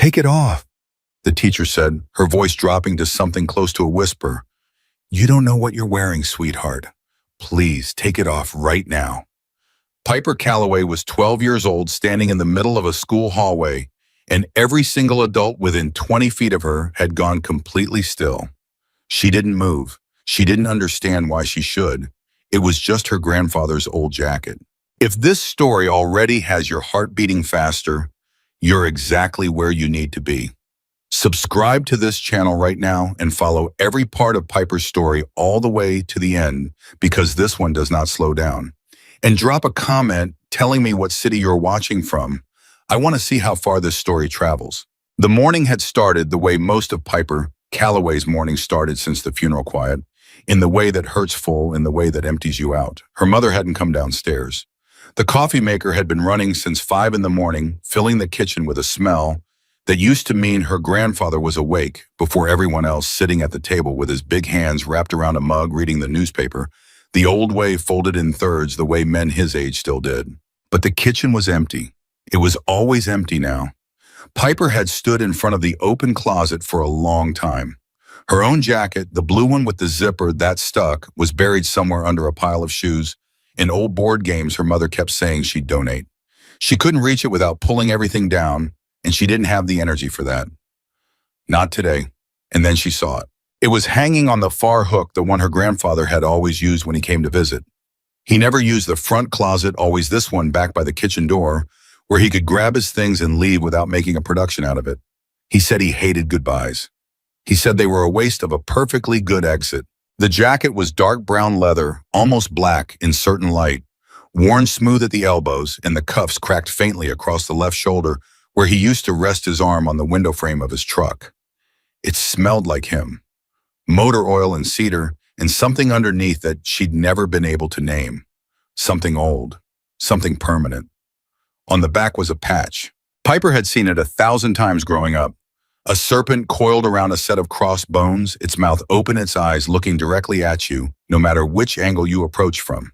Take it off, the teacher said, her voice dropping to something close to a whisper. You don't know what you're wearing, sweetheart. Please take it off right now. Piper Calloway was 12 years old, standing in the middle of a school hallway, and every single adult within 20 feet of her had gone completely still. She didn't move. She didn't understand why she should. It was just her grandfather's old jacket. If this story already has your heart beating faster, you're exactly where you need to be. Subscribe to this channel right now and follow every part of Piper's story all the way to the end, because this one does not slow down. And drop a comment telling me what city you're watching from. I want to see how far this story travels. The morning had started the way most of Piper Calloway's morning started since the funeral quiet, in the way that hurts full, in the way that empties you out. Her mother hadn't come downstairs. The coffee maker had been running since 5 in the morning, filling the kitchen with a smell that used to mean her grandfather was awake before everyone else, sitting at the table with his big hands wrapped around a mug reading the newspaper, the old way, folded in thirds, the way men his age still did. But the kitchen was empty. It was always empty now. Piper had stood in front of the open closet for a long time. Her own jacket, the blue one with the zipper that stuck, was buried somewhere under a pile of shoes and old board games her mother kept saying she'd donate. She couldn't reach it without pulling everything down, and she didn't have the energy for that. Not today. And then she saw it. It was hanging on the far hook, the one her grandfather had always used when he came to visit. He never used the front closet, always this one back by the kitchen door, where he could grab his things and leave without making a production out of it. He said he hated goodbyes. He said they were a waste of a perfectly good exit. The jacket was dark brown leather, almost black in certain light, worn smooth at the elbows, and the cuffs cracked faintly across the left shoulder where he used to rest his arm on the window frame of his truck. It smelled like him. Motor oil and cedar, and something underneath that she'd never been able to name. Something old, something permanent. On the back was a patch. Piper had seen it 1,000 times growing up. A serpent coiled around a set of crossed bones, its mouth open, its eyes looking directly at you, no matter which angle you approach from.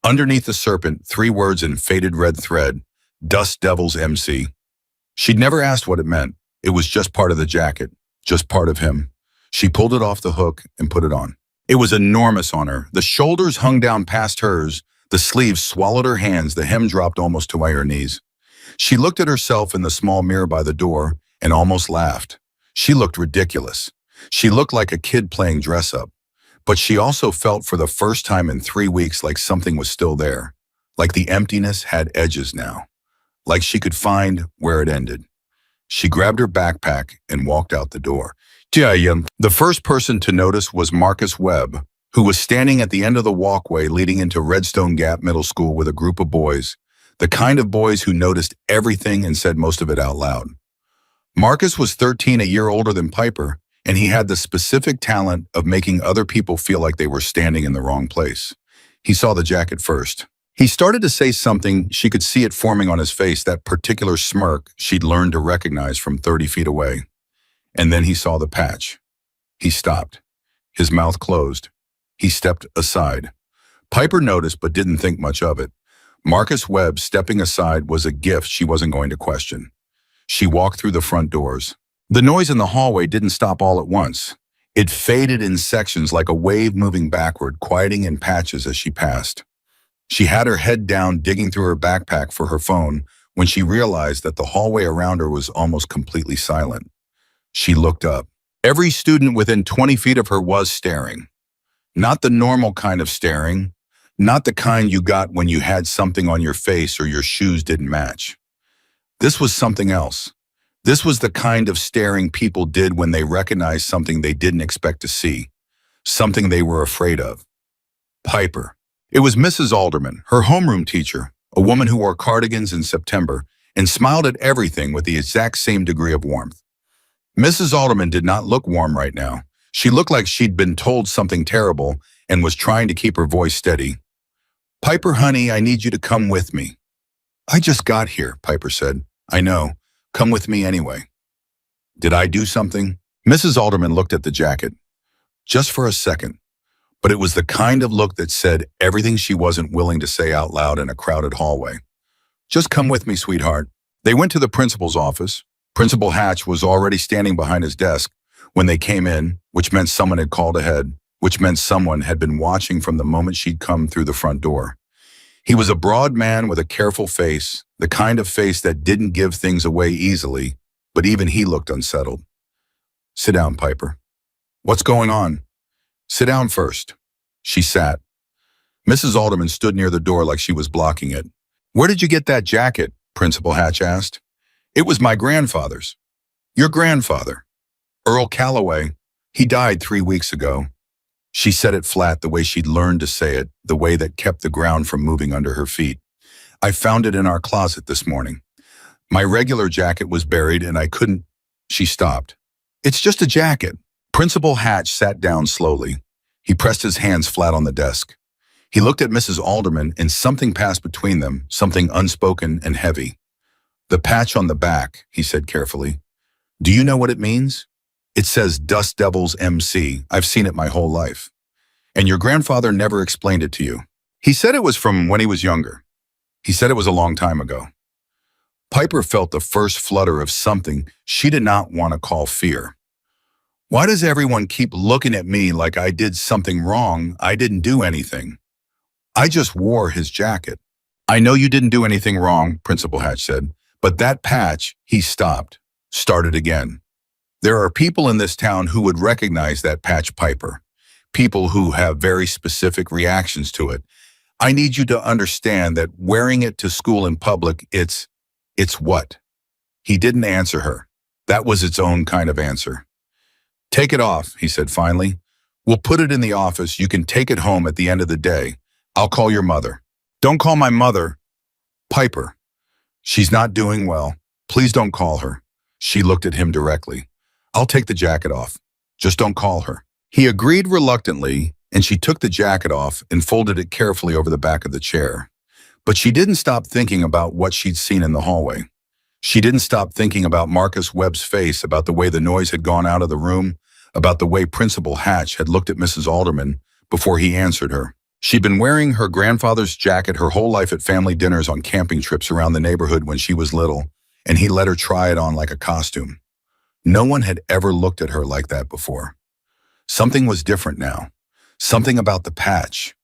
Underneath the serpent, 3 words in faded red thread, Dust Devils MC. She'd never asked what it meant. It was just part of the jacket, just part of him. She pulled it off the hook and put it on. It was enormous on her. The shoulders hung down past hers. The sleeves swallowed her hands. The hem dropped almost to by her knees. She looked at herself in the small mirror by the door and almost laughed. She looked ridiculous. She looked like a kid playing dress-up. But she also felt for the first time in 3 weeks like something was still there. Like the emptiness had edges now. Like she could find where it ended. She grabbed her backpack and walked out the door. The first person to notice was Marcus Webb, who was standing at the end of the walkway leading into Redstone Gap Middle School with a group of boys, the kind of boys who noticed everything and said most of it out loud. Marcus was 13, a year older than Piper, and he had the specific talent of making other people feel like they were standing in the wrong place. He saw the jacket first. He started to say something. She could see it forming on his face, that particular smirk she'd learned to recognize from 30 feet away. And then he saw the patch. He stopped. His mouth closed. He stepped aside. Piper noticed but didn't think much of it. Marcus Webb stepping aside was a gift she wasn't going to question. She walked through the front doors. The noise in the hallway didn't stop all at once. It faded in sections like a wave moving backward, quieting in patches as she passed. She had her head down, digging through her backpack for her phone, when she realized that the hallway around her was almost completely silent. She looked up. Every student within 20 feet of her was staring. Not the normal kind of staring, not the kind you got when you had something on your face or your shoes didn't match. This was something else. This was the kind of staring people did when they recognized something they didn't expect to see, something they were afraid of. Piper. It was Mrs. Alderman, her homeroom teacher, a woman who wore cardigans in September and smiled at everything with the exact same degree of warmth. Mrs. Alderman did not look warm right now. She looked like she'd been told something terrible and was trying to keep her voice steady. "Piper, honey, I need you to come with me." "I just got here," Piper said. "I know. Come with me anyway." "Did I do something?" Mrs. Alderman looked at the jacket. Just for a second. But it was the kind of look that said everything she wasn't willing to say out loud in a crowded hallway. "Just come with me, sweetheart." They went to the principal's office. Principal Hatch was already standing behind his desk when they came in, which meant someone had called ahead, which meant someone had been watching from the moment she'd come through the front door. He was a broad man with a careful face, the kind of face that didn't give things away easily, but even he looked unsettled. "Sit down, Piper." "What's going on?" "Sit down first." She sat. Mrs. Alderman stood near the door like she was blocking it. "Where did you get that jacket?" Principal Hatch asked. "It was my grandfather's." "Your grandfather?" "Earl Calloway. He died 3 weeks ago." She said it flat, the way she'd learned to say it, the way that kept the ground from moving under her feet. "I found it in our closet this morning. My regular jacket was buried and I couldn't—" She stopped. "It's just a jacket." Principal Hatch sat down slowly. He pressed his hands flat on the desk. He looked at Mrs. Alderman and something passed between them, something unspoken and heavy. "The patch on the back," he said carefully. "Do you know what it means?" "It says Dust Devils MC. I've seen it my whole life." "And your grandfather never explained it to you?" "He said it was from when he was younger. He said it was a long time ago." Piper felt the first flutter of something she did not want to call fear. "Why does everyone keep looking at me like I did something wrong? I didn't do anything. I just wore his jacket." "I know you didn't do anything wrong," Principal Hatch said, "but that patch," he stopped, started again. "There are people in this town who would recognize that patch, Piper. People who have very specific reactions to it. I need you to understand that wearing it to school in public, it's what?" He didn't answer her. That was its own kind of answer. "Take it off," he said finally. "We'll put it in the office. You can take it home at the end of the day. I'll call your mother." "Don't call my mother." "Piper. She's not doing well. Please don't call her." She looked at him directly. "I'll take the jacket off. Just don't call her." He agreed reluctantly, and she took the jacket off and folded it carefully over the back of the chair. But she didn't stop thinking about what she'd seen in the hallway. She didn't stop thinking about Marcus Webb's face, about the way the noise had gone out of the room, about the way Principal Hatch had looked at Mrs. Alderman before he answered her. She'd been wearing her grandfather's jacket her whole life at family dinners on camping trips around the neighborhood when she was little, and he let her try it on like a costume. No one had ever looked at her like that before. Something was different now. Something about the patch.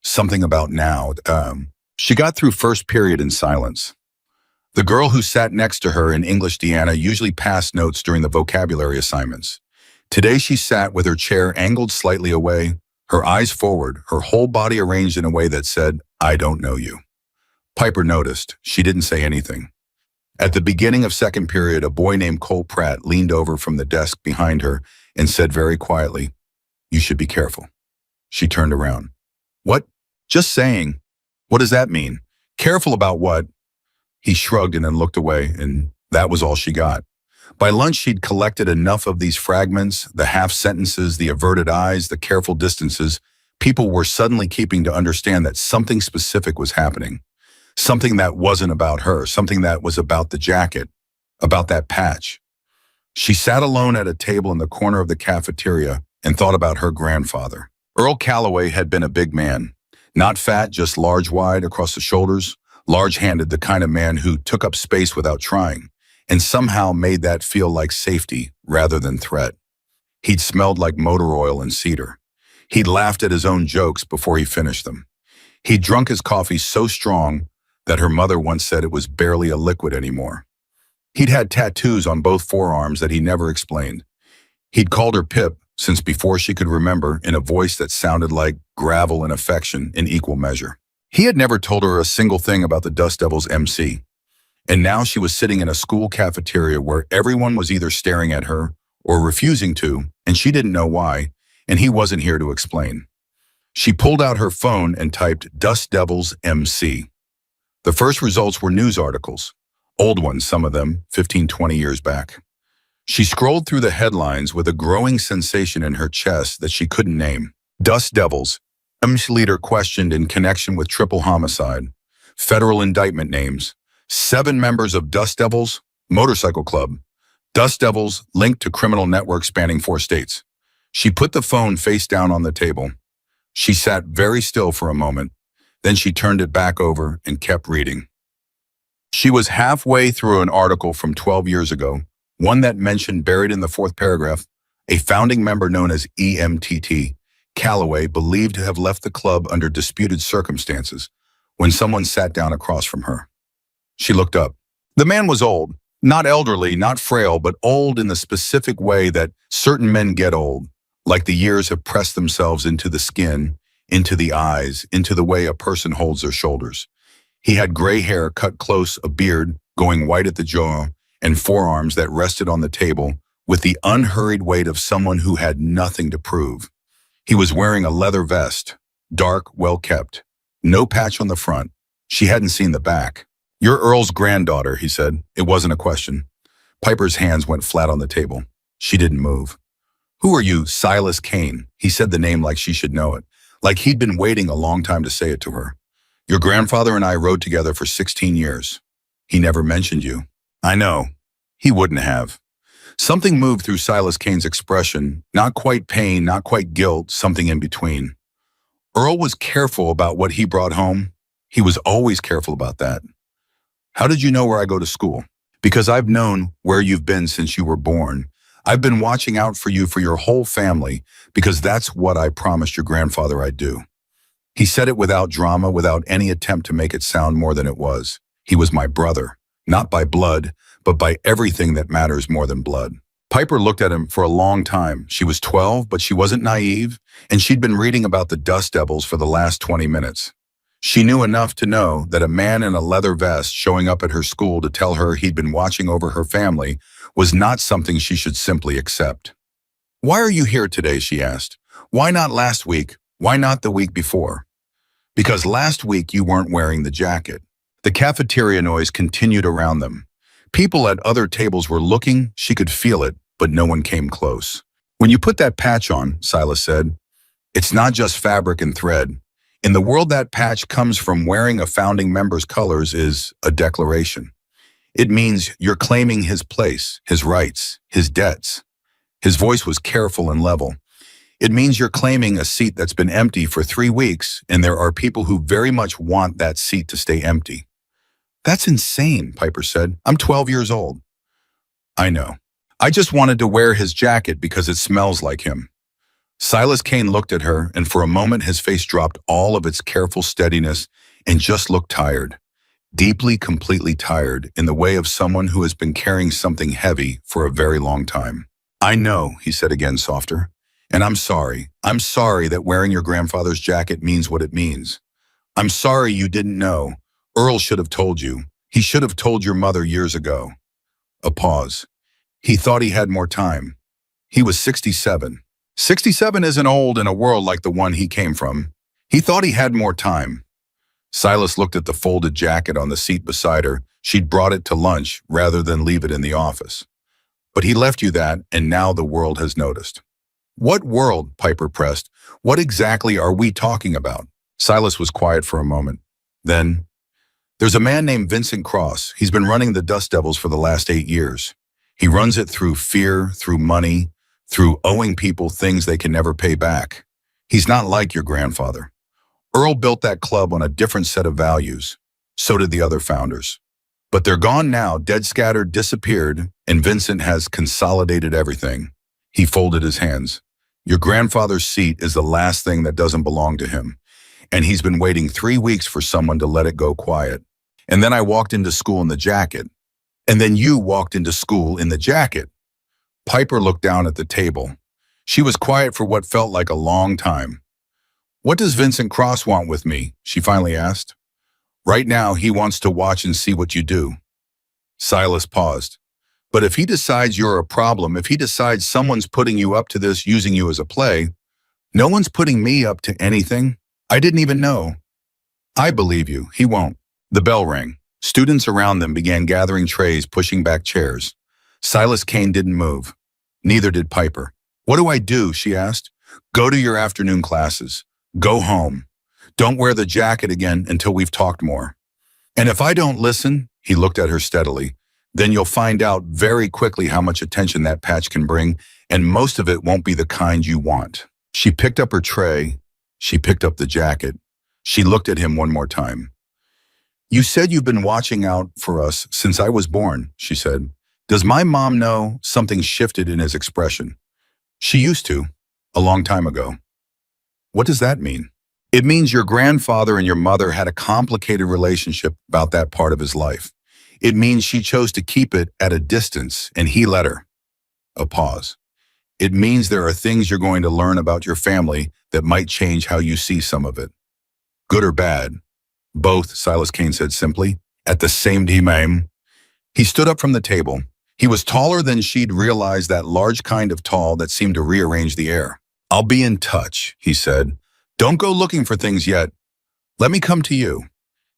Something about now. She got through first period in silence. The girl who sat next to her in English Deanna usually passed notes during the vocabulary assignments. Today she sat with her chair angled slightly away, her eyes forward, her whole body arranged in a way that said, "I don't know you." Piper noticed. She didn't say anything. At the beginning of second period, a boy named Cole Pratt leaned over from the desk behind her and said very quietly, "You should be careful." She turned around. "What?" "Just saying." "What does that mean?" "Careful about what?" He shrugged and then looked away, and that was all she got. By lunch, she'd collected enough of these fragments, the half-sentences, the averted eyes, the careful distances. People were suddenly keeping to understand that something specific was happening. Something that wasn't about her, something that was about the jacket, about that patch. She sat alone at a table in the corner of the cafeteria and thought about her grandfather. Earl Calloway had been a big man. Not fat, just large wide across the shoulders, large-handed, the kind of man who took up space without trying, and somehow made that feel like safety rather than threat. He'd smelled like motor oil and cedar. He'd laughed at his own jokes before he finished them. He'd drunk his coffee so strong that her mother once said it was barely a liquid anymore. He'd had tattoos on both forearms that he never explained. He'd called her Pip since before she could remember, in a voice that sounded like gravel and affection in equal measure. He had never told her a single thing about the Dust Devils MC. And now she was sitting in a school cafeteria where everyone was either staring at her or refusing to, and she didn't know why, and he wasn't here to explain. She pulled out her phone and typed Dust Devils MC. The first results were news articles, old ones, some of them, 15, 20 years back. She scrolled through the headlines with a growing sensation in her chest that she couldn't name. Dust Devils, MC leader questioned in connection with triple homicide. Federal indictment names. 7 members of Dust Devils, motorcycle club. Dust Devils linked to criminal network spanning 4 states. She put the phone face down on the table. She sat very still for a moment. Then she turned it back over and kept reading. She was halfway through an article from 12 years ago one that mentioned buried in the fourth paragraph, a founding member known as EMTT, Calloway, believed to have left the club under disputed circumstances when someone sat down across from her. She looked up. The man was old, not elderly, not frail, but old in the specific way that certain men get old, like the years have pressed themselves into the skin, into the eyes, into the way a person holds their shoulders. He had gray hair cut close, a beard going white at the jaw, and forearms that rested on the table with the unhurried weight of someone who had nothing to prove. He was wearing a leather vest, dark, well-kept, no patch on the front. She hadn't seen the back. "You're Earl's granddaughter," he said. It wasn't a question. Piper's hands went flat on the table. She didn't move. "Who are you, Silas Kane?" He said the name like she should know it, like he'd been waiting a long time to say it to her. "Your grandfather and I rode together for 16 years. He never mentioned you." "I know." He wouldn't have. Something moved through Silas Kane's expression, not quite pain, not quite guilt, something in between. Earl was careful about what he brought home. He was always careful about that. "How did you know where I go to school?" "Because I've known where you've been since you were born. I've been watching out for you, for your whole family, because that's what I promised your grandfather I'd do." He said it without drama, without any attempt to make it sound more than it was. "He was my brother, not by blood, but by everything that matters more than blood." Piper looked at him for a long time. She was 12, but she wasn't naive, and she'd been reading about the Dust Devils for the last 20 minutes. She knew enough to know that a man in a leather vest showing up at her school to tell her he'd been watching over her family was not something she should simply accept. "Why are you here today?" she asked. "Why not last week? Why not the week before?" "Because last week you weren't wearing the jacket." The cafeteria noise continued around them. People at other tables were looking, she could feel it, but no one came close. "When you put that patch on," Silas said, "it's not just fabric and thread. In the world that patch comes from, wearing a founding member's colors is a declaration. It means you're claiming his place, his rights, his debts." His voice was careful and level. "It means you're claiming a seat that's been empty for 3 weeks, and there are people who very much want that seat to stay empty." "That's insane," Piper said. "I'm 12 years old." "I know. I just wanted to wear his jacket because it smells like him." Silas Kane looked at her, and for a moment his face dropped all of its careful steadiness and just looked tired. Deeply, completely tired, in the way of someone who has been carrying something heavy for a very long time. "I know," he said again, softer. "And I'm sorry. I'm sorry that wearing your grandfather's jacket means what it means. I'm sorry you didn't know. Earl should have told you. He should have told your mother years ago." A pause. "He thought he had more time. He was 67. 67 isn't old in a world like the one he came from. He thought he had more time." Silas looked at the folded jacket on the seat beside her. She'd brought it to lunch rather than leave it in the office. "But he left you that, and now the world has noticed." "What world?" Piper pressed. "What exactly are we talking about?" Silas was quiet for a moment. Then, "There's a man named Vincent Cross. He's been running the Dust Devils for the last 8 years. He runs it through fear, through money, through owing people things they can never pay back. He's not like your grandfather. Earl built that club on a different set of values. So did the other founders. But they're gone now, dead scattered, disappeared, and Vincent has consolidated everything." He folded his hands. "Your grandfather's seat is the last thing that doesn't belong to him, and he's been waiting 3 weeks for someone to let it go quiet. And then I walked into school in the jacket. And then you walked into school in the jacket." Piper looked down at the table. She was quiet for what felt like a long time. "What does Vincent Cross want with me?" she finally asked. "Right now, he wants to watch and see what you do." Silas paused. "But if he decides you're a problem, if he decides someone's putting you up to this, using you as a play—" "No one's putting me up to anything. I didn't even know." "I believe you. He won't." The bell rang. Students around them began gathering trays, pushing back chairs. Silas Kane didn't move. Neither did Piper. "What do I do?" she asked. "Go to your afternoon classes. Go home. Don't wear the jacket again until we've talked more. And if I don't listen," he looked at her steadily, "then you'll find out very quickly how much attention that patch can bring, and most of it won't be the kind you want." She picked up her tray. She picked up the jacket. She looked at him one more time. "You said you've been watching out for us since I was born," she said. Does my mom know? Something shifted in his expression. She used to, a long time ago. What does that mean? It means your grandfather and your mother had a complicated relationship about that part of his life. It means she chose to keep it at a distance and he let her. A pause. It means there are things you're going to learn about your family that might change how you see some of it. Good or bad? Both, Silas Kane said simply, at the same time. He stood up from the table. He was taller than she'd realized, that large kind of tall that seemed to rearrange the air. I'll be in touch, he said. Don't go looking for things yet. Let me come to you.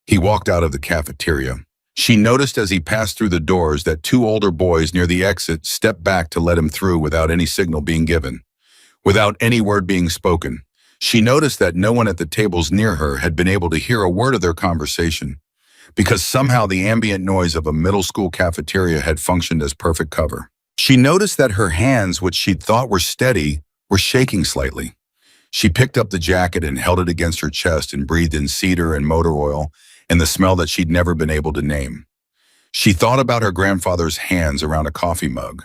He walked out of the cafeteria. She noticed as he passed through the doors that two older boys near the exit stepped back to let him through without any signal being given, without any word being spoken. She noticed that no one at the tables near her had been able to hear a word of their conversation, because somehow the ambient noise of a middle school cafeteria had functioned as perfect cover. She noticed that her hands, which she'd thought were steady, were shaking slightly. She picked up the jacket and held it against her chest and breathed in cedar and motor oil and the smell that she'd never been able to name. She thought about her grandfather's hands around a coffee mug.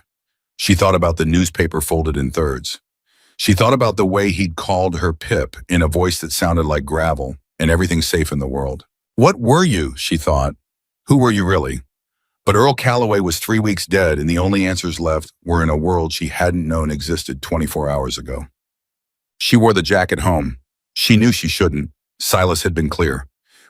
She thought about the newspaper folded in thirds. She thought about the way he'd called her Pip in a voice that sounded like gravel and everything safe in the world. What were you, she thought. Who were you really? But Earl Calloway was 3 weeks dead, and the only answers left were in a world she hadn't known existed 24 hours ago. She wore the jacket home. She knew she shouldn't. Silas had been clear.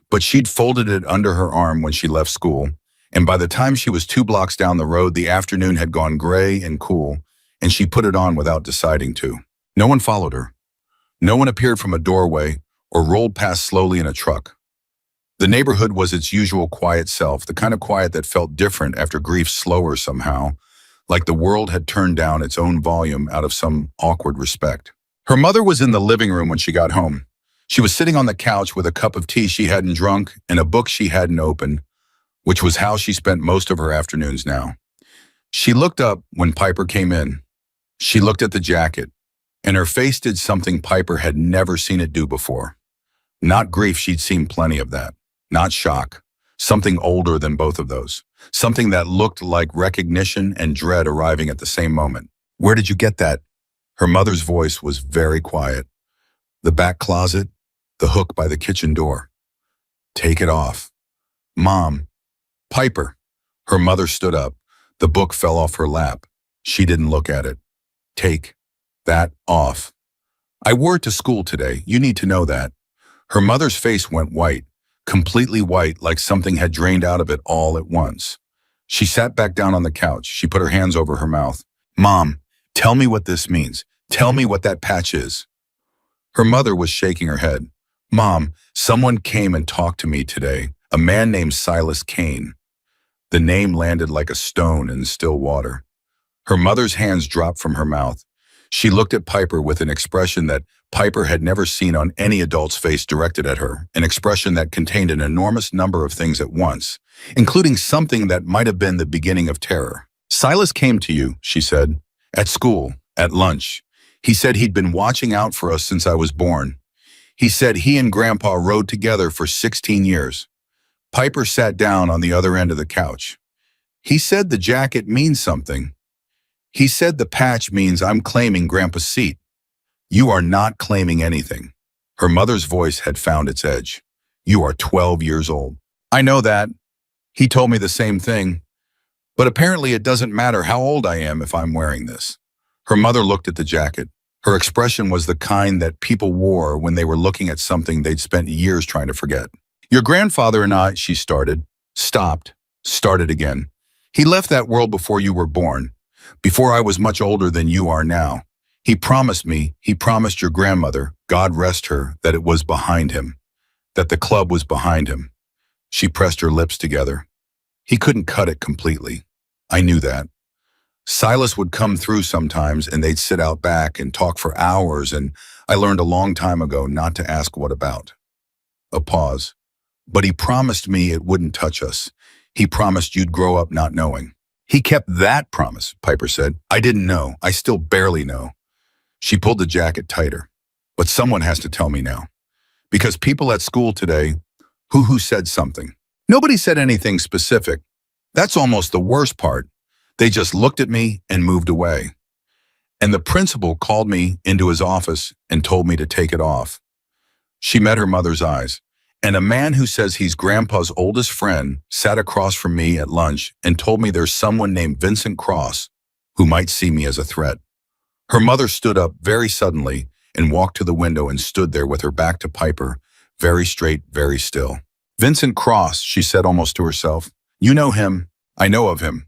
But she'd folded it under her arm when she left school, and by the time she was 2 blocks down the road, the afternoon had gone gray and cool, and she put it on without deciding to. No one followed her. No one appeared from a doorway or rolled past slowly in a truck. The neighborhood was its usual quiet self, the kind of quiet that felt different after grief, slower somehow, like the world had turned down its own volume out of some awkward respect. Her mother was in the living room when she got home. She was sitting on the couch with a cup of tea she hadn't drunk and a book she hadn't opened, which was how she spent most of her afternoons now. She looked up when Piper came in. She looked at the jacket, and her face did something Piper had never seen it do before. Not grief, she'd seen plenty of that. Not shock. Something older than both of those. Something that looked like recognition and dread arriving at the same moment. Where did you get that? Her mother's voice was very quiet. The back closet, the hook by the kitchen door. Take it off. Mom. Piper. Her mother stood up. The book fell off her lap. She didn't look at it. Take that off. I wore it to school today. You need to know that. Her mother's face went white, completely white, like something had drained out of it all at once. She sat back down on the couch. She put her hands over her mouth. Mom, tell me what this means. Tell me what that patch is. Her mother was shaking her head. Mom, someone came and talked to me today. A man named Silas Kane. The name landed like a stone in still water. Her mother's hands dropped from her mouth. She looked at Piper with an expression that Piper had never seen on any adult's face directed at her, an expression that contained an enormous number of things at once, including something that might have been the beginning of terror. Silas came to you, she said, at school, at lunch. He said he'd been watching out for us since I was born. He said he and Grandpa rode together for 16 years. Piper sat down on the other end of the couch. He said the jacket means something. He said the patch means I'm claiming Grandpa's seat. You are not claiming anything. Her mother's voice had found its edge. You are 12 years old. I know that. He told me the same thing. But apparently it doesn't matter how old I am if I'm wearing this. Her mother looked at the jacket. Her expression was the kind that people wore when they were looking at something they'd spent years trying to forget. Your grandfather and I, she started, stopped, started again. He left that world before you were born, before I was much older than you are now. He promised me, he promised your grandmother, God rest her, that it was behind him, that the club was behind him. She pressed her lips together. He couldn't cut it completely. I knew that. Silas would come through sometimes and they'd sit out back and talk for hours, and I learned a long time ago not to ask what about. A pause. But he promised me it wouldn't touch us. He promised you'd grow up not knowing. He kept that promise, Piper said. I didn't know. I still barely know. She pulled the jacket tighter. But someone has to tell me now. Because people at school today, who said something. Nobody said anything specific. That's almost the worst part. They just looked at me and moved away. And the principal called me into his office and told me to take it off. She met her mother's eyes. And a man who says he's Grandpa's oldest friend sat across from me at lunch and told me there's someone named Vincent Cross who might see me as a threat. Her mother stood up very suddenly and walked to the window and stood there with her back to Piper, very straight, very still. Vincent Cross, she said almost to herself. You know him. I know of him.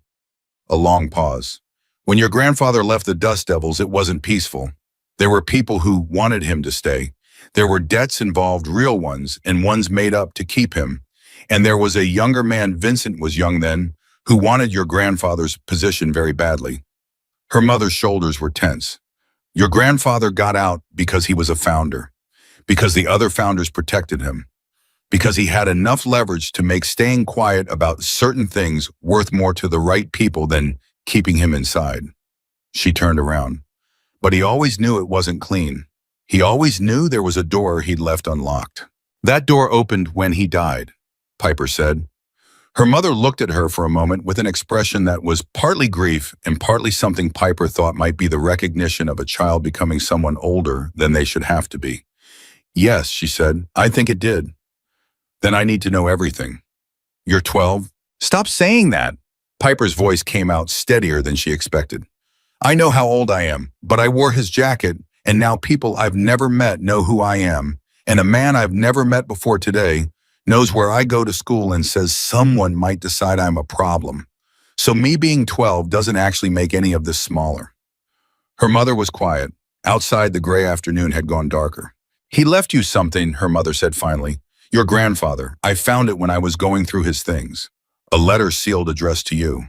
A long pause. When your grandfather left the Dust Devils, it wasn't peaceful. There were people who wanted him to stay. There were debts involved, real ones, and ones made up to keep him. And there was a younger man, Vincent was young then, who wanted your grandfather's position very badly. Her mother's shoulders were tense. Your grandfather got out because he was a founder, because the other founders protected him, because he had enough leverage to make staying quiet about certain things worth more to the right people than keeping him inside. She turned around. But he always knew it wasn't clean. He always knew there was a door he'd left unlocked. That door opened when he died, Piper said. Her mother looked at her for a moment with an expression that was partly grief and partly something Piper thought might be the recognition of a child becoming someone older than they should have to be. Yes, she said, I think it did. Then I need to know everything. You're 12? Stop saying that. Piper's voice came out steadier than she expected. I know how old I am, but I wore his jacket, and now people I've never met know who I am, and a man I've never met before today knows where I go to school and says someone might decide I'm a problem. So me being 12 doesn't actually make any of this smaller. Her mother was quiet. Outside, the gray afternoon had gone darker. He left you something, her mother said finally. Your grandfather. I found it when I was going through his things. A letter sealed addressed to you.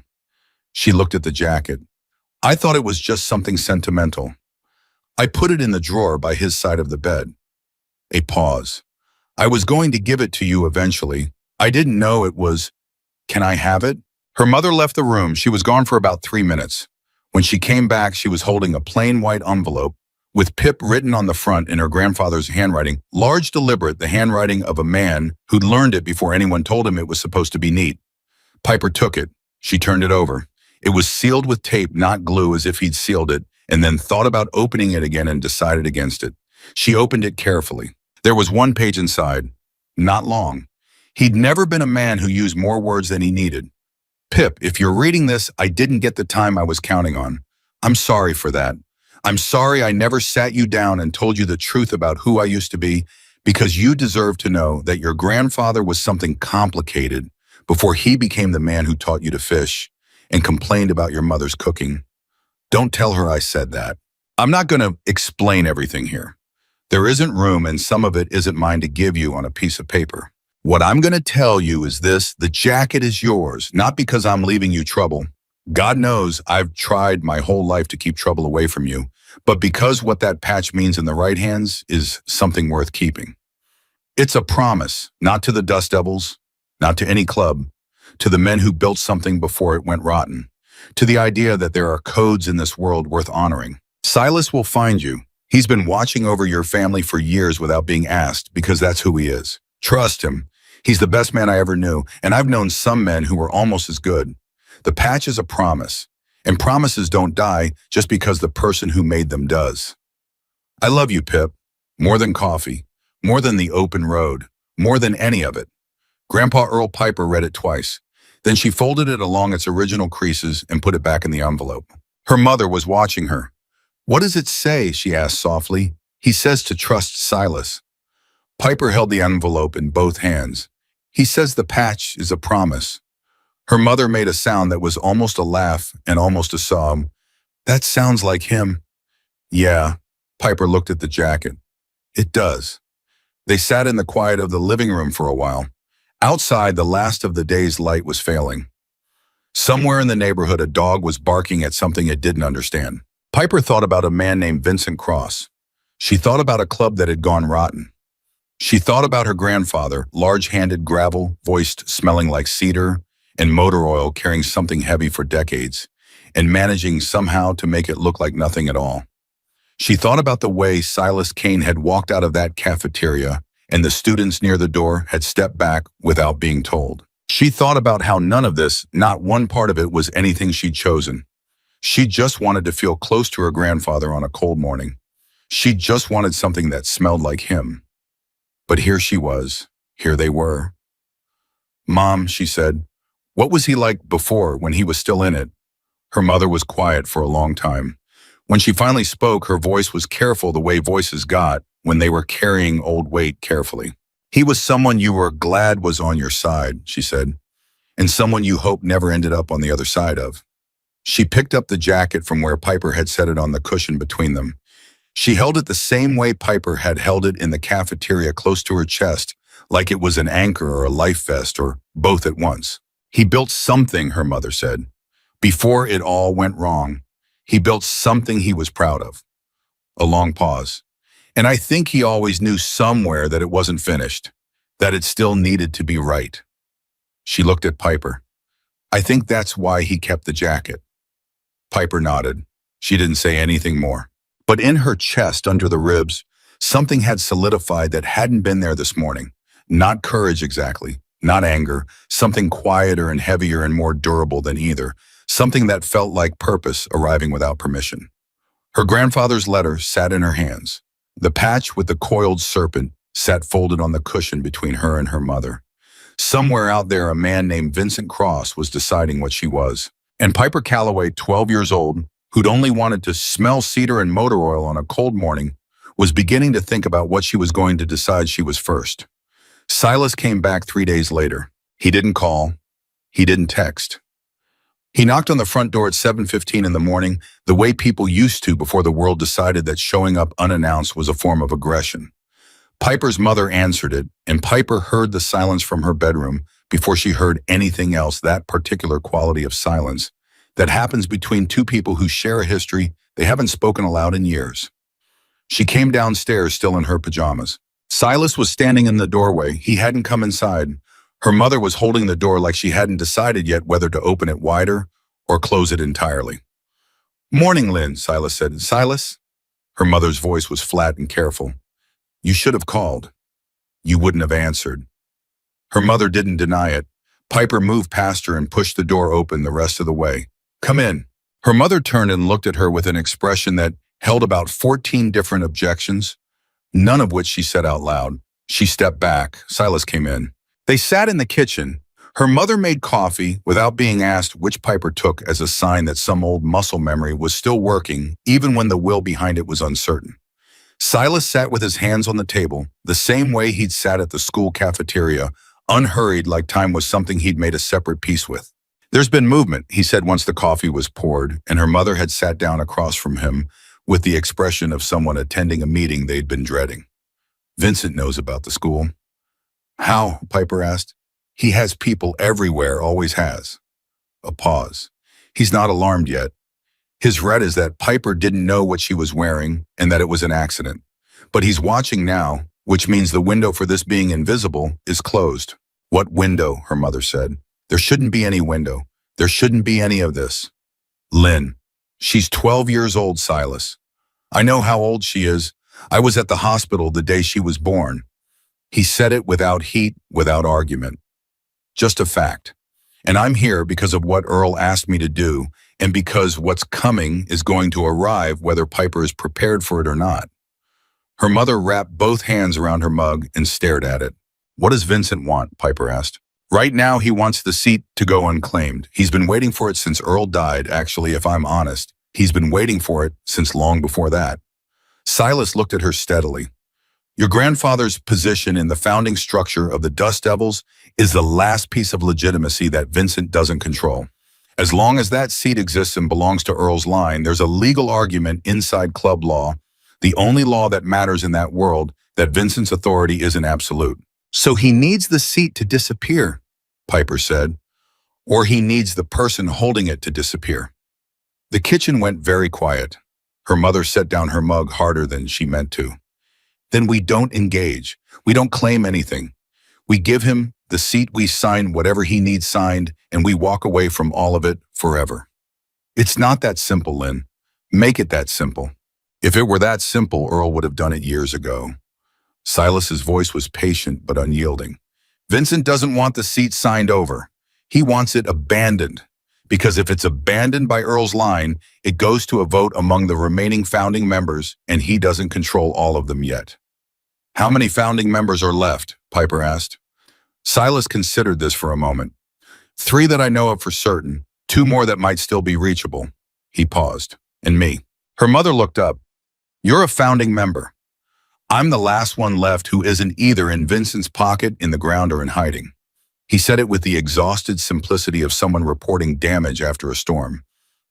She looked at the jacket. I thought it was just something sentimental. I put it in the drawer by his side of the bed. A pause. I was going to give it to you eventually. I didn't know it was. Can I have it? Her mother left the room. She was gone for about 3 minutes. When she came back, she was holding a plain white envelope with Pip written on the front in her grandfather's handwriting, large, deliberate, the handwriting of a man who'd learned it before anyone told him it was supposed to be neat. Piper took it. She turned it over. It was sealed with tape, not glue, as if he'd sealed it, and then thought about opening it again and decided against it. She opened it carefully. There was one page inside. Not long. He'd never been a man who used more words than he needed. Pip, if you're reading this, I didn't get the time I was counting on. I'm sorry for that. I'm sorry I never sat you down and told you the truth about who I used to be, because you deserve to know that your grandfather was something complicated before he became the man who taught you to fish and complained about your mother's cooking. Don't tell her I said that. I'm not going to explain everything here. There isn't room, and some of it isn't mine to give you on a piece of paper. What I'm going to tell you is this: the jacket is yours, not because I'm leaving you trouble. God knows I've tried my whole life to keep trouble away from you, but because what that patch means in the right hands is something worth keeping. It's a promise, not to the Dust Devils, not to any club, to the men who built something before it went rotten, to the idea that there are codes in this world worth honoring. Silas will find you. He's been watching over your family for years without being asked, because that's who he is. Trust him. He's the best man I ever knew, and I've known some men who were almost as good. The patch is a promise, and promises don't die just because the person who made them does. I love you, Pip. More than coffee, more than the open road, more than any of it. Grandpa Earl Piper read it twice. Then she folded it along its original creases and put it back in the envelope. Her mother was watching her. What does it say? She asked softly. He says to trust Silas. Piper held the envelope in both hands. He says the patch is a promise. Her mother made a sound that was almost a laugh and almost a sob. That sounds like him. Yeah, Piper looked at the jacket. It does. They sat in the quiet of the living room for a while. Outside, the last of the day's light was failing. Somewhere in the neighborhood, a dog was barking at something it didn't understand. Piper thought about a man named Vincent Cross. She thought about a club that had gone rotten. She thought about her grandfather, large-handed, gravel-voiced, smelling like cedar, and motor oil, carrying something heavy for decades, and managing somehow to make it look like nothing at all. She thought about the way Silas Kane had walked out of that cafeteria, and the students near the door had stepped back without being told. She thought about how none of this, not one part of it, was anything she'd chosen. She just wanted to feel close to her grandfather on a cold morning. She just wanted something that smelled like him. But here she was. Here they were. "Mom," she said, "what was he like before when he was still in it?" Her mother was quiet for a long time. When she finally spoke, her voice was careful the way voices got when they were carrying old weight carefully. "He was someone you were glad was on your side," she said, "and someone you hoped never ended up on the other side of." She picked up the jacket from where Piper had set it on the cushion between them. She held it the same way Piper had held it in the cafeteria, close to her chest, like it was an anchor or a life vest or both at once. "He built something," her mother said. "Before it all went wrong, he built something he was proud of." A long pause. "And I think he always knew somewhere that it wasn't finished, that it still needed to be right." She looked at Piper. "I think that's why he kept the jacket." Piper nodded. She didn't say anything more. But in her chest, under the ribs, something had solidified that hadn't been there this morning. Not courage exactly, not anger, something quieter and heavier and more durable than either, something that felt like purpose arriving without permission. Her grandfather's letter sat in her hands. The patch with the coiled serpent sat folded on the cushion between her and her mother. Somewhere out there, a man named Vincent Cross was deciding what she was. And Piper Calloway, 12 years old, who'd only wanted to smell cedar and motor oil on a cold morning, was beginning to think about what she was going to decide she was first. Silas came back 3 days later. He didn't call. He didn't text. He knocked on the front door at 7:15 in the morning, the way people used to before the world decided that showing up unannounced was a form of aggression. Piper's mother answered it, and Piper heard the silence from her bedroom before she heard anything else, that particular quality of silence that happens between two people who share a history they haven't spoken aloud in years. She came downstairs still in her pajamas. Silas was standing in the doorway. He hadn't come inside. Her mother was holding the door like she hadn't decided yet whether to open it wider or close it entirely. "Morning, Lynn," Silas said. "Silas?" Her mother's voice was flat and careful. "You should have called. You wouldn't have answered." Her mother didn't deny it. Piper moved past her and pushed the door open the rest of the way. "Come in." Her mother turned and looked at her with an expression that held about 14 different objections, none of which she said out loud. She stepped back. Silas came in. They sat in the kitchen. Her mother made coffee without being asked, which Piper took as a sign that some old muscle memory was still working, even when the will behind it was uncertain. Silas sat with his hands on the table, the same way he'd sat at the school cafeteria, unhurried, like time was something he'd made a separate peace with. "There's been movement," he said once the coffee was poured, and her mother had sat down across from him with the expression of someone attending a meeting they'd been dreading. "Vincent knows about the school." "How?" Piper asked. "He has people everywhere, always has." A pause. "He's not alarmed yet. His dread is that Piper didn't know what she was wearing and that it was an accident. But he's watching now, which means the window for this being invisible is closed." "What window?" her mother said. "There shouldn't be any window. There shouldn't be any of this." "Lynn, she's 12 years old, Silas. I know how old she is. I was at the hospital the day she was born." He said it without heat, without argument. "Just a fact. And I'm here because of what Earl asked me to do, and because what's coming is going to arrive whether Piper is prepared for it or not." Her mother wrapped both hands around her mug and stared at it. "What does Vincent want?" Piper asked. "Right now he wants the seat to go unclaimed. He's been waiting for it since Earl died. Actually, if I'm honest, he's been waiting for it since long before that." Silas looked at her steadily. "Your grandfather's position in the founding structure of the Dust Devils is the last piece of legitimacy that Vincent doesn't control. As long as that seat exists and belongs to Earl's line, there's a legal argument inside club law, the only law that matters in that world, that Vincent's authority isn't absolute. So he needs the seat to disappear," Piper said, "or he needs the person holding it to disappear." The kitchen went very quiet. Her mother set down her mug harder than she meant to. "Then we don't engage. We don't claim anything. We give him the seat, we sign whatever he needs signed, and we walk away from all of it forever." "It's not that simple, Lynn. Make it that simple." "If it were that simple, Earl would have done it years ago." Silas's voice was patient but unyielding. Vincent doesn't want the seat signed over. He wants it abandoned. Because if it's abandoned by Earl's line, it goes to a vote among the remaining founding members, and he doesn't control all of them yet. How many founding members are left? Piper asked. Silas considered this for a moment. 3 that I know of for certain, 2 more that might still be reachable. He paused. And me. Her mother looked up. You're a founding member. I'm the last one left who isn't either in Vincent's pocket, in the ground, or in hiding. He said it with the exhausted simplicity of someone reporting damage after a storm,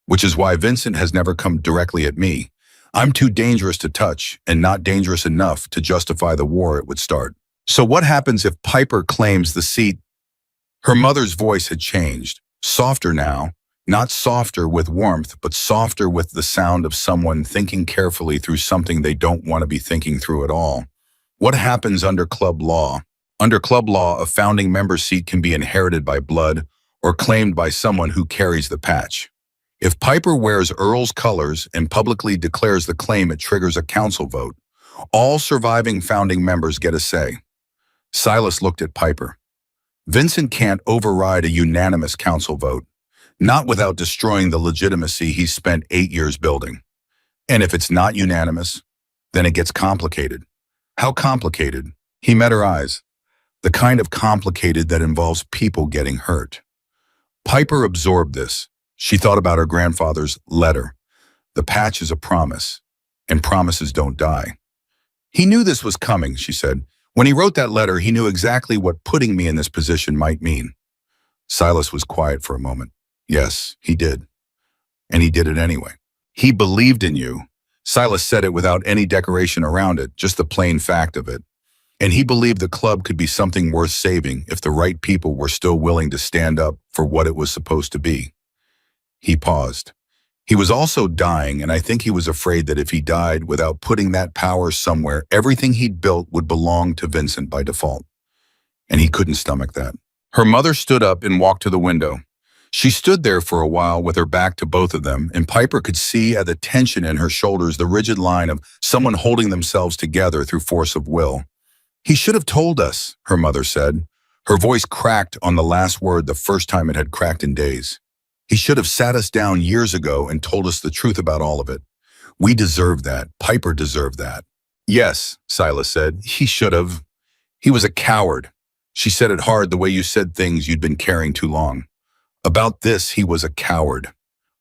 which is why Vincent has never come directly at me. I'm too dangerous to touch and not dangerous enough to justify the war it would start. So what happens if Piper claims the seat? Her mother's voice had changed, softer now, not softer with warmth, but softer with the sound of someone thinking carefully through something they don't want to be thinking through at all. What happens under club law? Under club law, a founding member seat can be inherited by blood or claimed by someone who carries the patch. If Piper wears Earl's colors and publicly declares the claim, it triggers a council vote. All surviving founding members get a say. Silas looked at Piper. Vincent can't override a unanimous council vote, not without destroying the legitimacy he's spent 8 years building. And if it's not unanimous, then it gets complicated. How complicated? He met her eyes. The kind of complicated that involves people getting hurt. Piper absorbed this. She thought about her grandfather's letter. The patch is a promise, and promises don't die. He knew this was coming, she said. When he wrote that letter, he knew exactly what putting me in this position might mean. Silas was quiet for a moment. Yes, he did. And he did it anyway. He believed in you. Silas said it without any decoration around it, just the plain fact of it. And he believed the club could be something worth saving if the right people were still willing to stand up for what it was supposed to be. He paused. He was also dying, and I think he was afraid that if he died without putting that power somewhere, everything he'd built would belong to Vincent by default. And he couldn't stomach that. Her mother stood up and walked to the window. She stood there for a while with her back to both of them, and Piper could see at the tension in her shoulders the rigid line of someone holding themselves together through force of will. He should have told us, her mother said. Her voice cracked on the last word the first time it had cracked in days. He should have sat us down years ago and told us the truth about all of it. We deserve that. Piper deserved that. Yes, Silas said. He should have. He was a coward. She said it hard, the way you said things you'd been carrying too long. About this, he was a coward.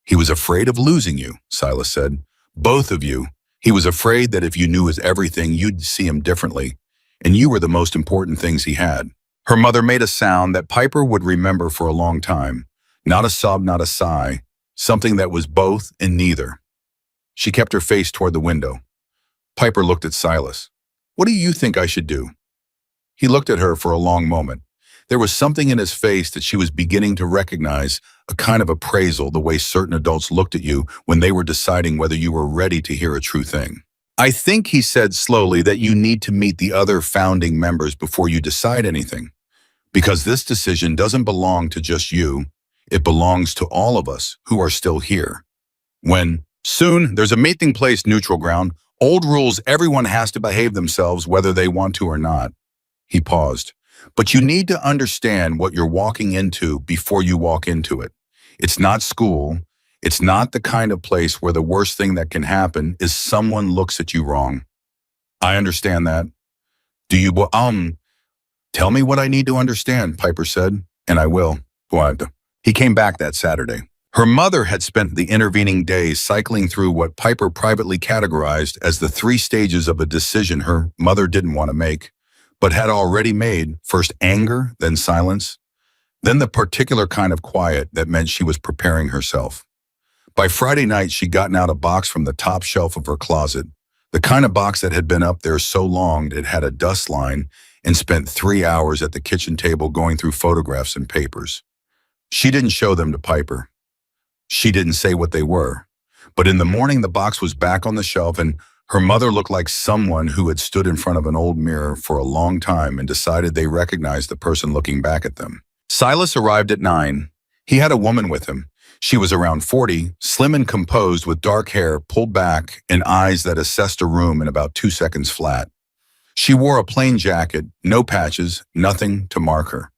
He was afraid of losing you, Silas said. Both of you. He was afraid that if you knew his everything, you'd see him differently. And you were the most important things he had. Her mother made a sound that Piper would remember for a long time. Not a sob, not a sigh. Something that was both and neither. She kept her face toward the window. Piper looked at Silas. What do you think I should do? He looked at her for a long moment. There was something in his face that she was beginning to recognize, a kind of appraisal, the way certain adults looked at you when they were deciding whether you were ready to hear a true thing. I think, he said slowly, that you need to meet the other founding members before you decide anything. Because this decision doesn't belong to just you. It belongs to all of us who are still here. Soon, there's a meeting place neutral ground. Old rules, everyone has to behave themselves whether they want to or not. He paused. But you need to understand what you're walking into before you walk into it. It's not school. It's not the kind of place where the worst thing that can happen is someone looks at you wrong. I understand that. Do you, tell me what I need to understand, Piper said, and I will. He came back that Saturday. Her mother had spent the intervening days cycling through what Piper privately categorized as the 3 stages of a decision her mother didn't want to make, but had already made. First anger, then silence, then the particular kind of quiet that meant she was preparing herself. By Friday night, she'd gotten out a box from the top shelf of her closet, the kind of box that had been up there so long it had a dust line, and spent 3 hours at the kitchen table going through photographs and papers. She didn't show them to Piper. She didn't say what they were. But in the morning, the box was back on the shelf, and her mother looked like someone who had stood in front of an old mirror for a long time and decided they recognized the person looking back at them. Silas arrived at 9. He had a woman with him. She was around 40, slim and composed, with dark hair pulled back and eyes that assessed a room in about 2 seconds flat. She wore a plain jacket, no patches, nothing to mark her.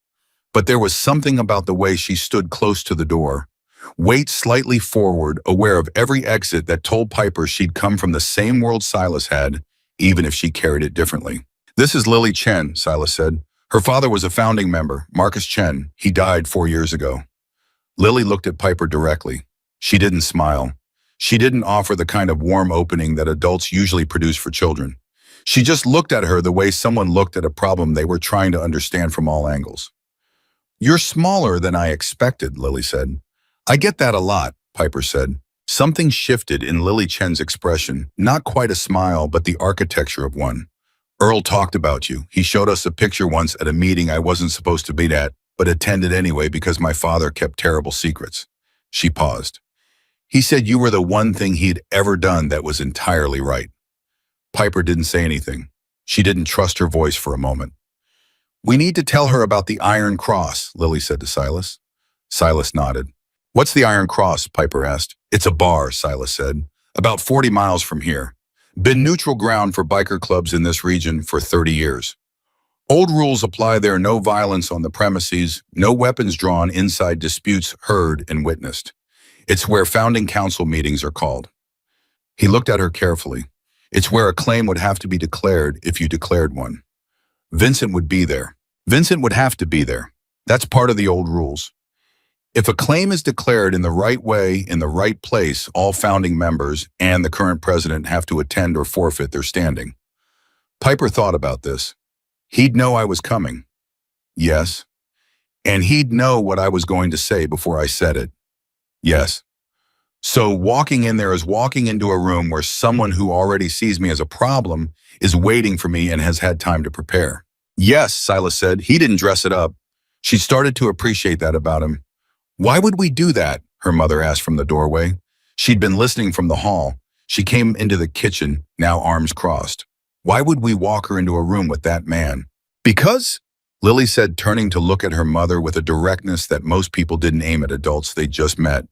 But there was something about the way she stood close to the door, weight slightly forward, aware of every exit that told Piper she'd come from the same world Silas had, even if she carried it differently. "This is Lily Chen," Silas said. "Her father was a founding member, Marcus Chen. He died 4 years ago." Lily looked at Piper directly. She didn't smile. She didn't offer the kind of warm opening that adults usually produce for children. She just looked at her the way someone looked at a problem they were trying to understand from all angles. "You're smaller than I expected," Lily said. "I get that a lot," Piper said. Something shifted in Lily Chen's expression, not quite a smile, but the architecture of one. "Earl talked about you. He showed us a picture once at a meeting I wasn't supposed to be at, but attended anyway because my father kept terrible secrets." She paused. "He said you were the one thing he'd ever done that was entirely right." Piper didn't say anything. She didn't trust her voice for a moment. "We need to tell her about the Iron Cross," Lily said to Silas. Silas nodded. "What's the Iron Cross?" Piper asked. "It's a bar," Silas said. "About 40 miles from here. Been neutral ground for biker clubs in this region for 30 years. Old rules apply there: no violence on the premises, no weapons drawn inside disputes heard and witnessed. It's where founding council meetings are called." He looked at her carefully. "It's where a claim would have to be declared if you declared one. Vincent would be there. Vincent would have to be there. That's part of the old rules. If a claim is declared in the right way, in the right place, all founding members and the current president have to attend or forfeit their standing." Piper thought about this. "He'd know I was coming." "Yes." "And he'd know what I was going to say before I said it." "Yes." "So walking in there is walking into a room where someone who already sees me as a problem is waiting for me and has had time to prepare." "Yes," Silas said. "He didn't dress it up." She started to appreciate that about him. "Why would we do that?" her mother asked from the doorway. She'd been listening from the hall. She came into the kitchen, now arms crossed. "Why would we walk her into a room with that man?" "Because," Lily said, turning to look at her mother with a directness that most people didn't aim at adults they just met.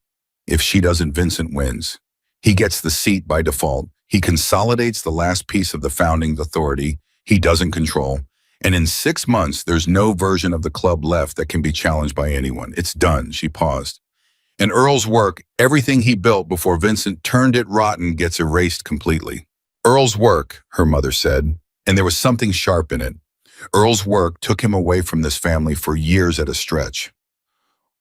"If she doesn't, Vincent wins. He gets the seat by default. He consolidates the last piece of the founding authority he doesn't control. And in 6 months, there's no version of the club left that can be challenged by anyone. It's done." She paused. "And Earl's work, everything he built before Vincent turned it rotten, gets erased completely." "Earl's work," her mother said, and there was something sharp in it. "Earl's work took him away from this family for years at a stretch.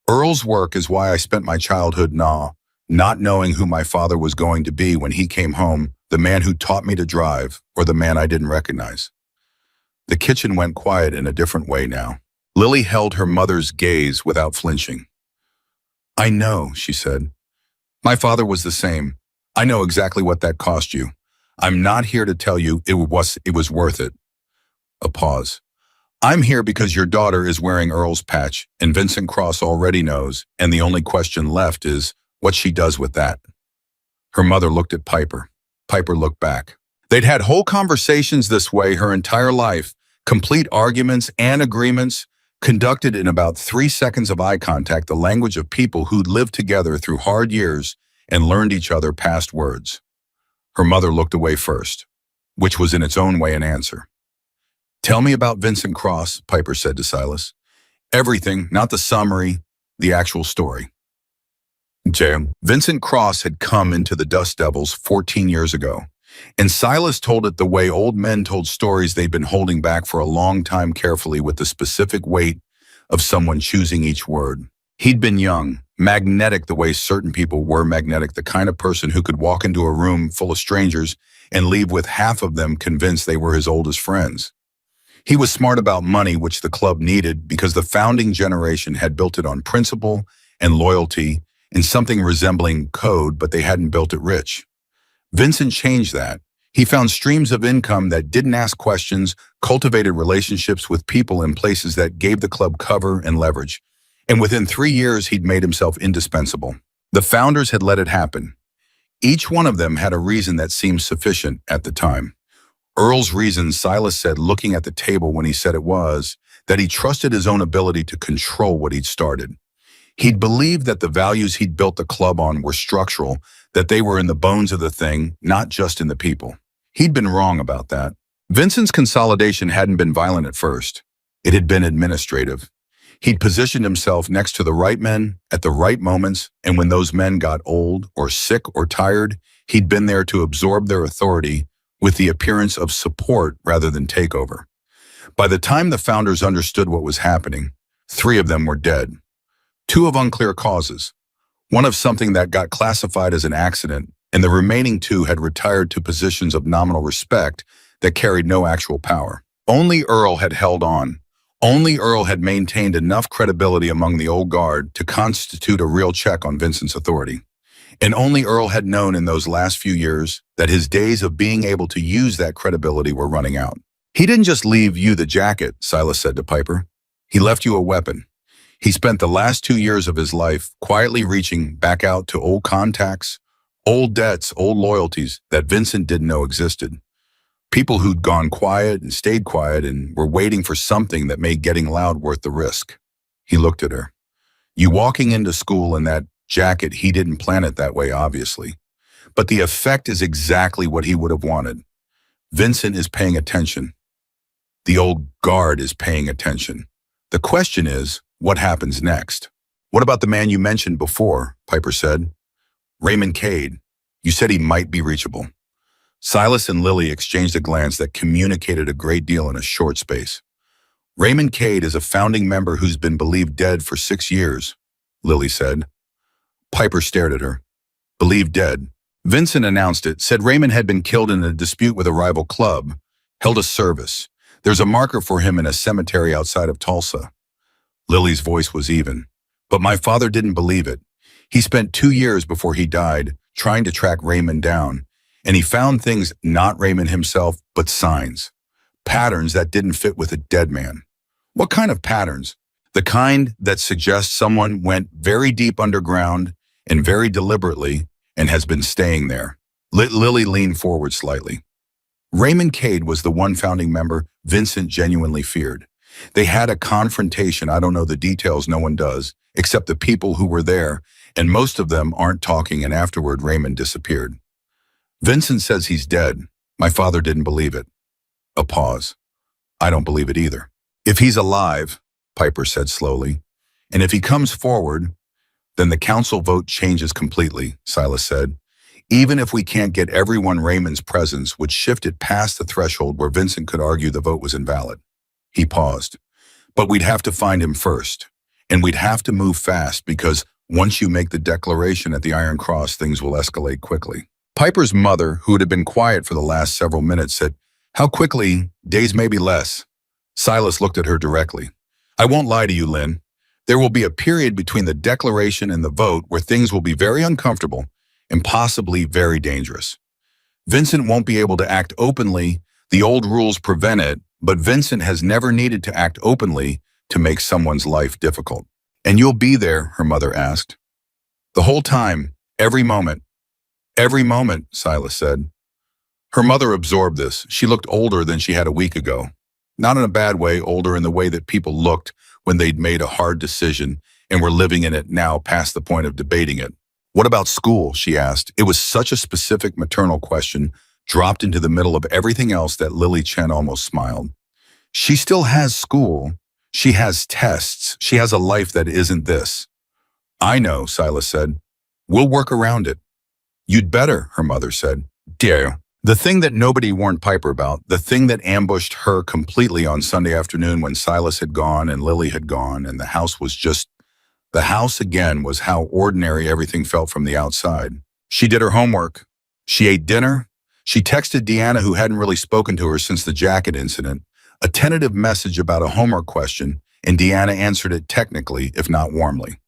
Earl's work is why I spent my childhood not knowing who my father was going to be when he came home, the man who taught me to drive, or the man I didn't recognize." The kitchen went quiet in a different way now. Lily held her mother's gaze without flinching. "I know," she said. "My father was the same. I know exactly what that cost you. I'm not here to tell you it was worth it." A pause. "I'm here because your daughter is wearing Earl's patch, and Vincent Cross already knows, and the only question left is what she does with that." Her mother looked at Piper. Piper looked back. They'd had whole conversations this way her entire life, complete arguments and agreements, conducted in about 3 seconds of eye contact, the language of people who'd lived together through hard years and learned each other past words. Her mother looked away first, which was in its own way an answer. "Tell me about Vincent Cross," Piper said to Silas. "Everything, not the summary, the actual story." Vincent Cross had come into the Dust Devils 14 years ago, and Silas told it the way old men told stories they'd been holding back for a long time, carefully, with the specific weight of someone choosing each word. He'd been young, magnetic the way certain people were magnetic, the kind of person who could walk into a room full of strangers and leave with half of them convinced they were his oldest friends. He was smart about money, which the club needed because the founding generation had built it on principle and loyalty and something resembling code, but they hadn't built it rich. Vincent changed that. He found streams of income that didn't ask questions, cultivated relationships with people in places that gave the club cover and leverage. And within 3 years, he'd made himself indispensable. The founders had let it happen. Each one of them had a reason that seemed sufficient at the time. Earl's reason, Silas said, looking at the table when he said it, was that he trusted his own ability to control what he'd started. He'd believed that the values he'd built the club on were structural, that they were in the bones of the thing, not just in the people. He'd been wrong about that. Vincent's consolidation hadn't been violent at first. It had been administrative. He'd positioned himself next to the right men at the right moments, and when those men got old or sick or tired, he'd been there to absorb their authority with the appearance of support rather than takeover. By the time the founders understood what was happening, 3 of them were dead. 2 of unclear causes, one of something that got classified as an accident, and the remaining 2 had retired to positions of nominal respect that carried no actual power. Only Earl had held on. Only Earl had maintained enough credibility among the old guard to constitute a real check on Vincent's authority. And only Earl had known in those last few years that his days of being able to use that credibility were running out. He didn't just leave you the jacket, Silas said to Piper. He left you a weapon. He spent the last 2 years of his life quietly reaching back out to old contacts, old debts, old loyalties that Vincent didn't know existed. People who'd gone quiet and stayed quiet and were waiting for something that made getting loud worth the risk. He looked at her. You walking into school in that jacket, he didn't plan it that way, obviously. But the effect is exactly what he would have wanted. Vincent is paying attention. The old guard is paying attention. The question is, what happens next? What about the man you mentioned before? Piper said. Raymond Cade. You said he might be reachable. Silas and Lily exchanged a glance that communicated a great deal in a short space. Raymond Cade is a founding member who's been believed dead for 6 years, Lily said. Piper stared at her. Believed dead. Vincent announced it, said Raymond had been killed in a dispute with a rival club, held a service. There's a marker for him in a cemetery outside of Tulsa. Lily's voice was even. But my father didn't believe it. He spent 2 years before he died trying to track Raymond down, and he found things not Raymond himself, but signs. Patterns that didn't fit with a dead man. What kind of patterns? The kind that suggests someone went very deep underground and very deliberately and has been staying there. Lily leaned forward slightly. Raymond Cade was the one founding member Vincent genuinely feared. They had a confrontation. I don't know the details, no one does, except the people who were there, and most of them aren't talking, and afterward Raymond disappeared. Vincent says he's dead. My father didn't believe it. A pause. I don't believe it either. If he's alive, Piper said slowly, and if he comes forward, then the council vote changes completely, Silas said. Even if we can't get everyone, Raymond's presence would shift it past the threshold where Vincent could argue the vote was invalid. He paused. But we'd have to find him first, and we'd have to move fast because once you make the declaration at the Iron Cross, things will escalate quickly. Piper's mother, who had been quiet for the last several minutes, said, How quickly? Days, maybe less. Silas looked at her directly. I won't lie to you, Lynn. There will be a period between the declaration and the vote where things will be very uncomfortable and possibly very dangerous. Vincent won't be able to act openly. The old rules prevent it, but Vincent has never needed to act openly to make someone's life difficult. And you'll be there, her mother asked. The whole time, every moment. Every moment, Silas said. Her mother absorbed this. She looked older than she had a week ago. Not in a bad way, older in the way that people looked when they'd made a hard decision and were living in it now past the point of debating it. What about school? She asked. It was such a specific maternal question, dropped into the middle of everything else that Lily Chen almost smiled. She still has school. She has tests. She has a life that isn't this. I know, Silas said. We'll work around it. You'd better, her mother said. Dear. The thing that nobody warned Piper about, the thing that ambushed her completely on Sunday afternoon when Silas had gone and Lily had gone and the house was just, the house again, was how ordinary everything felt from the outside. She did her homework. She ate dinner. She texted Deanna, who hadn't really spoken to her since the jacket incident, a tentative message about a homework question, and Deanna answered it technically, if not warmly.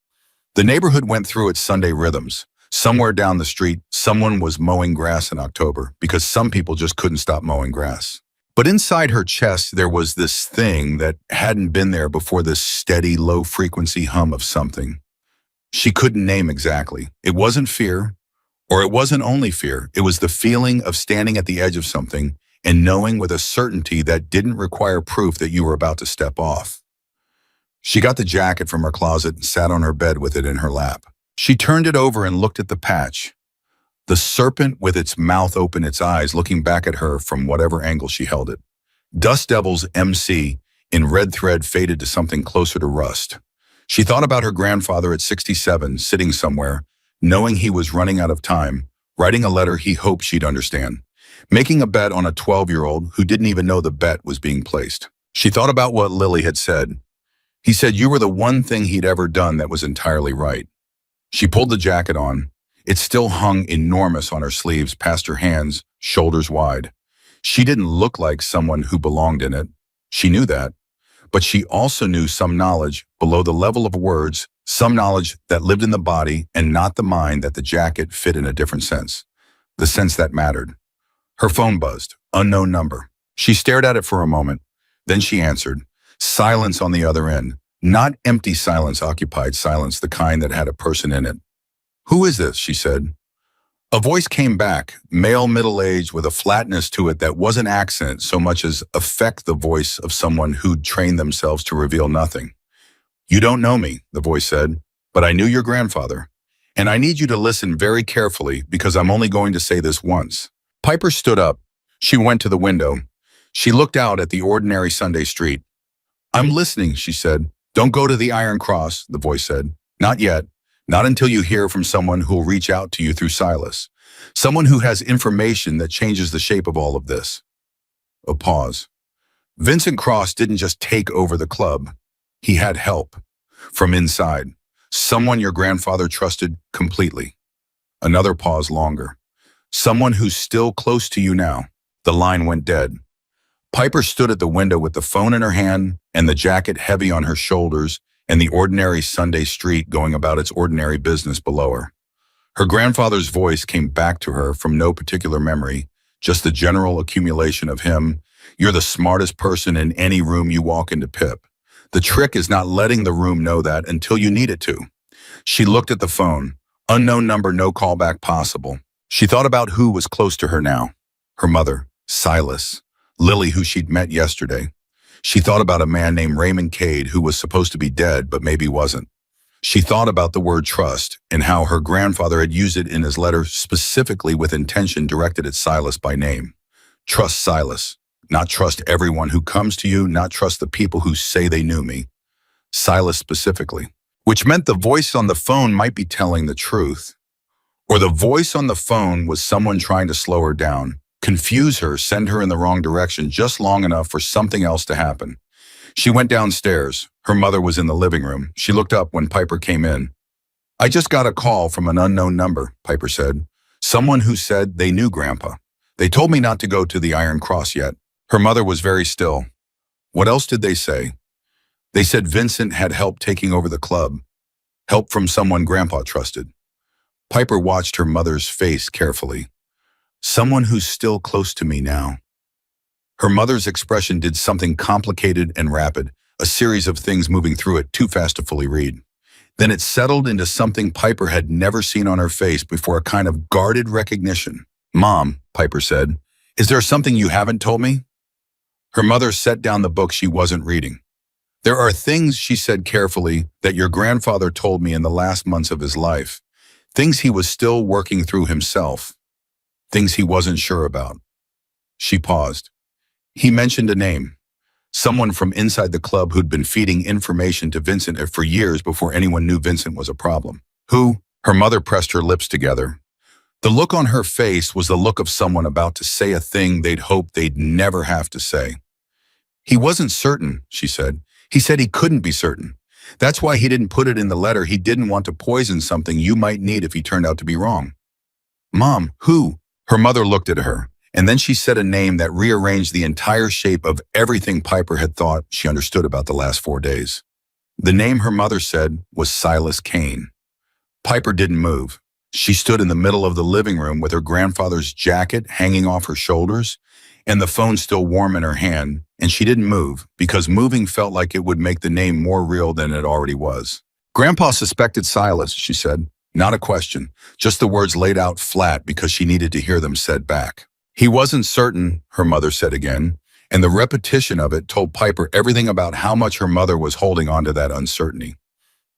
The neighborhood went through its Sunday rhythms. Somewhere down the street, someone was mowing grass in October because some people just couldn't stop mowing grass. But inside her chest, there was this thing that hadn't been there before, this steady, low-frequency hum of something. She couldn't name exactly. It wasn't fear, or it wasn't only fear. It was the feeling of standing at the edge of something and knowing with a certainty that didn't require proof that you were about to step off. She got the jacket from her closet and sat on her bed with it in her lap. She turned it over and looked at the patch. The serpent with its mouth open, its eyes looking back at her from whatever angle she held it. Dust Devil's MC in red thread faded to something closer to rust. She thought about her grandfather at 67, sitting somewhere, knowing he was running out of time, writing a letter he hoped she'd understand, making a bet on a 12-year-old who didn't even know the bet was being placed. She thought about what Lily had said. He said you were the one thing he'd ever done that was entirely right. She pulled the jacket on. It still hung enormous on her sleeves, past her hands, shoulders wide. She didn't look like someone who belonged in it. She knew that. But she also knew some knowledge below the level of words, some knowledge that lived in the body and not the mind, that the jacket fit in a different sense, the sense that mattered. Her phone buzzed, unknown number. She stared at it for a moment. Then she answered. Silence on the other end. Not empty silence, occupied silence, the kind that had a person in it. Who is this? She said. A voice came back, male, middle-aged, with a flatness to it that wasn't accent so much as affect, the voice of someone who'd trained themselves to reveal nothing. You don't know me, the voice said, but I knew your grandfather. And I need you to listen very carefully because I'm only going to say this once. Piper stood up. She went to the window. She looked out at the ordinary Sunday street. I'm listening, she said. Don't go to the Iron Cross, the voice said. Not yet. Not until you hear from someone who'll reach out to you through Silas. Someone who has information that changes the shape of all of this. A pause. Vincent Cross didn't just take over the club. He had help. From inside. Someone your grandfather trusted completely. Another pause longer. Someone who's still close to you now. The line went dead. Piper stood at the window with the phone in her hand and the jacket heavy on her shoulders and the ordinary Sunday street going about its ordinary business below her. Her grandfather's voice came back to her from no particular memory, just the general accumulation of him. You're the smartest person in any room you walk into, Pip. The trick is not letting the room know that until you need it to. She looked at the phone. Unknown number, no callback possible. She thought about who was close to her now. Her mother, Silas. Lily, who she'd met yesterday. She thought about a man named Raymond Cade who was supposed to be dead but maybe wasn't. She thought about the word trust and how her grandfather had used it in his letter specifically with intention directed at Silas by name. Trust Silas. Not trust everyone who comes to you, not trust the people who say they knew me. Silas specifically. Which meant the voice on the phone might be telling the truth. Or the voice on the phone was someone trying to slow her down. Confuse her, send her in the wrong direction just long enough for something else to happen. She went downstairs. Her mother was in the living room. She looked up when Piper came in. I just got a call from an unknown number, Piper said. Someone who said they knew Grandpa. They told me not to go to the Iron Cross yet. Her mother was very still. What else did they say? They said Vincent had help taking over the club. Help from someone Grandpa trusted. Piper watched her mother's face carefully. Someone who's still close to me now. Her mother's expression did something complicated and rapid, a series of things moving through it, too fast to fully read. Then it settled into something Piper had never seen on her face before, a kind of guarded recognition. Mom, Piper said, is there something you haven't told me? Her mother set down the book she wasn't reading. There are things, she said carefully, that your grandfather told me in the last months of his life. Things he was still working through himself. Things he wasn't sure about. She paused. He mentioned a name. Someone from inside the club who'd been feeding information to Vincent for years before anyone knew Vincent was a problem. Who? Her mother pressed her lips together. The look on her face was the look of someone about to say a thing they'd hoped they'd never have to say. He wasn't certain, she said. He said he couldn't be certain. That's why he didn't put it in the letter. He didn't want to poison something you might need if he turned out to be wrong. Mom, who? Her mother looked at her, and then she said a name that rearranged the entire shape of everything Piper had thought she understood about the last 4 days. The name her mother said was Silas Kane. Piper didn't move. She stood in the middle of the living room with her grandfather's jacket hanging off her shoulders and the phone still warm in her hand, and she didn't move because moving felt like it would make the name more real than it already was. Grandpa suspected Silas, she said. Not a question, just the words laid out flat because she needed to hear them said back. He wasn't certain, her mother said again, and the repetition of it told Piper everything about how much her mother was holding on to that uncertainty.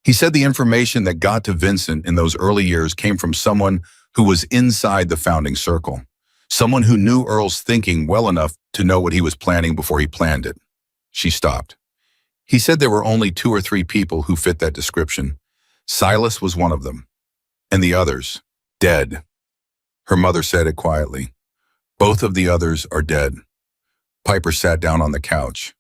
He said the information that got to Vincent in those early years came from someone who was inside the founding circle. Someone who knew Earl's thinking well enough to know what he was planning before he planned it. She stopped. He said there were only 2 or 3 people who fit that description. Silas was one of them. And the others, dead. Her mother said it quietly. Both of the others are dead. Piper sat down on the couch.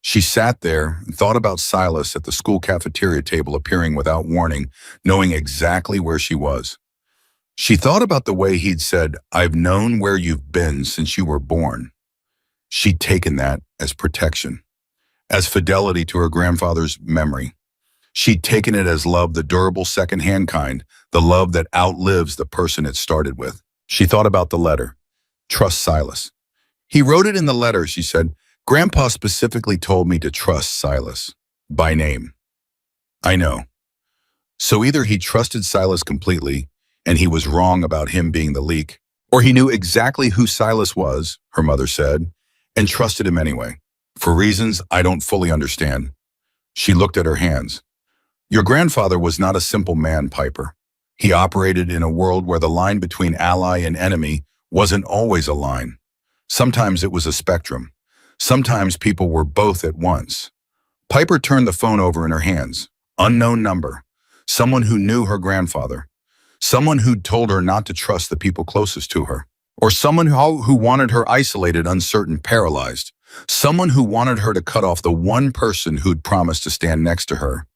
She sat there and thought about Silas at the school cafeteria table appearing without warning, knowing exactly where she was. She thought about the way he'd said, "I've known where you've been since you were born." She'd taken that as protection, as fidelity to her grandfather's memory. She'd taken it as love, the durable second-hand kind, the love that outlives the person it started with. She thought about the letter. Trust Silas. He wrote it in the letter, she said. Grandpa specifically told me to trust Silas. By name. I know. So either he trusted Silas completely, and he was wrong about him being the leak, or he knew exactly who Silas was, her mother said, and trusted him anyway, for reasons I don't fully understand. She looked at her hands. Your grandfather was not a simple man, Piper. He operated in a world where the line between ally and enemy wasn't always a line. Sometimes it was a spectrum. Sometimes people were both at once. Piper turned the phone over in her hands. Unknown number. Someone who knew her grandfather. Someone who'd told her not to trust the people closest to her. Or someone who wanted her isolated, uncertain, paralyzed. Someone who wanted her to cut off the one person who'd promised to stand next to her.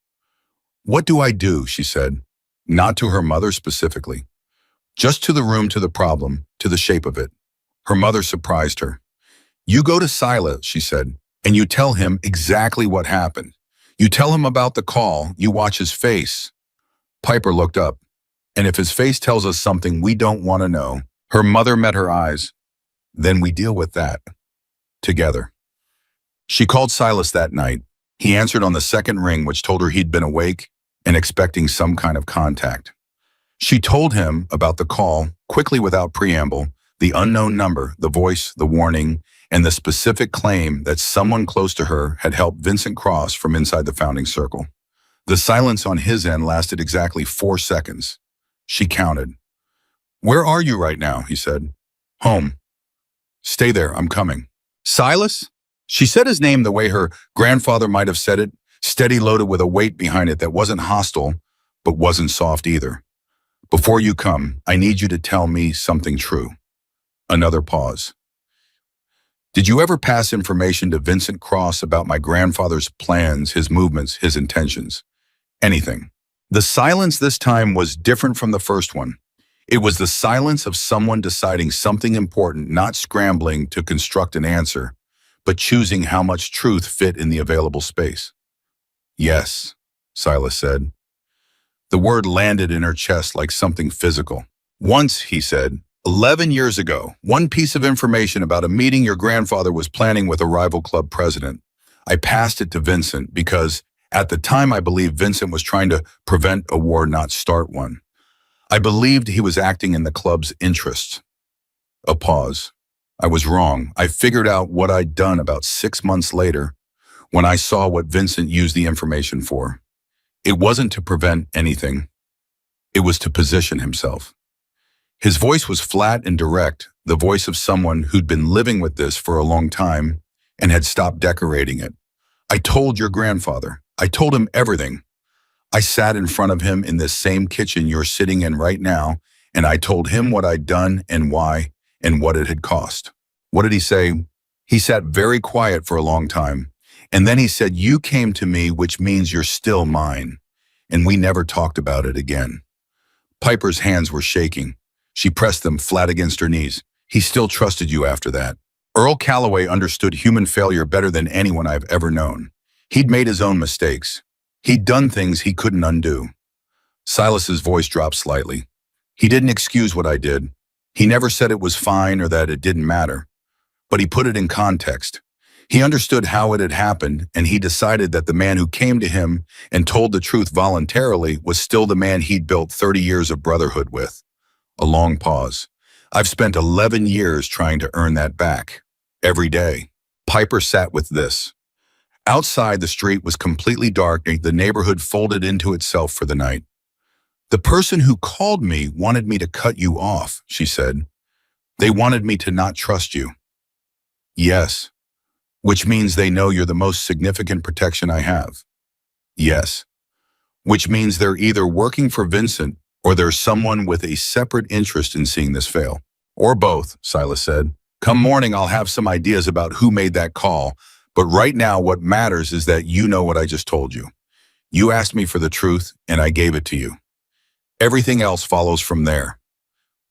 What do I do, she said. Not to her mother specifically. Just to the room, to the problem, to the shape of it. Her mother surprised her. You go to Silas, she said, and you tell him exactly what happened. You tell him about the call, you watch his face. Piper looked up. And if his face tells us something we don't want to know, her mother met her eyes. Then we deal with that. Together. She called Silas that night. He answered on the second ring, which told her he'd been awake and expecting some kind of contact. She told him about the call, quickly without preamble, the unknown number, the voice, the warning, and the specific claim that someone close to her had helped Vincent cross from inside the founding circle. The silence on his end lasted exactly 4 seconds. She counted. Where are you right now? He said. Home. Stay there, I'm coming. Silas? She said his name the way her grandfather might have said it, steady, loaded with a weight behind it that wasn't hostile, but wasn't soft either. Before you come, I need you to tell me something true. Another pause. Did you ever pass information to Vincent Cross about my grandfather's plans, his movements, his intentions? Anything. The silence this time was different from the first one. It was the silence of someone deciding something important, not scrambling to construct an answer, but choosing how much truth fit in the available space. Yes, Silas said. The word landed in her chest like something physical. Once, he said, 11 years ago, one piece of information about a meeting your grandfather was planning with a rival club president. I passed it to Vincent because, at the time, I believed Vincent was trying to prevent a war, not start one. I believed he was acting in the club's interests. A pause. I was wrong. I figured out what I'd done about 6 months later when I saw what Vincent used the information for. It wasn't to prevent anything. It was to position himself. His voice was flat and direct, the voice of someone who'd been living with this for a long time and had stopped decorating it. I told your grandfather. I told him everything. I sat in front of him in this same kitchen you're sitting in right now, and I told him what I'd done and why and what it had cost. What did he say? He sat very quiet for a long time, and then he said, you came to me, which means you're still mine. And we never talked about it again. Piper's hands were shaking. She pressed them flat against her knees. He still trusted you after that. Earl Calloway understood human failure better than anyone I've ever known. He'd made his own mistakes. He'd done things he couldn't undo. Silas's voice dropped slightly. He didn't excuse what I did. He never said it was fine or that it didn't matter. But he put it in context. He understood how it had happened, and he decided that the man who came to him and told the truth voluntarily was still the man he'd built 30 years of brotherhood with. A long pause. I've spent 11 years trying to earn that back. Every day. Piper sat with this. Outside, the street was completely dark, and the neighborhood folded into itself for the night. The person who called me wanted me to cut you off, she said. They wanted me to not trust you. Yes. Which means they know you're the most significant protection I have. Yes. Which means they're either working for Vincent or there's someone with a separate interest in seeing this fail. Or both, Silas said. Come morning, I'll have some ideas about who made that call, but right now what matters is that you know what I just told you. You asked me for the truth, and I gave it to you. Everything else follows from there.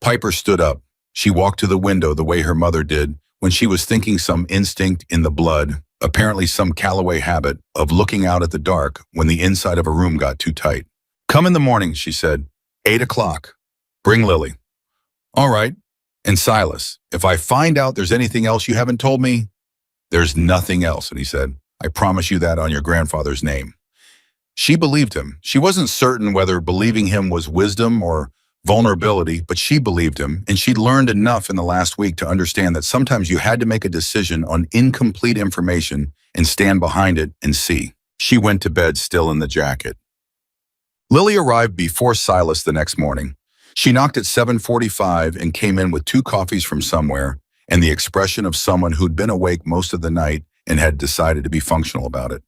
Piper stood up. She walked to the window the way her mother did when she was thinking, some instinct in the blood, apparently some Callaway habit of looking out at the dark when the inside of a room got too tight. Come in the morning, she said. 8 o'clock. Bring Lily. All right. And Silas, if I find out there's anything else you haven't told me, there's nothing else, and he said, I promise you that on your grandfather's name. She believed him. She wasn't certain whether believing him was wisdom or vulnerability, but she believed him, and she'd learned enough in the last week to understand that sometimes you had to make a decision on incomplete information and stand behind it and see. She went to bed still in the jacket. Lily arrived before Silas the next morning. She knocked at 7:45 and came in with 2 coffees from somewhere and the expression of someone who'd been awake most of the night and had decided to be functional about it.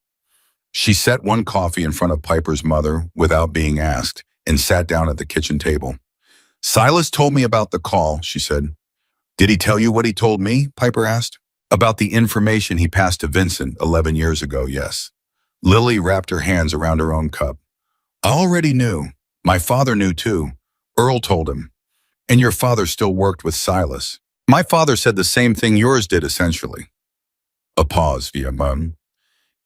She set 1 coffee in front of Piper's mother without being asked and sat down at the kitchen table. Silas told me about the call, she said. Did he tell you what he told me? Piper asked. About the information he passed to Vincent 11 years ago, yes. Lily wrapped her hands around her own cup. I already knew. My father knew too. Earl told him. And your father still worked with Silas. My father said the same thing yours did, essentially. A pause via mum.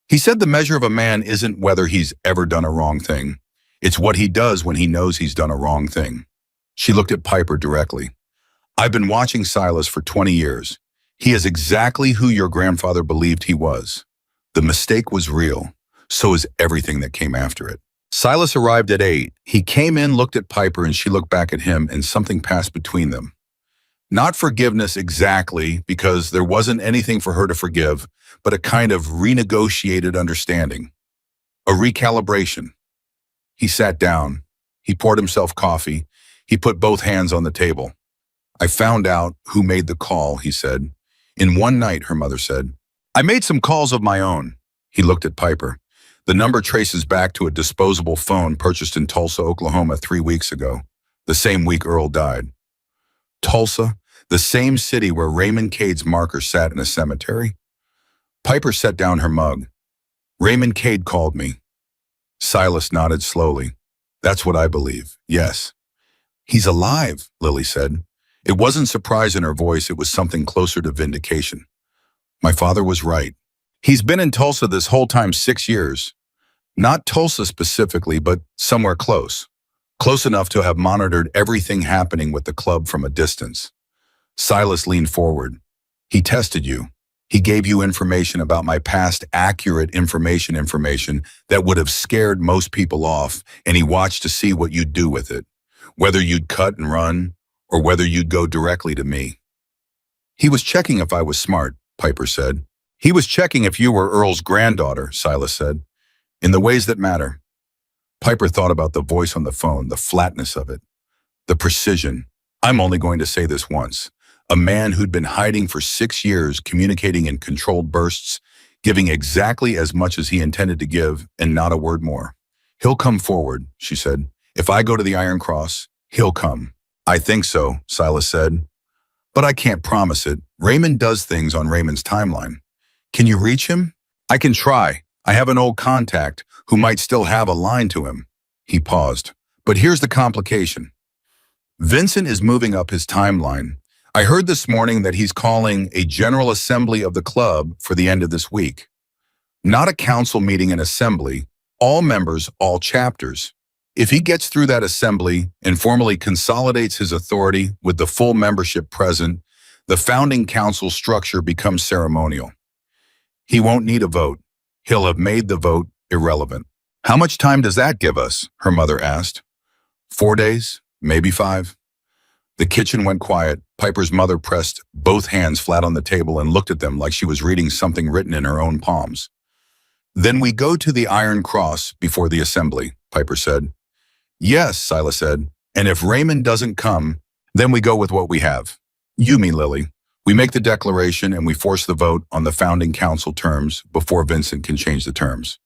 He said the measure of a man isn't whether he's ever done a wrong thing. It's what he does when he knows he's done a wrong thing. She looked at Piper directly. I've been watching Silas for 20 years. He is exactly who your grandfather believed he was. The mistake was real. So is everything that came after it. Silas arrived at 8. He came in, looked at Piper, and she looked back at him, and something passed between them. Not forgiveness exactly, because there wasn't anything for her to forgive, but a kind of renegotiated understanding. A recalibration. He sat down. He poured himself coffee. He put both hands on the table. I found out who made the call, he said. In one night, her mother said. I made some calls of my own. He looked at Piper. The number traces back to a disposable phone purchased in Tulsa, Oklahoma 3 weeks ago, the same week Earl died. Tulsa, the same city where Raymond Cade's marker sat in a cemetery. Piper set down her mug. Raymond Cade called me. Silas nodded slowly. That's what I believe, yes. He's alive, Lily said. It wasn't surprise in her voice, it was something closer to vindication. My father was right. He's been in Tulsa this whole time, 6 years. Not Tulsa specifically, but somewhere close. Close enough to have monitored everything happening with the club from a distance. Silas leaned forward. He tested you. He gave you information about my past, accurate information that would have scared most people off, and he watched to see what you'd do with it, whether you'd cut and run, or whether you'd go directly to me. He was checking if I was smart, Piper said. He was checking if you were Earl's granddaughter, Silas said, in the ways that matter. Piper thought about the voice on the phone, the flatness of it, the precision. I'm only going to say this once. A man who'd been hiding for 6 years, communicating in controlled bursts, giving exactly as much as he intended to give, and not a word more. He'll come forward, she said. If I go to the Iron Cross, he'll come. I think so, Silas said. But I can't promise it. Raymond does things on Raymond's timeline. Can you reach him? I can try. I have an old contact who might still have a line to him. He paused. But here's the complication. Vincent is moving up his timeline. I heard this morning that he's calling a general assembly of the club for the end of this week. Not a council meeting, an assembly. All members, all chapters. If he gets through that assembly and formally consolidates his authority with the full membership present, the founding council structure becomes ceremonial. He won't need a vote. He'll have made the vote irrelevant. How much time does that give us? Her mother asked. 4 days, maybe 5. The kitchen went quiet. Piper's mother pressed both hands flat on the table and looked at them like she was reading something written in her own palms. Then we go to the Iron Cross before the assembly, Piper said. Yes, Silas said. And if Raymond doesn't come, then we go with what we have. You mean Lily. We make the declaration and we force the vote on the founding council terms before Vincent can change the terms.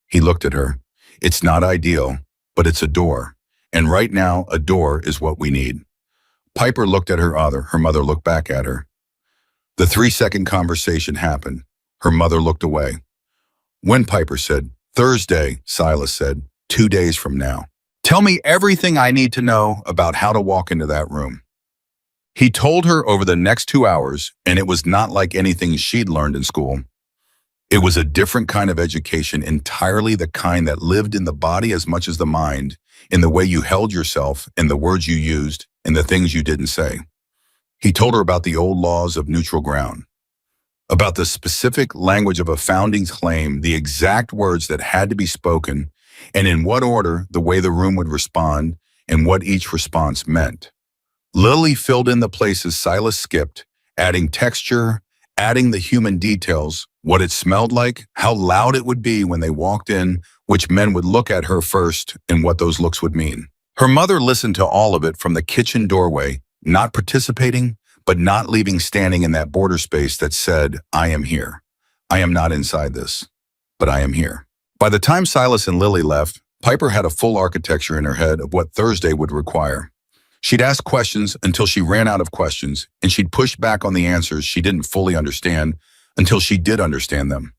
He looked at her. It's not ideal, but it's a door. And right now, a door is what we need. Piper looked at her mother looked back at her. The 3-second conversation happened. Her mother looked away. When Piper said, Thursday, Silas said, 2 days from now. Tell me everything I need to know about how to walk into that room. He told her over the next 2 hours, and it was not like anything she'd learned in school. It was a different kind of education, entirely the kind that lived in the body as much as the mind, in the way you held yourself, in the words you used, in the things you didn't say. He told her about the old laws of neutral ground, about the specific language of a founding claim, the exact words that had to be spoken, and in what order, the way the room would respond, and what each response meant. Lily filled in the places Silas skipped, adding texture, adding the human details, what it smelled like, how loud it would be when they walked in, which men would look at her first, and what those looks would mean. Her mother listened to all of it from the kitchen doorway, not participating, but not leaving standing in that border space that said, I am here. I am not inside this, but I am here. By the time Silas and Lily left, Piper had a full architecture in her head of what Thursday would require. She'd ask questions until she ran out of questions, and she'd push back on the answers she didn't fully understand until she did understand them.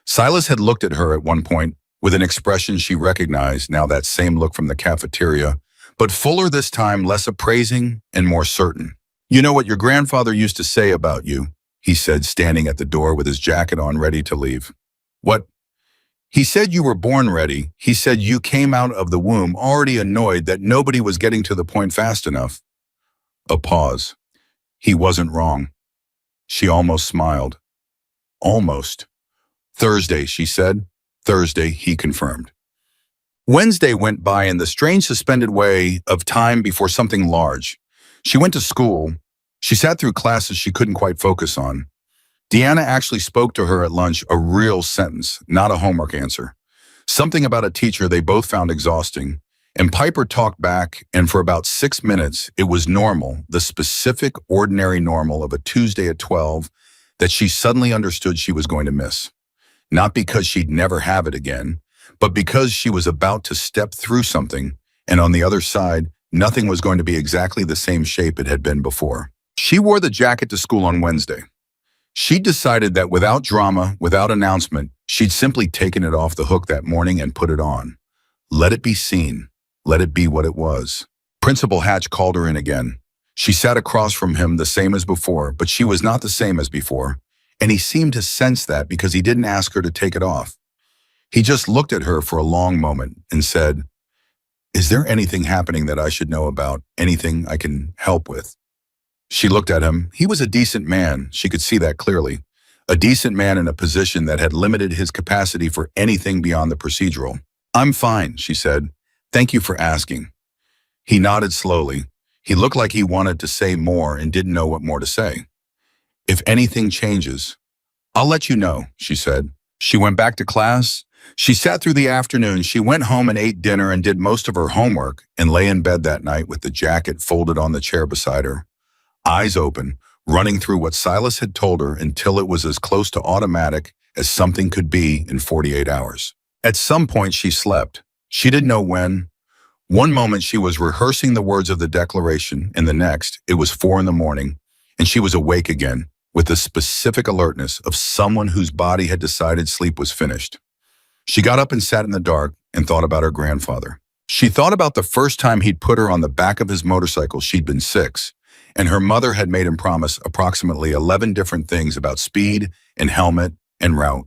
Silas had looked at her at one point with an expression she recognized, now that same look from the cafeteria, but fuller this time, less appraising and more certain. You know what your grandfather used to say about you, he said, standing at the door with his jacket on, ready to leave. What? He said you were born ready. He said you came out of the womb already annoyed that nobody was getting to the point fast enough. A pause. He wasn't wrong. She almost smiled. Almost. Thursday, she said. Thursday, he confirmed. Wednesday went by in the strange suspended way of time before something large. She went to school. She sat through classes she couldn't quite focus on. Deanna actually spoke to her at lunch, a real sentence, not a homework answer. Something about a teacher they both found exhausting. And Piper talked back, and for about 6 minutes, it was normal, the specific, ordinary normal of a Tuesday at 12 that she suddenly understood she was going to miss. Not because she'd never have it again, but because she was about to step through something, and on the other side, nothing was going to be exactly the same shape it had been before. She wore the jacket to school on Wednesday. She'd decided that without drama, without announcement, she'd simply taken it off the hook that morning and put it on. Let it be seen. Let it be what it was. Principal Hatch called her in again. She sat across from him the same as before, but she was not the same as before, and he seemed to sense that because he didn't ask her to take it off. He just looked at her for a long moment and said, Is there anything happening that I should know about? Anything I can help with? She looked at him. He was a decent man. She could see that clearly. A decent man in a position that had limited his capacity for anything beyond the procedural. I'm fine, she said. Thank you for asking. He nodded slowly. He looked like he wanted to say more and didn't know what more to say. If anything changes, I'll let you know, she said. She went back to class. She sat through the afternoon. She went home and ate dinner and did most of her homework and lay in bed that night with the jacket folded on the chair beside her. Eyes open, running through what Silas had told her until it was as close to automatic as something could be in 48 hours. At some point she slept. She didn't know when. One moment she was rehearsing the words of the declaration, and the next, it was 4 a.m, and she was awake again with the specific alertness of someone whose body had decided sleep was finished. She got up and sat in the dark and thought about her grandfather. She thought about the first time he'd put her on the back of his motorcycle. She'd been 6. And her mother had made him promise approximately 11 different things about speed and helmet and route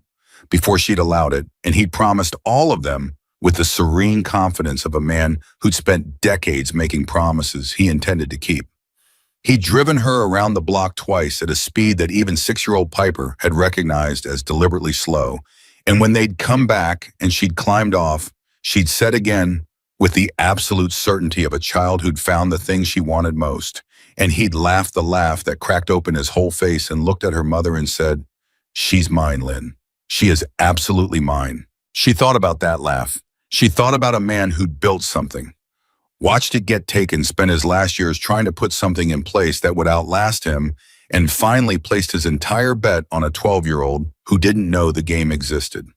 before she'd allowed it, and he'd promised all of them with the serene confidence of a man who'd spent decades making promises he intended to keep. He'd driven her around the block twice at a speed that even 6-year-old Piper had recognized as deliberately slow, and when they'd come back and she'd climbed off, she'd said again, with the absolute certainty of a child who'd found the thing she wanted most, and he'd laughed the laugh that cracked open his whole face and looked at her mother and said, She's mine, Lynn. She is absolutely mine. She thought about that laugh. She thought about a man who'd built something. watched it get taken, spent his last years trying to put something in place that would outlast him, and finally placed his entire bet on a 12-year-old who didn't know the game existed.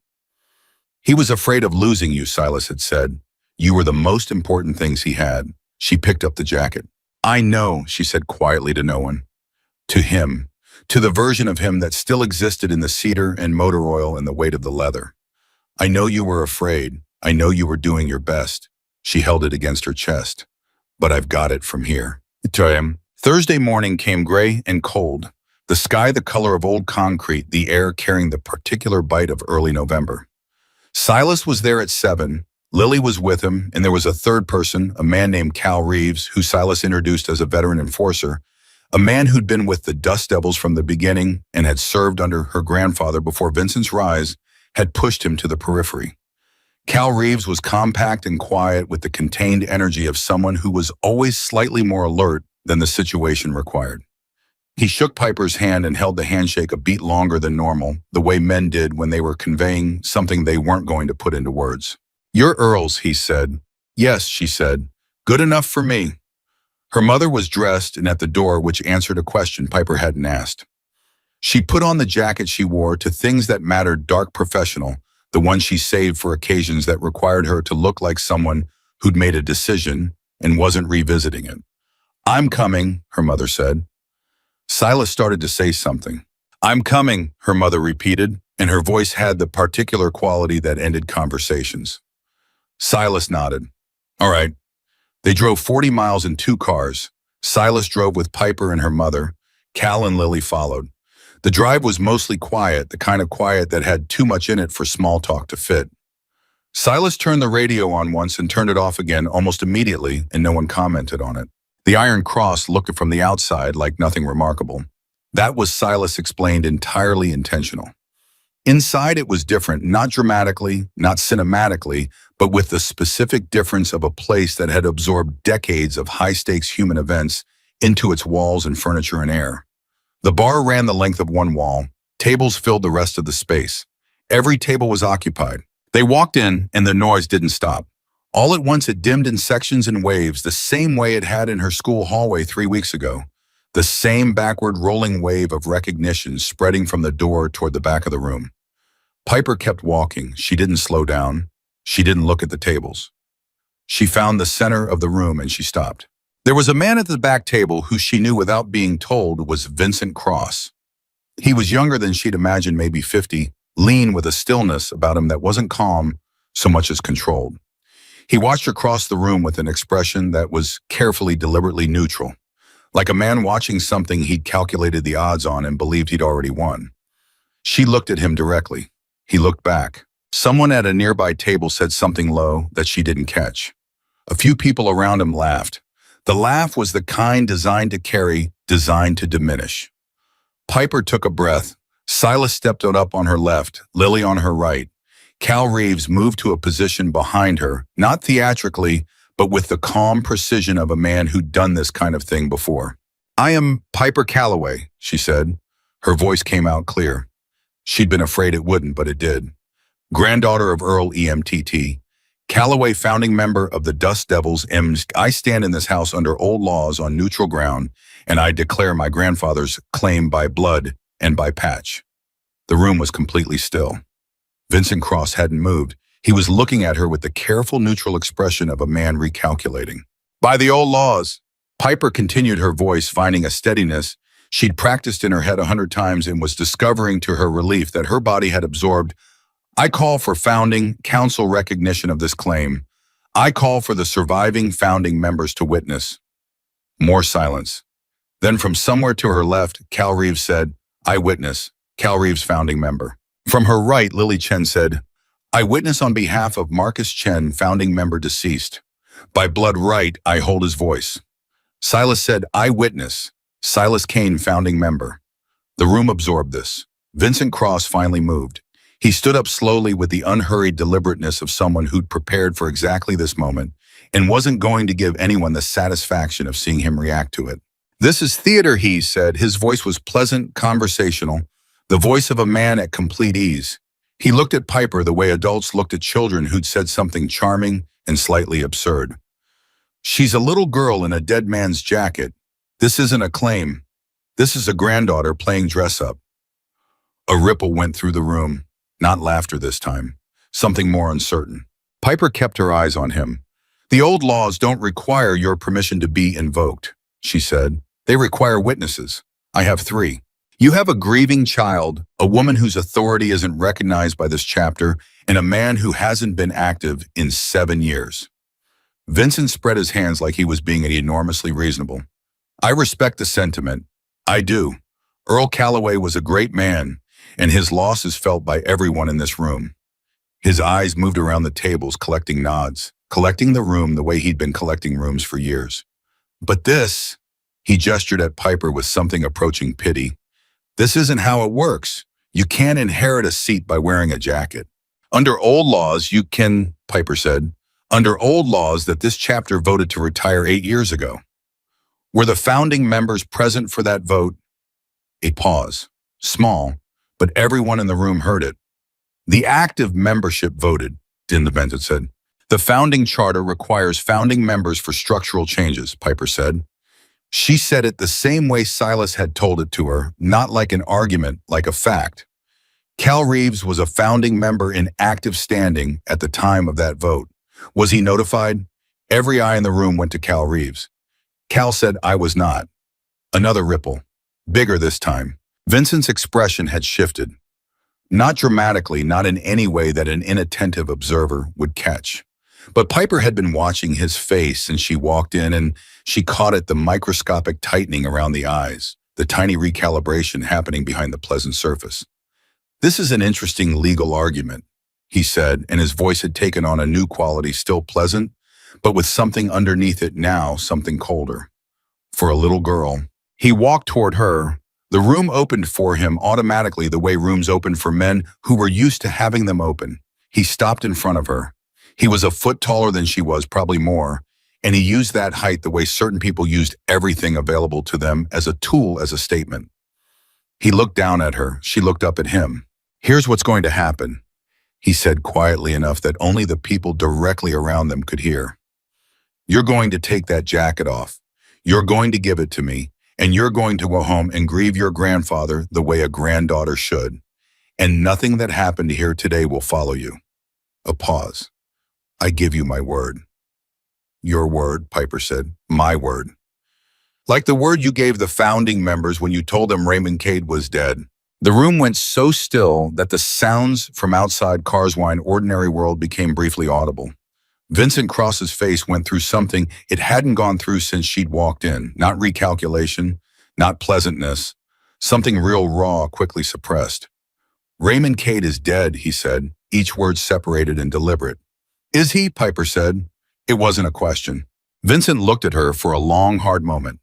He was afraid of losing you, Silas had said. You were the most important things he had. She picked up the jacket. I know, she said quietly to no one. To him, to the version of him that still existed in the cedar and motor oil and the weight of the leather. I know you were afraid. I know you were doing your best. She held it against her chest. But I've got it from here. Thursday morning came gray and cold, the sky the color of old concrete, the air carrying the particular bite of early November. Silas was there at 7, Lily was with him, and there was a third person, a man named Cal Reeves, who Silas introduced as a veteran enforcer, a man who'd been with the Dust Devils from the beginning and had served under her grandfather before Vincent's rise had pushed him to the periphery. Cal Reeves was compact and quiet with the contained energy of someone who was always slightly more alert than the situation required. He shook Piper's hand and held the handshake a beat longer than normal, the way men did when they were conveying something they weren't going to put into words. You're Earl's, he said. Yes, she said. Good enough for me. Her mother was dressed and at the door, which answered a question Piper hadn't asked. She put on the jacket she wore to things that mattered, dark professional, the one she saved for occasions that required her to look like someone who'd made a decision and wasn't revisiting it. I'm coming, her mother said. Silas started to say something. I'm coming, her mother repeated, and her voice had the particular quality that ended conversations. Silas nodded. All right. They drove 40 miles in 2 cars. Silas drove with Piper and her mother. Cal and Lily followed. The drive was mostly quiet, the kind of quiet that had too much in it for small talk to fit. Silas turned the radio on once and turned it off again almost immediately, and no one commented on it. The Iron Cross looked from the outside like nothing remarkable. That was, Silas explained, entirely intentional. Inside it was different, not dramatically, not cinematically, but with the specific difference of a place that had absorbed decades of high-stakes human events into its walls and furniture and air. The bar ran the length of one wall. Tables filled the rest of the space. Every table was occupied. They walked in, and the noise didn't stop. All at once it dimmed in sections and waves, the same way it had in her school hallway 3 weeks ago. The same backward rolling wave of recognition spreading from the door toward the back of the room. Piper kept walking. She didn't slow down. She didn't look at the tables. She found the center of the room and she stopped. There was a man at the back table who she knew without being told was Vincent Cross. He was younger than she'd imagined, maybe 50, lean with a stillness about him that wasn't calm so much as controlled. He watched her cross the room with an expression that was carefully, deliberately neutral, like a man watching something he'd calculated the odds on and believed he'd already won. She looked at him directly. He looked back. Someone at a nearby table said something low that she didn't catch. A few people around him laughed. The laugh was the kind designed to carry, designed to diminish. Piper took a breath. Silas stepped up on her left, Lily on her right. Cal Reeves moved to a position behind her, not theatrically, but with the calm precision of a man who'd done this kind of thing before. I am Piper Calloway, she said. Her voice came out clear. She'd been afraid it wouldn't, but it did. Granddaughter of Earl EMTT. Calloway, founding member of the Dust Devils. I stand in this house under old laws on neutral ground, and I declare my grandfather's claim by blood and by patch. The room was completely still. Vincent Cross hadn't moved. He was looking at her with the careful, neutral expression of a man recalculating. By the old laws. Piper continued, her voice finding a steadiness she'd practiced in her head 100 times and was discovering to her relief that her body had absorbed. I call for founding council recognition of this claim. I call for the surviving founding members to witness. More silence. Then from somewhere to her left, Cal Reeves said, I witness, Cal Reeves, founding member. From her right, Lily Chen said, I witness on behalf of Marcus Chen, founding member deceased. By blood right, I hold his voice. Silas said, I witness, Silas Kane, founding member. The room absorbed this. Vincent Cross finally moved. He stood up slowly with the unhurried deliberateness of someone who'd prepared for exactly this moment and wasn't going to give anyone the satisfaction of seeing him react to it. This is theater, he said. His voice was pleasant, conversational, the voice of a man at complete ease. He looked at Piper the way adults looked at children who'd said something charming and slightly absurd. She's a little girl in a dead man's jacket. This isn't a claim. This is a granddaughter playing dress-up. A ripple went through the room, not laughter this time, something more uncertain. Piper kept her eyes on him. The old laws don't require your permission to be invoked, she said. They require witnesses. I have 3. You have a grieving child, a woman whose authority isn't recognized by this chapter, and a man who hasn't been active in 7 years. Vincent spread his hands like he was being enormously reasonable. I respect the sentiment. I do. Earl Calloway was a great man, and his loss is felt by everyone in this room. His eyes moved around the tables, collecting nods, collecting the room the way he'd been collecting rooms for years. But this, he gestured at Piper with something approaching pity. This isn't how it works. You can't inherit a seat by wearing a jacket. Under old laws, you can, Piper said. Under old laws that this chapter voted to retire 8 years ago. Were the founding members present for that vote? A pause. Small, but everyone in the room heard it. The active membership voted, Vincent said. The founding charter requires founding members for structural changes, Piper said. She said it the same way Silas had told it to her, not like an argument, like a fact. Cal Reeves was a founding member in active standing at the time of that vote. Was he notified? Every eye in the room went to Cal Reeves. Cal said, I was not. Another ripple. Bigger this time. Vincent's expression had shifted. Not dramatically, not in any way that an inattentive observer would catch. But Piper had been watching his face since she walked in, and she caught it, the microscopic tightening around the eyes, the tiny recalibration happening behind the pleasant surface. This is an interesting legal argument, he said, and his voice had taken on a new quality, still pleasant, but with something underneath it now, something colder. For a little girl. He walked toward her. The room opened for him automatically the way rooms open for men who were used to having them open. He stopped in front of her. He was a foot taller than she was, probably more, and he used that height the way certain people used everything available to them as a tool, as a statement. He looked down at her. She looked up at him. Here's what's going to happen, he said quietly enough that only the people directly around them could hear. You're going to take that jacket off. You're going to give it to me, and you're going to go home and grieve your grandfather the way a granddaughter should. And nothing that happened here today will follow you. A pause. I give you my word. Your word, Piper said. My word. Like the word you gave the founding members when you told them Raymond Cade was dead. The room went so still that the sounds from outside Carswine ordinary world became briefly audible. Vincent Cross's face went through something it hadn't gone through since she'd walked in. Not recalculation, not pleasantness. Something real raw, quickly suppressed. Raymond Cade is dead, he said, each word separated and deliberate. Is he? Piper said. It wasn't a question. Vincent looked at her for a long, hard moment.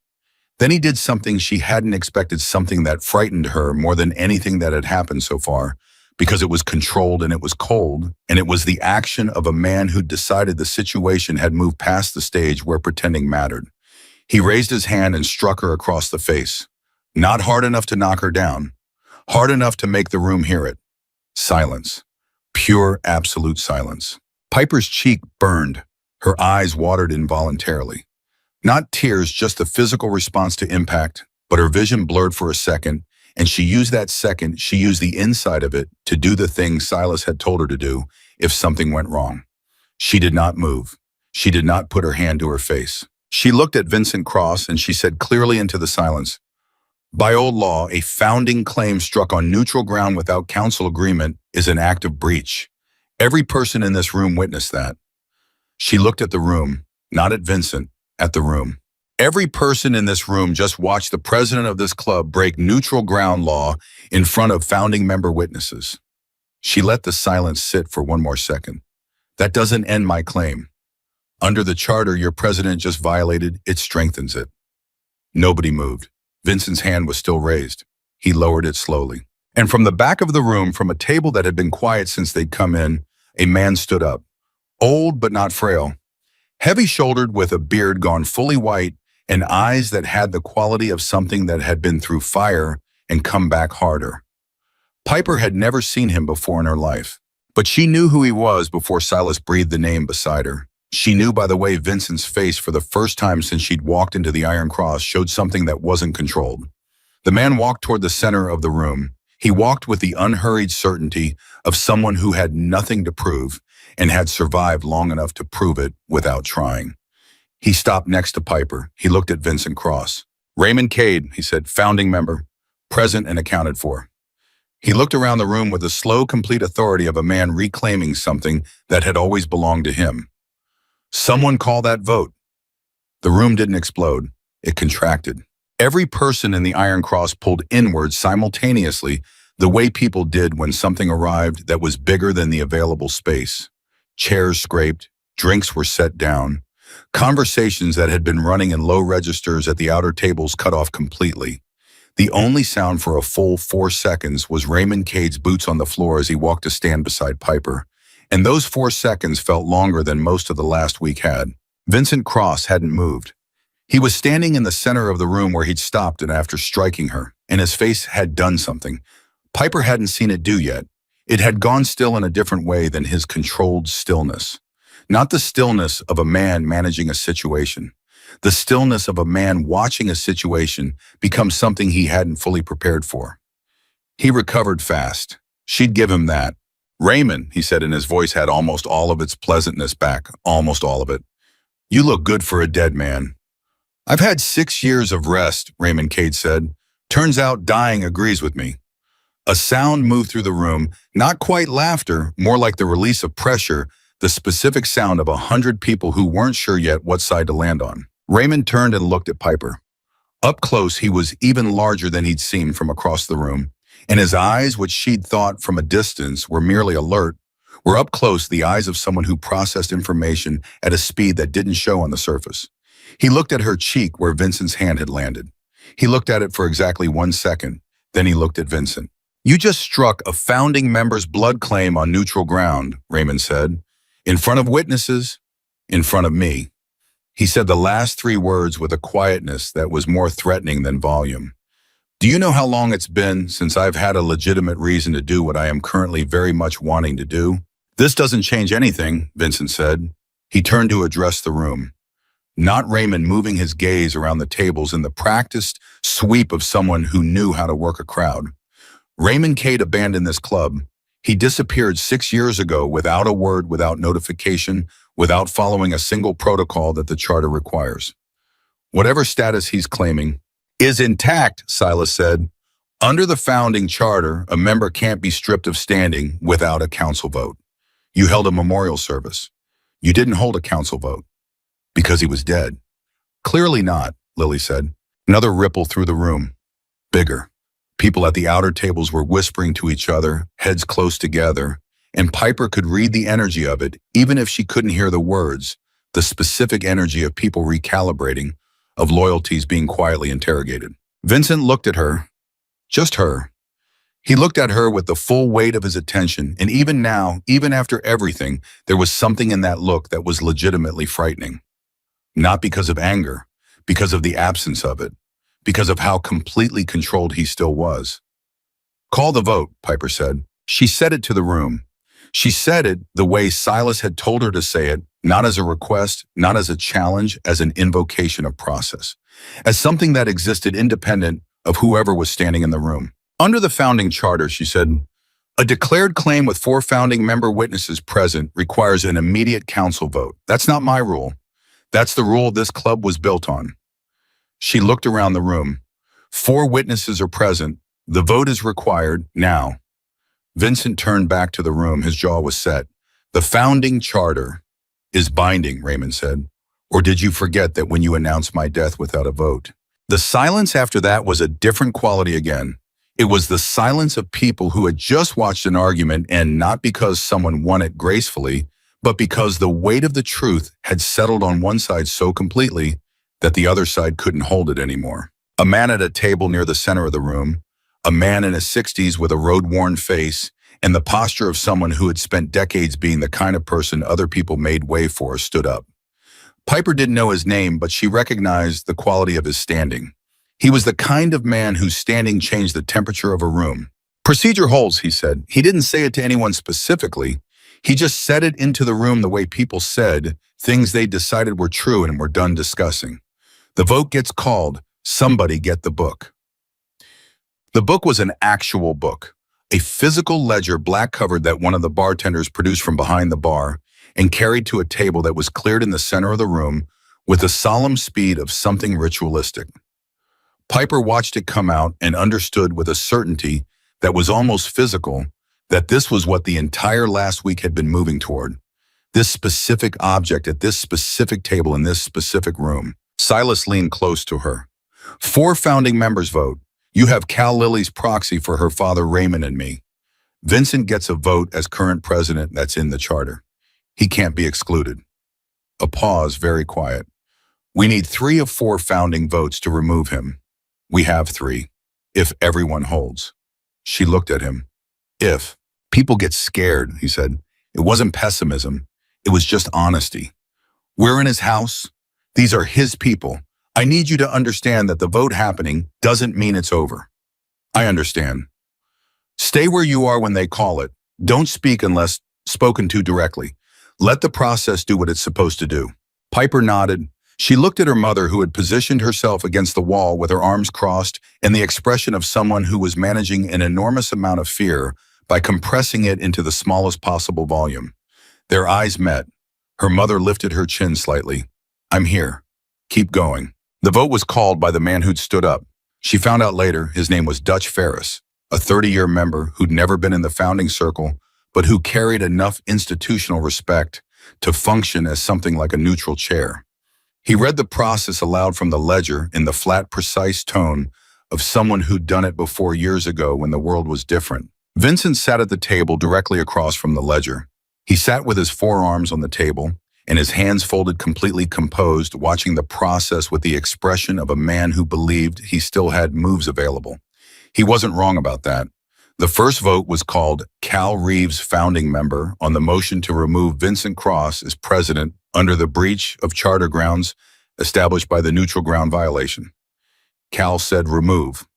Then he did something she hadn't expected, something that frightened her more than anything that had happened so far, because it was controlled and it was cold, and it was the action of a man who decided the situation had moved past the stage where pretending mattered. He raised his hand and struck her across the face. Not hard enough to knock her down, hard enough to make the room hear it. Silence. Pure, absolute silence. Piper's cheek burned. Her eyes watered involuntarily. Not tears, just the physical response to impact, but her vision blurred for a second, and she used that second, she used the inside of it to do the thing Silas had told her to do if something went wrong. She did not move. She did not put her hand to her face. She looked at Vincent Cross and she said clearly into the silence, by old law, a founding claim struck on neutral ground without council agreement is an act of breach. Every person in this room witnessed that. She looked at the room, not at Vincent, at the room. Every person in this room just watched the president of this club break neutral ground law in front of founding member witnesses. She let the silence sit for one more second. That doesn't end my claim. Under the charter your president just violated, it strengthens it. Nobody moved. Vincent's hand was still raised. He lowered it slowly. And from the back of the room, from a table that had been quiet since they'd come in, a man stood up. Old but not frail. Heavy-shouldered with a beard gone fully white and eyes that had the quality of something that had been through fire and come back harder. Piper had never seen him before in her life, but she knew who he was before Silas breathed the name beside her. She knew by the way Vincent's face for the first time since she'd walked into the Iron Cross showed something that wasn't controlled. The man walked toward the center of the room. He walked with the unhurried certainty of someone who had nothing to prove and had survived long enough to prove it without trying. He stopped next to Piper. He looked at Vincent Cross. "Raymond Cade," he said, "founding member, present and accounted for." He looked around the room with the slow, complete authority of a man reclaiming something that had always belonged to him. "Someone call that vote." The room didn't explode. It contracted. Every person in the Iron Cross pulled inward simultaneously, the way people did when something arrived that was bigger than the available space. Chairs scraped, drinks were set down. Conversations that had been running in low registers at the outer tables cut off completely. The only sound for a full 4 seconds was Raymond Cade's boots on the floor as he walked to stand beside Piper. And those 4 seconds felt longer than most of the last week had. Vincent Cross hadn't moved. He was standing in the center of the room where he'd stopped and after striking her, and his face had done something. Piper hadn't seen it do yet. It had gone still in a different way than his controlled stillness. Not the stillness of a man managing a situation. The stillness of a man watching a situation become something he hadn't fully prepared for. He recovered fast. She'd give him that. "Raymond," he said, and his voice had almost all of its pleasantness back, almost all of it. "You look good for a dead man." "I've had 6 years of rest," Raymond Cade said. "Turns out dying agrees with me." A sound moved through the room, not quite laughter, more like the release of pressure, the specific sound of 100 people who weren't sure yet what side to land on. Raymond turned and looked at Piper. Up close, he was even larger than he'd seemed from across the room, and his eyes, which she'd thought from a distance were merely alert, were up close the eyes of someone who processed information at a speed that didn't show on the surface. He looked at her cheek where Vincent's hand had landed. He looked at it for exactly 1 second, then he looked at Vincent. "You just struck a founding member's blood claim on neutral ground," Raymond said. "In front of witnesses, in front of me." He said the last 3 words with a quietness that was more threatening than volume. "Do you know how long it's been since I've had a legitimate reason to do what I am currently very much wanting to do?" "This doesn't change anything," Vincent said. He turned to address the room. Not Raymond, moving his gaze around the tables in the practiced sweep of someone who knew how to work a crowd. "Raymond Cade abandoned this club. He disappeared 6 years ago without a word, without notification, without following a single protocol that the charter requires. Whatever status he's claiming is intact," Silas said. "Under the founding charter, a member can't be stripped of standing without a council vote. You held a memorial service. You didn't hold a council vote. Because he was dead." "Clearly not," Lily said. Another ripple through the room. Bigger. People at the outer tables were whispering to each other, heads close together, and Piper could read the energy of it, even if she couldn't hear the words, the specific energy of people recalibrating, of loyalties being quietly interrogated. Vincent looked at her. Just her. He looked at her with the full weight of his attention, and even now, even after everything, there was something in that look that was legitimately frightening. Not because of anger, because of the absence of it, because of how completely controlled he still was. "Call the vote," Piper said. She said it to the room. She said it the way Silas had told her to say it, not as a request, not as a challenge, as an invocation of process, as something that existed independent of whoever was standing in the room. "Under the founding charter," she said, "a declared claim with 4 founding member witnesses present requires an immediate council vote. That's not my rule. That's the rule this club was built on." She looked around the room. 4 witnesses are present. The vote is required now. Vincent turned back to the room. His jaw was set. "The founding charter is binding," Raymond said. "Or did you forget that when you announced my death without a vote?" The silence after that was a different quality again. It was the silence of people who had just watched an argument end not because someone won it gracefully, but because the weight of the truth had settled on one side so completely that the other side couldn't hold it anymore. A man at a table near the center of the room, a man in his 60s with a road-worn face and the posture of someone who had spent decades being the kind of person other people made way for, stood up. Piper didn't know his name, but she recognized the quality of his standing. He was the kind of man whose standing changed the temperature of a room. "Procedure holds," he said. He didn't say it to anyone specifically. He just said it into the room the way people said things they decided were true and were done discussing. The vote gets called. Somebody get the book. The book was an actual book, a physical ledger black-covered that one of the bartenders produced from behind the bar and carried to a table that was cleared in the center of the room with the solemn speed of something ritualistic. Piper watched it come out and understood with a certainty that was almost physical that this was what the entire last week had been moving toward. This specific object at this specific table in this specific room. Silas leaned close to her. 4 founding members vote. You have Cal Lily's proxy for her father Raymond and me. Vincent gets a vote as current president that's in the charter. He can't be excluded. A pause, very quiet. We need 3 of 4 founding votes to remove him. We have 3, if everyone holds. She looked at him. If. People get scared, he said. It wasn't pessimism. It was just honesty. We're in his house. These are his people. I need you to understand that the vote happening doesn't mean it's over. I understand. Stay where you are when they call it. Don't speak unless spoken to directly. Let the process do what it's supposed to do. Piper nodded. She looked at her mother, who had positioned herself against the wall with her arms crossed and the expression of someone who was managing an enormous amount of fear by compressing it into the smallest possible volume. Their eyes met. Her mother lifted her chin slightly. I'm here. Keep going. The vote was called by the man who'd stood up. She found out later his name was Dutch Ferris, a 30-year member who'd never been in the founding circle, but who carried enough institutional respect to function as something like a neutral chair. He read the process aloud from the ledger in the flat, precise tone of someone who'd done it before years ago when the world was different. Vincent sat at the table directly across from the ledger. He sat with his forearms on the table and his hands folded, completely composed, watching the process with the expression of a man who believed he still had moves available. He wasn't wrong about that. The first vote was called Cal Reeves founding member on the motion to remove Vincent Cross as president under the breach of charter grounds established by the neutral ground violation. Cal said remove.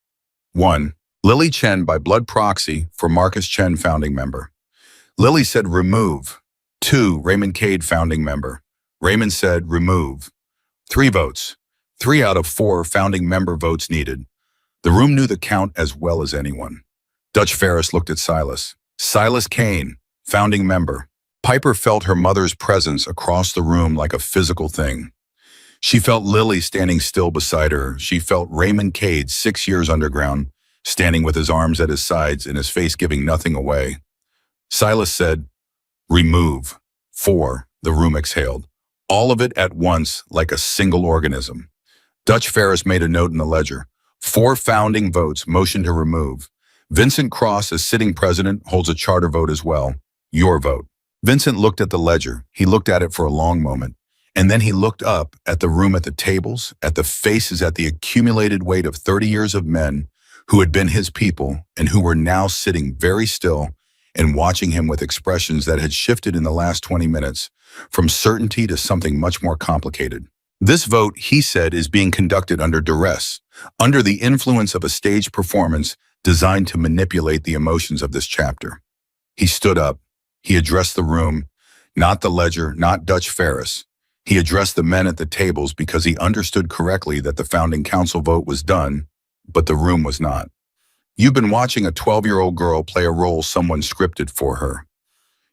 1. Lily Chen by blood proxy for Marcus Chen founding member. Lily said remove. 2. Raymond Cade founding member. Raymond said remove. 3 votes. 3 out of 4 founding member votes needed. The room knew the count as well as anyone. Dutch Ferris looked at Silas. Silas Kane, founding member. Piper felt her mother's presence across the room like a physical thing. She felt Lily standing still beside her. She felt Raymond Cade, 6 years underground, standing with his arms at his sides and his face giving nothing away. Silas said, remove. 4, the room exhaled. All of it at once, like a single organism. Dutch Ferris made a note in the ledger. 4 founding votes, motion to remove. Vincent Cross, as sitting president, holds a charter vote as well. Your vote. Vincent looked at the ledger. He looked at it for a long moment. And then he looked up at the room, at the tables, at the faces, at the accumulated weight of 30 years of men who had been his people and who were now sitting very still and watching him with expressions that had shifted in the last 20 minutes, from certainty to something much more complicated. This vote, he said, is being conducted under duress, under the influence of a staged performance designed to manipulate the emotions of this chapter. He stood up. He addressed the room, not the ledger, not Dutch Ferris. He addressed the men at the tables because he understood correctly that the founding council vote was done, but the room was not. You've been watching a 12-year-old girl play a role someone scripted for her.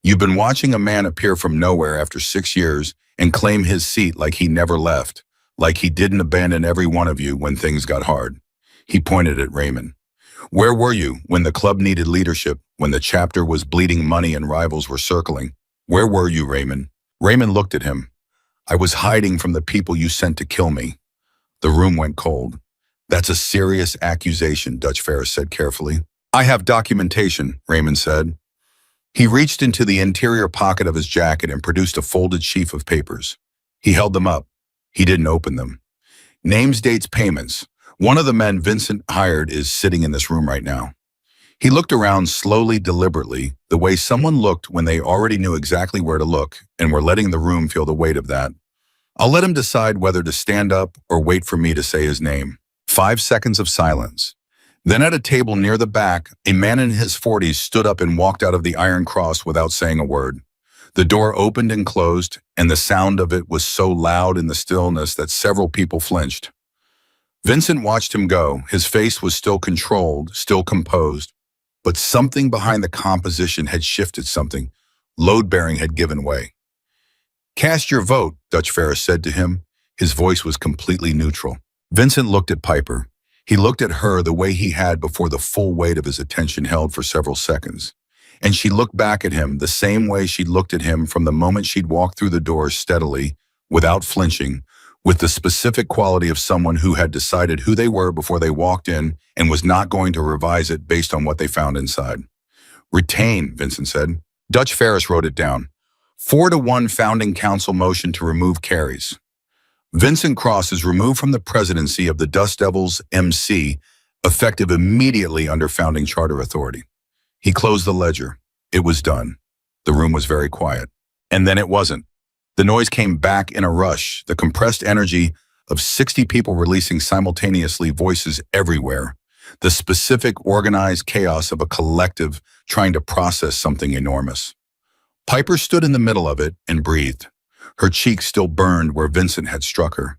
You've been watching a man appear from nowhere after 6 years and claim his seat like he never left, like he didn't abandon every one of you when things got hard. He pointed at Raymond. Where were you when the club needed leadership, when the chapter was bleeding money and rivals were circling? Where were you, Raymond? Raymond looked at him. I was hiding from the people you sent to kill me. The room went cold. That's a serious accusation, Dutch Ferris said carefully. I have documentation, Raymond said. He reached into the interior pocket of his jacket and produced a folded sheaf of papers. He held them up. He didn't open them. Names, dates, payments. One of the men Vincent hired is sitting in this room right now. He looked around slowly, deliberately, the way someone looked when they already knew exactly where to look and were letting the room feel the weight of that. I'll let him decide whether to stand up or wait for me to say his name. 5 seconds of silence. Then at a table near the back, a man in his 40s stood up and walked out of the Iron Cross without saying a word. The door opened and closed, and the sound of it was so loud in the stillness that several people flinched. Vincent watched him go. His face was still controlled, still composed, but something behind the composition had shifted something. Load-bearing had given way. "Cast your vote," Dutch Ferris said to him. His voice was completely neutral. Vincent looked at Piper. He looked at her the way he had before the full weight of his attention held for several seconds. And she looked back at him the same way she'd looked at him from the moment she'd walked through the door steadily, without flinching, with the specific quality of someone who had decided who they were before they walked in and was not going to revise it based on what they found inside. "Retain," Vincent said. Dutch Ferris wrote it down. 4-1 founding council motion to remove carries. Vincent Cross is removed from the presidency of the Dust Devils MC, effective immediately under founding charter authority. He closed the ledger. It was done. The room was very quiet. And then it wasn't. The noise came back in a rush, the compressed energy of 60 people releasing simultaneously, voices everywhere, the specific organized chaos of a collective trying to process something enormous. Piper stood in the middle of it and breathed. Her cheeks still burned where Vincent had struck her.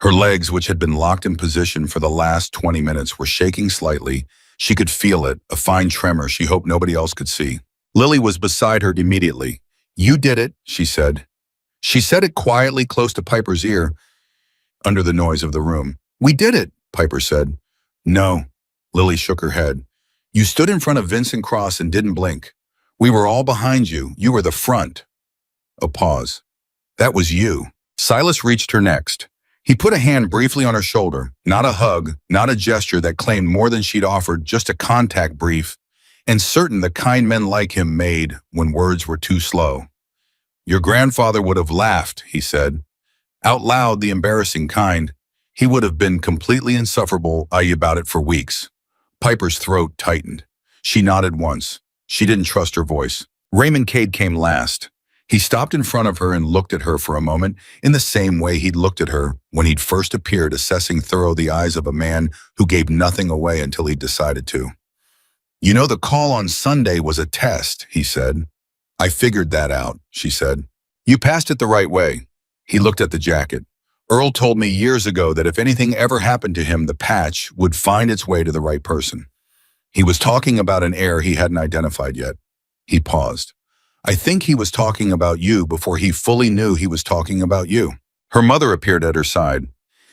Her legs, which had been locked in position for the last 20 minutes, were shaking slightly. She could feel it, a fine tremor she hoped nobody else could see. Lily was beside her immediately. "You did it," she said. She said it quietly close to Piper's ear, under the noise of the room. "We did it," Piper said. "No," Lily shook her head. "You stood in front of Vincent Cross and didn't blink. We were all behind you. You were the front." A pause. "That was you." Silas reached her next. He put a hand briefly on her shoulder, not a hug, not a gesture that claimed more than she'd offered, just a contact brief, and certain the kind men like him made when words were too slow. "Your grandfather would have laughed," he said. Out loud, the embarrassing kind. He would have been completely insufferable about it for weeks. Piper's throat tightened. She nodded once. She didn't trust her voice. Raymond Cade came last. He stopped in front of her and looked at her for a moment in the same way he'd looked at her when he'd first appeared, assessing thorough the eyes of a man who gave nothing away until he'd decided to. "You know, the call on Sunday was a test," he said. "I figured that out," she said. "You passed it the right way." He looked at the jacket. "Earl told me years ago that if anything ever happened to him, the patch would find its way to the right person." He was talking about an heir he hadn't identified yet. He paused. "I think he was talking about you before he fully knew he was talking about you." Her mother appeared at her side.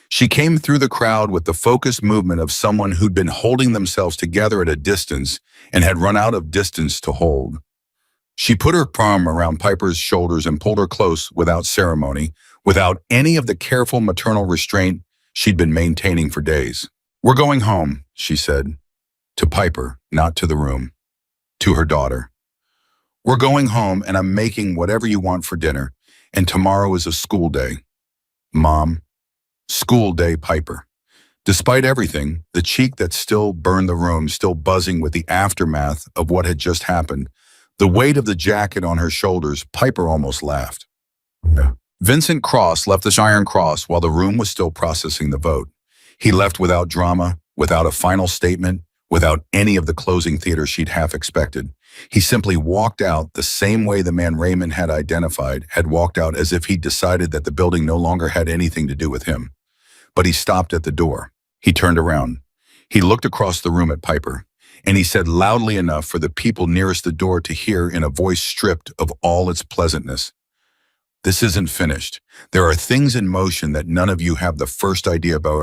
She came through the crowd with the focused movement of someone who'd been holding themselves together at a distance and had run out of distance to hold. She put her arm around Piper's shoulders and pulled her close without ceremony, without any of the careful maternal restraint she'd been maintaining for days. "We're going home," she said. To Piper, not to the room. To her daughter. "We're going home, and I'm making whatever you want for dinner, and tomorrow is a school day." "Mom." "School day, Piper." Despite everything, the cheek that still burned the room, still buzzing with the aftermath of what had just happened, the weight of the jacket on her shoulders, Piper almost laughed. Vincent Cross left the Iron Cross while the room was still processing the vote. He left without drama, without a final statement, without any of the closing theater she'd half expected. He simply walked out the same way the man Raymond had identified, had walked out, as if he'd decided that the building no longer had anything to do with him. But he stopped at the door. He turned around. He looked across the room at Piper, and he said loudly enough for the people nearest the door to hear in a voice stripped of all its pleasantness, "This isn't finished. There are things in motion that none of you have the first idea about,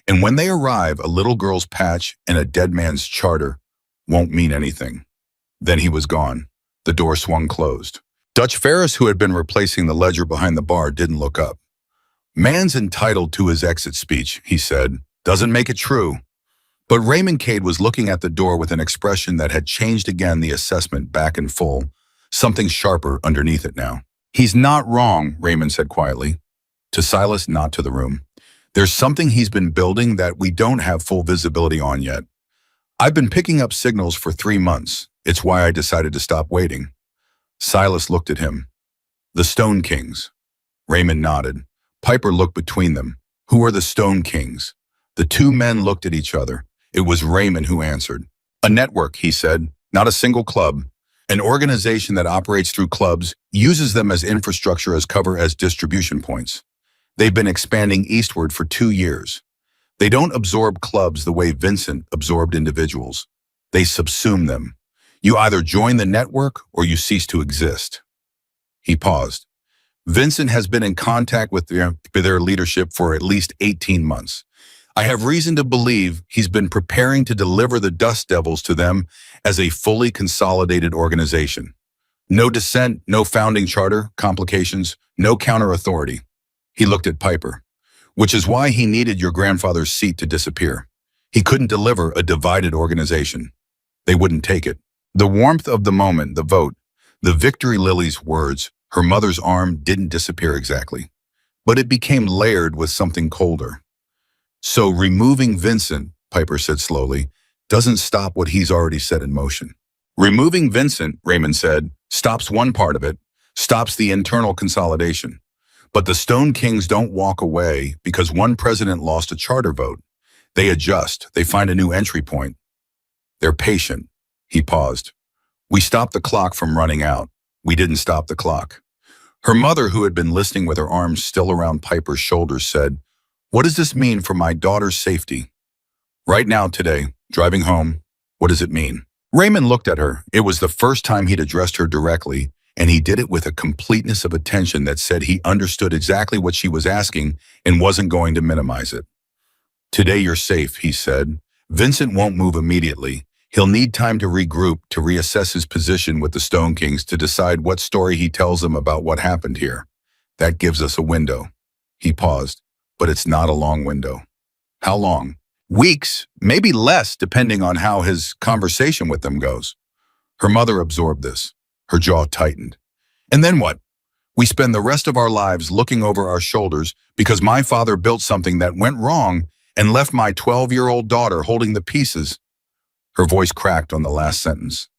and when they arrive, a little girl's patch and a dead man's charter won't mean anything." Then he was gone. The door swung closed. Dutch Ferris, who had been replacing the ledger behind the bar, didn't look up. "Man's entitled to his exit speech," he said. "Doesn't make it true." But Raymond Cade was looking at the door with an expression that had changed again, the assessment back in full, something sharper underneath it now. "He's not wrong," Raymond said quietly. To Silas, not to the room. "There's something he's been building that we don't have full visibility on yet. I've been picking up signals for 3 months. It's why I decided to stop waiting." Silas looked at him. "The Stone Kings." Raymond nodded. Piper looked between them. "Who are the Stone Kings?" The two men looked at each other. It was Raymond who answered. "A network," he said. "Not a single club. An organization that operates through clubs uses them as infrastructure as cover as distribution points. They've been expanding eastward for 2 years. They don't absorb clubs the way Vincent absorbed individuals. They subsume them. You either join the network or you cease to exist. He paused. Vincent has been in contact with their leadership for at least 18 months. I have reason to believe he's been preparing to deliver the Dust Devils to them as a fully consolidated organization. No dissent, no founding charter, complications, no counter-authority. He looked at Piper, which is why he needed your grandfather's seat to disappear. He couldn't deliver a divided organization. They wouldn't take it. The warmth of the moment, the vote, the victory Lily's words, her mother's arm didn't disappear exactly, but it became layered with something colder. So removing Vincent, Piper said slowly, doesn't stop what he's already set in motion. Removing Vincent, Raymond said, stops one part of it, stops the internal consolidation. But the Stone Kings don't walk away because one president lost a charter vote. They adjust. They find a new entry point. They're patient. He paused. We stopped the clock from running out. We didn't stop the clock. Her mother, who had been listening with her arms still around Piper's shoulders, said, "What does this mean for my daughter's safety? Right now, today, driving home, what does it mean?" Raymond looked at her. It was the first time he'd addressed her directly, and he did it with a completeness of attention that said he understood exactly what she was asking and wasn't going to minimize it. "Today you're safe," he said. "Vincent won't move immediately. He'll need time to regroup, to reassess his position with the Stone Kings, to decide what story he tells them about what happened here. That gives us a window." He paused, but it's not a long window. How long? Weeks, maybe less, depending on how his conversation with them goes. Her mother absorbed this. Her jaw tightened. "And then what? We spend the rest of our lives looking over our shoulders because my father built something that went wrong and left my 12-year-old daughter holding the pieces." Her voice cracked on the last sentence.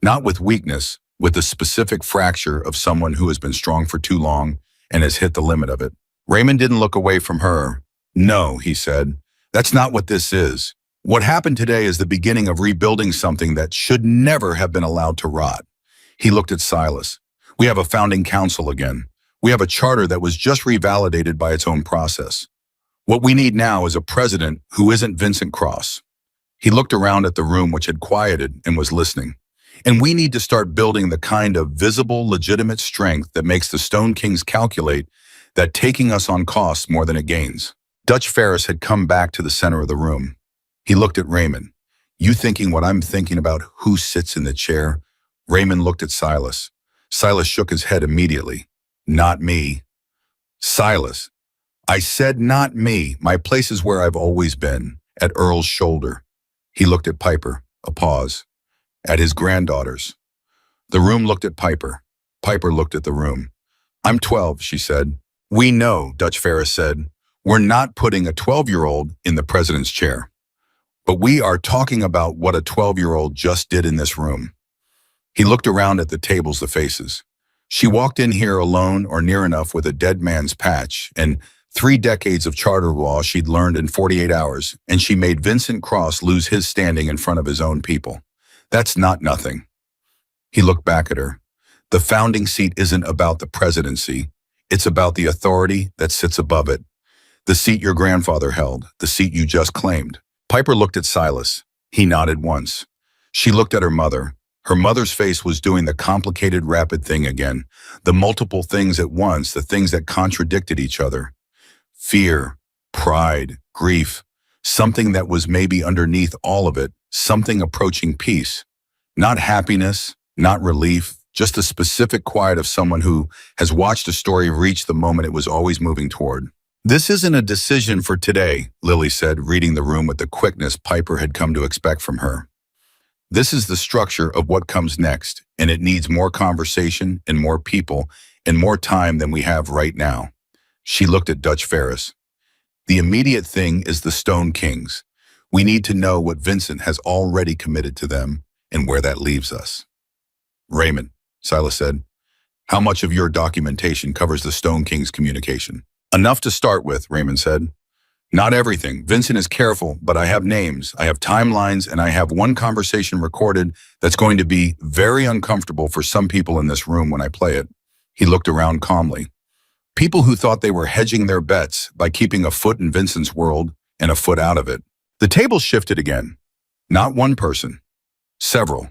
Not with weakness, with the specific fracture of someone who has been strong for too long and has hit the limit of it. Raymond didn't look away from her. "No," he said. "That's not what this is. What happened today is the beginning of rebuilding something that should never have been allowed to rot." He looked at Silas. "We have a founding council again. We have a charter that was just revalidated by its own process. What we need now is a president who isn't Vincent Cross." He looked around at the room, which had quieted and was listening. "And we need to start building the kind of visible, legitimate strength that makes the Stone Kings calculate that taking us on costs more than it gains." Dutch Ferris had come back to the center of the room. He looked at Raymond. "You thinking what I'm thinking about who sits in the chair?" Raymond looked at Silas. Silas shook his head immediately. "Not me." "Silas, I said not me. My place is where I've always been, at Earl's shoulder." He looked at Piper, a pause. "At his granddaughter's." The room looked at Piper. Piper looked at the room. "I'm 12, she said. "We know," Dutch Ferris said. "We're not putting a 12-year-old in the president's chair. But we are talking about what a 12-year-old just did in this room." He looked around at the tables, the faces. "She walked in here alone or near enough with a dead man's patch and 3 decades of charter law she'd learned in 48 hours, and she made Vincent Cross lose his standing in front of his own people. That's not nothing." He looked back at her. "The founding seat isn't about the presidency. It's about the authority that sits above it. The seat your grandfather held, the seat you just claimed." Piper looked at Silas. He nodded once. She looked at her mother. Her mother's face was doing the complicated, rapid thing again. The multiple things at once, the things that contradicted each other. Fear, pride, grief, something that was maybe underneath all of it, something approaching peace. Not happiness, not relief, just the specific quiet of someone who has watched a story reach the moment it was always moving toward. "This isn't a decision for today," Lily said, reading the room with the quickness Piper had come to expect from her. "This is the structure of what comes next, and it needs more conversation and more people and more time than we have right now." She looked at Dutch Ferris. "The immediate thing is the Stone Kings. We need to know what Vincent has already committed to them and where that leaves us." "Raymond," Silas said, "how much of your documentation covers the Stone Kings' communication?" "Enough to start with," Raymond said. Not everything. Vincent is careful, but I have names, I have timelines, and I have one conversation recorded that's going to be very uncomfortable for some people in this room when I play it. He looked around calmly. People who thought they were hedging their bets by keeping a foot in Vincent's world and a foot out of it. The table shifted again. Not one person. Several.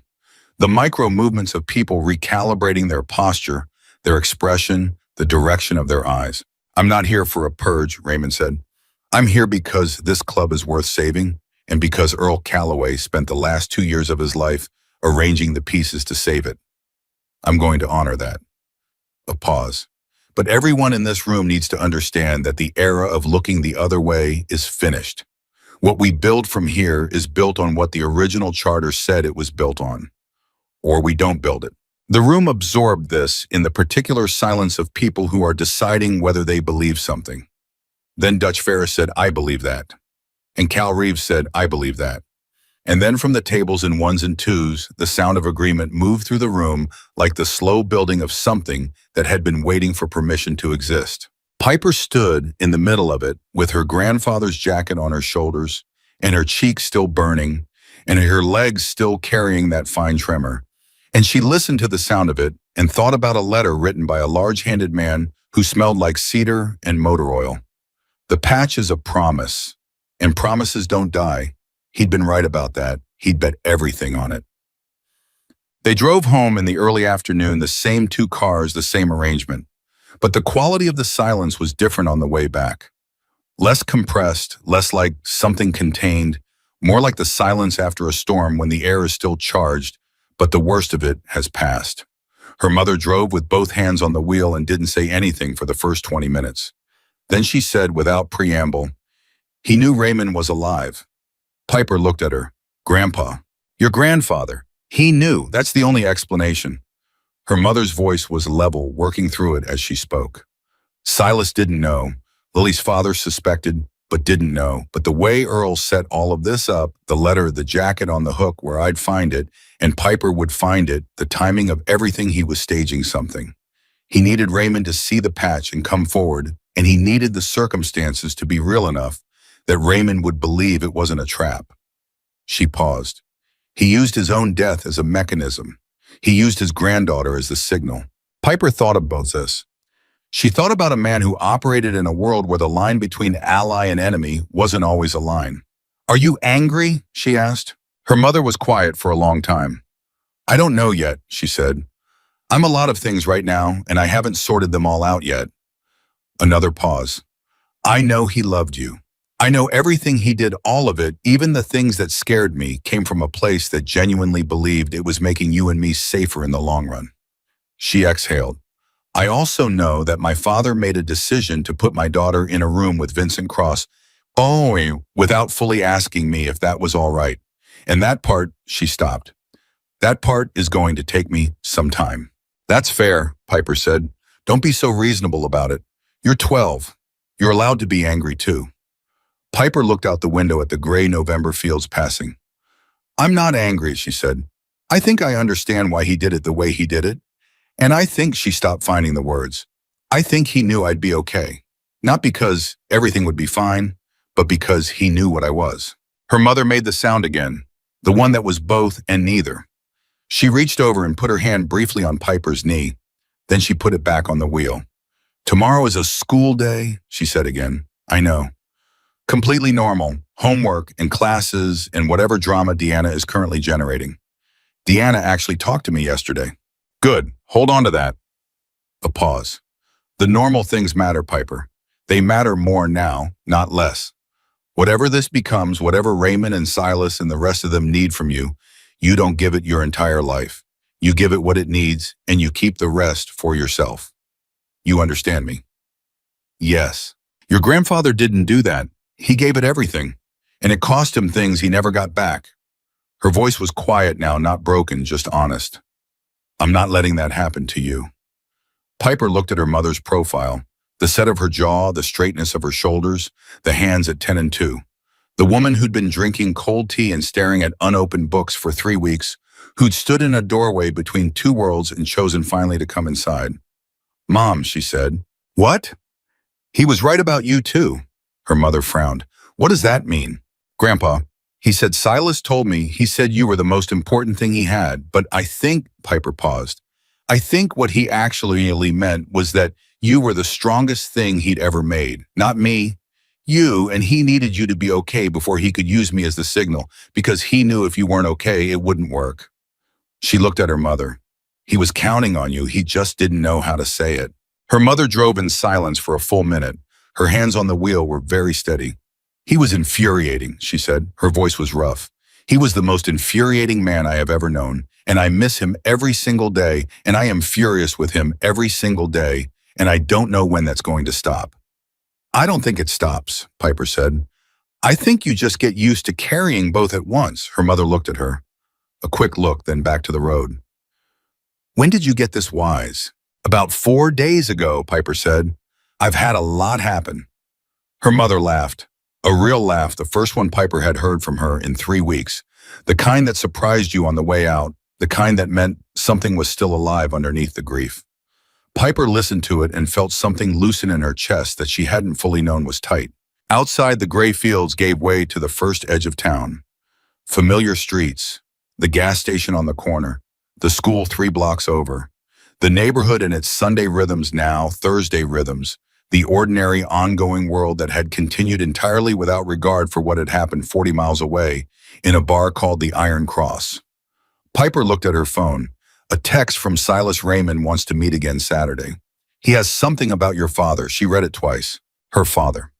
The micro movements of people recalibrating their posture, their expression, the direction of their eyes. I'm not here for a purge, Raymond said. I'm here because this club is worth saving and because Earl Calloway spent the last 2 years of his life arranging the pieces to save it. I'm going to honor that. A pause. But everyone in this room needs to understand that the era of looking the other way is finished. What we build from here is built on what the original charter said it was built on. Or we don't build it. The room absorbed this in the particular silence of people who are deciding whether they believe something. Then Dutch Ferris said, I believe that. And Cal Reeves said, I believe that. And then from the tables in ones and twos, the sound of agreement moved through the room like the slow building of something that had been waiting for permission to exist. Piper stood in the middle of it with her grandfather's jacket on her shoulders and her cheeks still burning and her legs still carrying that fine tremor. And she listened to the sound of it and thought about a letter written by a large-handed man who smelled like cedar and motor oil. The patch is a promise, and promises don't die. He'd been right about that. He'd bet everything on it. They drove home in the early afternoon, the same 2 cars, the same arrangement. But the quality of the silence was different on the way back. Less compressed, less like something contained, more like the silence after a storm when the air is still charged, but the worst of it has passed. Her mother drove with both hands on the wheel and didn't say anything for the first 20 minutes. Then she said without preamble, he knew Raymond was alive. Piper looked at her. Grandpa, your grandfather. He knew. That's the only explanation. Her mother's voice was level, working through it as she spoke. Silas didn't know. Lily's father suspected, but didn't know. But the way Earl set all of this up, the letter, the jacket on the hook where I'd find it, and Piper would find it, the timing of everything, he was staging something. He needed Raymond to see the patch and come forward, and he needed the circumstances to be real enough that Raymond would believe it wasn't a trap. She paused. He used his own death as a mechanism. He used his granddaughter as the signal. Piper thought about this. She thought about a man who operated in a world where the line between ally and enemy wasn't always a line. Are you angry? She asked. Her mother was quiet for a long time. I don't know yet, she said. I'm a lot of things right now, and I haven't sorted them all out yet. Another pause. I know he loved you. I know everything he did, all of it, even the things that scared me, came from a place that genuinely believed it was making you and me safer in the long run. She exhaled. I also know that my father made a decision to put my daughter in a room with Vincent Cross, without fully asking me if that was all right. And that part, she stopped. That part is going to take me some time. That's fair, Piper said. Don't be so reasonable about it. You're 12. You're allowed to be angry too. Piper looked out the window at the gray November fields passing. I'm not angry, she said. I think I understand why he did it the way he did it. And I think she stopped finding the words. I think he knew I'd be okay. Not because everything would be fine, but because he knew what I was. Her mother made the sound again, the one that was both and neither. She reached over and put her hand briefly on Piper's knee. Then she put it back on the wheel. Tomorrow is a school day, she said again. I know. Completely normal, homework and classes and whatever drama Deanna is currently generating. Deanna actually talked to me yesterday. Good, hold on to that. A pause. The normal things matter, Piper. They matter more now, not less. Whatever this becomes, whatever Raymond and Silas and the rest of them need from you, you don't give it your entire life. You give it what it needs, and you keep the rest for yourself. You understand me? Yes. Your grandfather didn't do that. He gave it everything, and it cost him things he never got back. Her voice was quiet now, not broken, just honest. I'm not letting that happen to you. Piper looked at her mother's profile, the set of her jaw, the straightness of her shoulders, the hands at 10 and 2. The woman who'd been drinking cold tea and staring at unopened books for 3 weeks, who'd stood in a doorway between two worlds and chosen finally to come inside. Mom, she said. What? He was right about you too. Her mother frowned. What does that mean? Grandpa, he said, Silas told me, he said you were the most important thing he had, but I think, Piper paused, I think what he actually meant was that you were the strongest thing he'd ever made, not me. You, and he needed you to be okay before he could use me as the signal, because he knew if you weren't okay, it wouldn't work. She looked at her mother. He was counting on you, he just didn't know how to say it. Her mother drove in silence for a full minute. Her hands on the wheel were very steady. He was infuriating, she said. Her voice was rough. He was the most infuriating man I have ever known, and I miss him every single day, and I am furious with him every single day, and I don't know when that's going to stop. I don't think it stops, Piper said. I think you just get used to carrying both at once. Her mother looked at her. A quick look, then back to the road. When did you get this wise? About 4 days ago, Piper said. I've had a lot happen. Her mother laughed. A real laugh, the first one Piper had heard from her in 3 weeks. The kind that surprised you on the way out, the kind that meant something was still alive underneath the grief. Piper listened to it and felt something loosen in her chest that she hadn't fully known was tight. Outside, the gray fields gave way to the first edge of town. Familiar streets, the gas station on the corner, the school 3 blocks over, the neighborhood and its Sunday rhythms now Thursday rhythms, the ordinary, ongoing world that had continued entirely without regard for what had happened 40 miles away in a bar called the Iron Cross. Piper looked at her phone. A text from Silas Raymond wants to meet again Saturday. He has something about your father. She read it twice. Her father.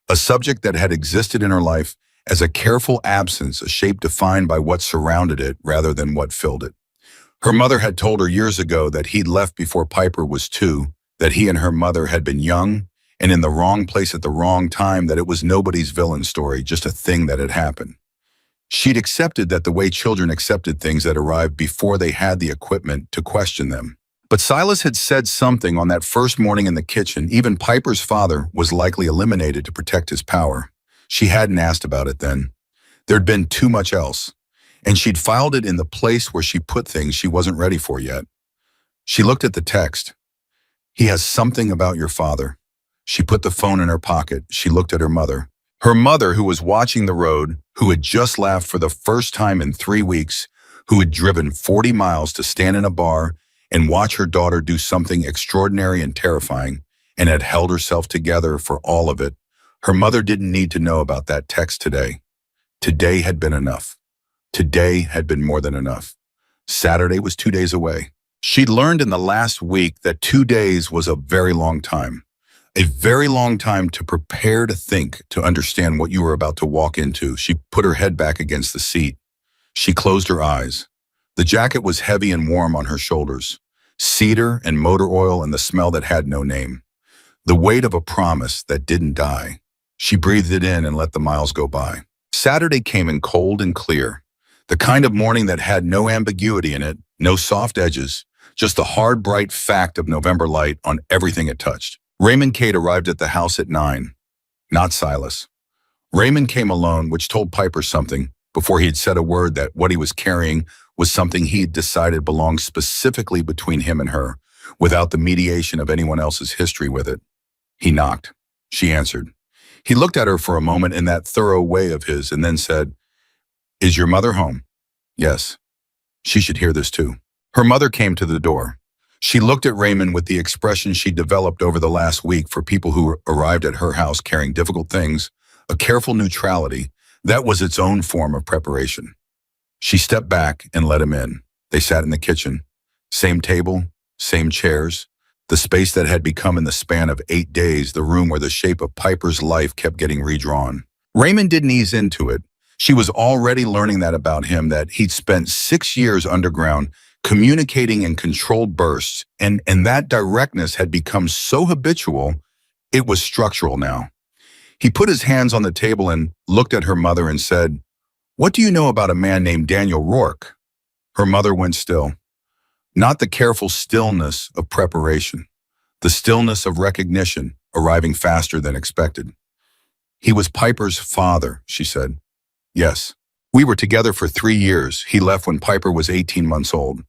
A subject that had existed in her life as a careful absence, a shape defined by what surrounded it rather than what filled it. Her mother had told her years ago that he'd left before Piper was 2, that he and her mother had been young and in the wrong place at the wrong time, that it was nobody's villain story, just a thing that had happened. She'd accepted that the way children accepted things that arrived before they had the equipment to question them. But Silas had said something on that first morning in the kitchen. Even Piper's father was likely eliminated to protect his power. She hadn't asked about it then. There'd been too much else. And she'd filed it in the place where she put things she wasn't ready for yet. She looked at the text. He has something about your father. She put the phone in her pocket. She looked at her mother. Her mother, who was watching the road, who had just laughed for the first time in 3 weeks, who had driven 40 miles to stand in a bar and watch her daughter do something extraordinary and terrifying, and had held herself together for all of it. Her mother didn't need to know about that text today. Today had been enough. Today had been more than enough. Saturday was 2 days away. She'd learned in the last week that 2 days was a very long time. A very long time to prepare to think, to understand what you were about to walk into. She put her head back against the seat. She closed her eyes. The jacket was heavy and warm on her shoulders. Cedar and motor oil and the smell that had no name. The weight of a promise that didn't die. She breathed it in and let the miles go by. Saturday came in cold and clear. The kind of morning that had no ambiguity in it, no soft edges, just the hard, bright fact of November light on everything it touched. Raymond Kate arrived at the house at 9. Not Silas. Raymond came alone, which told Piper something, before he had said a word, that what he was carrying was something he had decided belonged specifically between him and her, without the mediation of anyone else's history with it. He knocked. She answered. He looked at her for a moment in that thorough way of his and then said, "Is your mother home?" "Yes." She should hear this too. Her mother came to the door. She looked at Raymond with the expression she developed over the last week for people who arrived at her house carrying difficult things, a careful neutrality that was its own form of preparation. She stepped back and let him in. They sat in the kitchen. Same table, same chairs. The space that had become in the span of 8 days the room where the shape of Piper's life kept getting redrawn. Raymond didn't ease into it. She was already learning that about him, that he'd spent 6 years underground communicating in controlled bursts, and that directness had become so habitual, it was structural now. He put his hands on the table and looked at her mother and said, "What do you know about a man named Daniel Rourke?" Her mother went still. Not the careful stillness of preparation, the stillness of recognition arriving faster than expected. "He was Piper's father," she said. "Yes. We were together for 3 years. He left when Piper was 18 months old."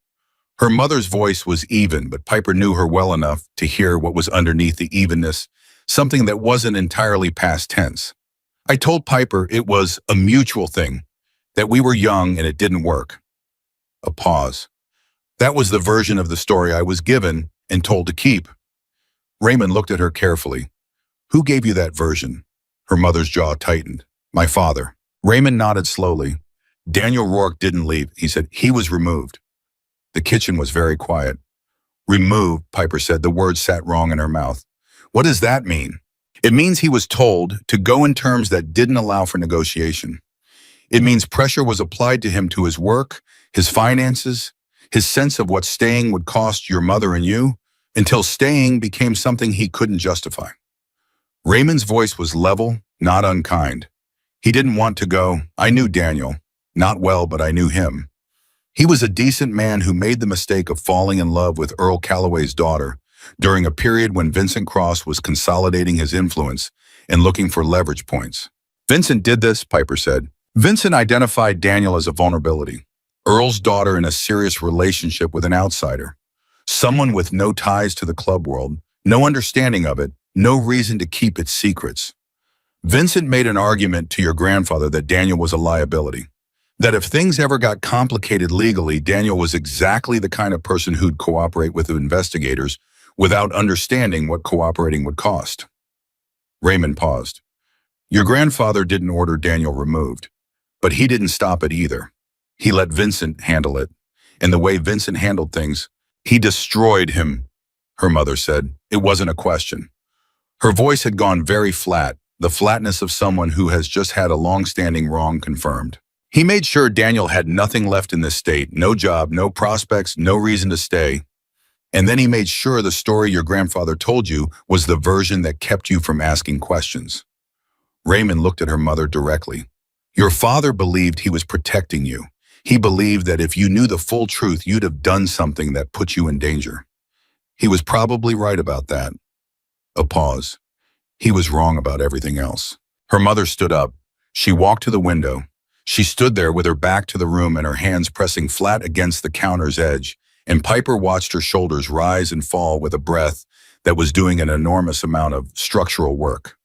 Her mother's voice was even, but Piper knew her well enough to hear what was underneath the evenness, something that wasn't entirely past tense. I told Piper it was a mutual thing, that we were young and it didn't work. A pause. That was the version of the story I was given and told to keep. Raymond looked at her carefully. Who gave you that version? Her mother's jaw tightened. My father. Raymond nodded slowly. Daniel Rourke didn't leave. He said he was removed. The kitchen was very quiet. Removed, Piper said. The word sat wrong in her mouth. What does that mean? It means he was told to go in terms that didn't allow for negotiation. It means pressure was applied to him, to his work, his finances, his sense of what staying would cost your mother and you, until staying became something he couldn't justify. Raymond's voice was level, not unkind. He didn't want to go. I knew Daniel. Not well, but I knew him. He was a decent man who made the mistake of falling in love with Earl Calloway's daughter during a period when Vincent Cross was consolidating his influence and looking for leverage points. Vincent did this, Piper said. Vincent identified Daniel as a vulnerability. Earl's daughter in a serious relationship with an outsider. Someone with no ties to the club world, no understanding of it, no reason to keep its secrets. Vincent made an argument to your grandfather that Daniel was a liability. That if things ever got complicated legally, Daniel was exactly the kind of person who'd cooperate with the investigators without understanding what cooperating would cost. Raymond paused. Your grandfather didn't order Daniel removed, but he didn't stop it either. He let Vincent handle it, and the way Vincent handled things, he destroyed him, her mother said. It wasn't a question. Her voice had gone very flat, the flatness of someone who has just had a long-standing wrong confirmed. He made sure Daniel had nothing left in this state, no job, no prospects, no reason to stay. And then he made sure the story your grandfather told you was the version that kept you from asking questions. Raymond looked at her mother directly. Your father believed he was protecting you. He believed that if you knew the full truth, you'd have done something that put you in danger. He was probably right about that. A pause. He was wrong about everything else. Her mother stood up. She walked to the window. She stood there with her back to the room and her hands pressing flat against the counter's edge, and Piper watched her shoulders rise and fall with a breath that was doing an enormous amount of structural work.